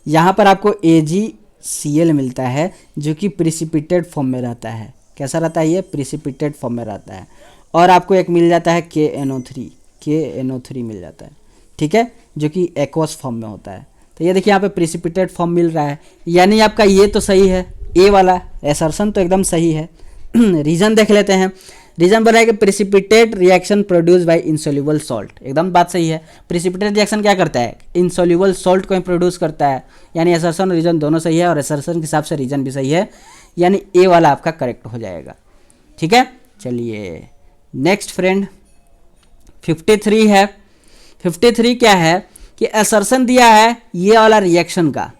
यहाँ पर आपको AgCl मिलता है जो कि प्रिसिपिटेड फॉर्म में रहता है। कैसा रहता है ये, प्रिसिपिटेड फॉर्म में रहता है। और आपको एक मिल जाता है KNO3 मिल जाता है, ठीक है, जो कि एक्वस फॉर्म में होता है। तो ये देखिए यहाँ पे प्रिसिपिटेड फॉर्म मिल रहा है, यानी आपका ये तो सही है, ए वाला असर्शन तो एकदम सही है। रीजन देख लेते हैं। रीजन बोला है कि precipitate reaction produce by insoluble salt, एकदम बात सही है। प्रिसिपिटेट रिएक्शन क्या करता है, इनसोल्यूबल सॉल्ट को प्रोड्यूस करता है, यानी असर्शन और रीजन दोनों सही है और असर्शन के हिसाब से रीजन भी सही है, यानी ए वाला आपका करेक्ट हो जाएगा। ठीक है, चलिए नेक्स्ट फ्रेंड 53 है। 53 क्या है कि असर्शन दिया है ये वाला रिएक्शन का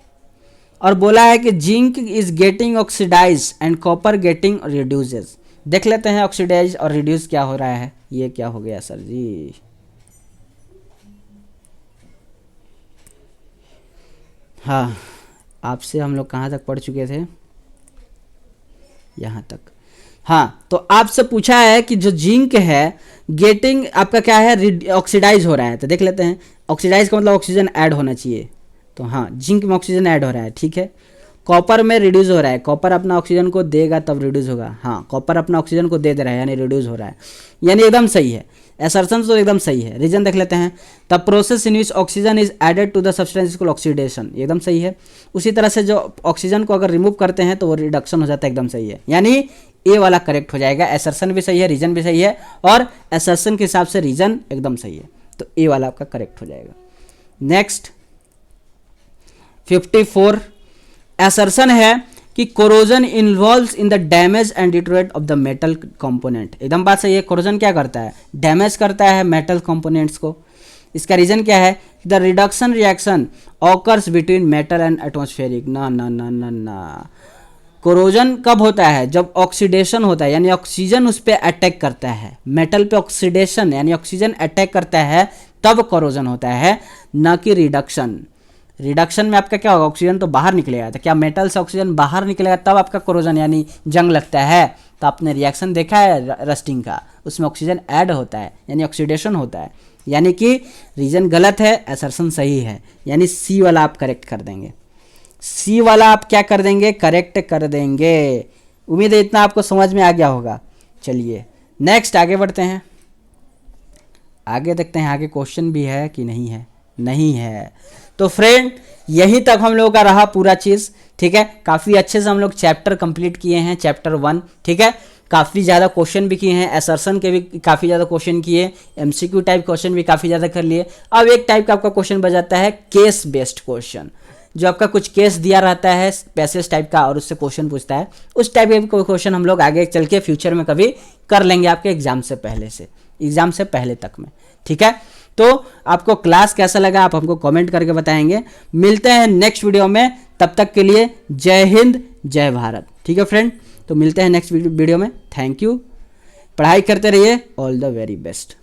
और बोला है कि zinc is getting oxidise and copper getting reduces. देख लेते हैं ऑक्सीडाइज और रिड्यूस क्या हो रहा है। ये क्या हो गया सर जी, हाँ, आपसे हम लोग कहाँ तक पढ़ चुके थे, यहाँ तक। हाँ, तो आपसे पूछा है कि जो जिंक है गेटिंग आपका क्या है, ऑक्सीडाइज हो रहा है। तो देख लेते हैं, ऑक्सीडाइज का मतलब ऑक्सीजन ऐड होना चाहिए, तो हाँ जिंक में ऑक्सीजन ऐड हो रहा है, ठीक है। कॉपर में रिड्यूस हो रहा है, कॉपर अपना ऑक्सीजन को देगा तब रिड्यूस होगा। हाँ, कॉपर अपना ऑक्सीजन को दे रहा है यानी रिड्यूस हो रहा है, यानी एकदम सही है। असर्शन तो एकदम सही है। रीजन देख लेते हैं, the process in which oxygen is added to the substance called oxidation, एकदम सही है। उसी तरह से जो ऑक्सीजन को अगर रिमूव करते हैं तो वो रिडक्शन हो जाता है, एकदम सही है, यानी ए वाला करेक्ट हो जाएगा। असर्शन भी सही है, रीजन भी सही है और असर्शन के हिसाब से रीजन एकदम सही है, तो ए वाला आपका करेक्ट हो जाएगा। नेक्स्ट 54 असर्शन है कि corrosion involves in the damage and deteriorate of the metal component, एकदम बात सही है। कोरोजन क्या करता है, डैमेज करता है मेटल कंपोनेंट्स को। इसका रीजन क्या है, the reduction reaction occurs between metal and atmospheric. ना ना ना ना ना, कोरोजन कब होता है, जब ऑक्सीडेशन होता है, यानी ऑक्सीजन उस पर अटैक करता है। मेटल पे ऑक्सीडेशन यानी ऑक्सीजन अटैक करता है तब कोरोजन होता है, न कि रिडक्शन। रिडक्शन में आपका क्या होगा, ऑक्सीजन तो बाहर निकलेगा, तो क्या मेटल से ऑक्सीजन बाहर निकलेगा तब आपका कोरोजन यानी जंग लगता है। तो आपने रिएक्शन देखा है रस्टिंग का, उसमें ऑक्सीजन ऐड होता है यानी ऑक्सीडेशन होता है, यानी कि रीजन गलत है, असर्शन सही है, यानी सी वाला आप करेक्ट कर देंगे। सी वाला आप क्या कर देंगे, करेक्ट कर देंगे। उम्मीद है इतना आपको समझ में आ गया होगा। चलिए नेक्स्ट आगे बढ़ते हैं, आगे देखते हैं आगे क्वेश्चन भी है कि नहीं है। नहीं है तो फ्रेंड यहीं तक हम लोगों का रहा पूरा चीज़, ठीक है। काफ़ी अच्छे से हम लोग चैप्टर कंप्लीट किए हैं, चैप्टर 1, ठीक है। काफ़ी ज़्यादा क्वेश्चन भी किए हैं, असर्शन के भी काफ़ी ज़्यादा क्वेश्चन किए, MCQ टाइप क्वेश्चन भी काफ़ी ज़्यादा कर लिए। अब एक टाइप का आपका क्वेश्चन बच जाता है केस बेस्ड क्वेश्चन। जो आपका कुछ केस दिया रहता है पैसेज टाइप का और उससे क्वेश्चन पूछता है, उस टाइप के कोई क्वेश्चन हम लोग आगे चल के फ्यूचर में कभी कर लेंगे आपके एग्जाम से पहले तक में। ठीक है, तो आपको क्लास कैसा लगा आप हमको कमेंट करके बताएंगे। मिलते हैं नेक्स्ट वीडियो में, तब तक के लिए जय हिंद जय भारत। ठीक है फ्रेंड, तो मिलते हैं नेक्स्ट वीडियो में। थैंक यू, पढ़ाई करते रहिए, ऑल द वेरी बेस्ट।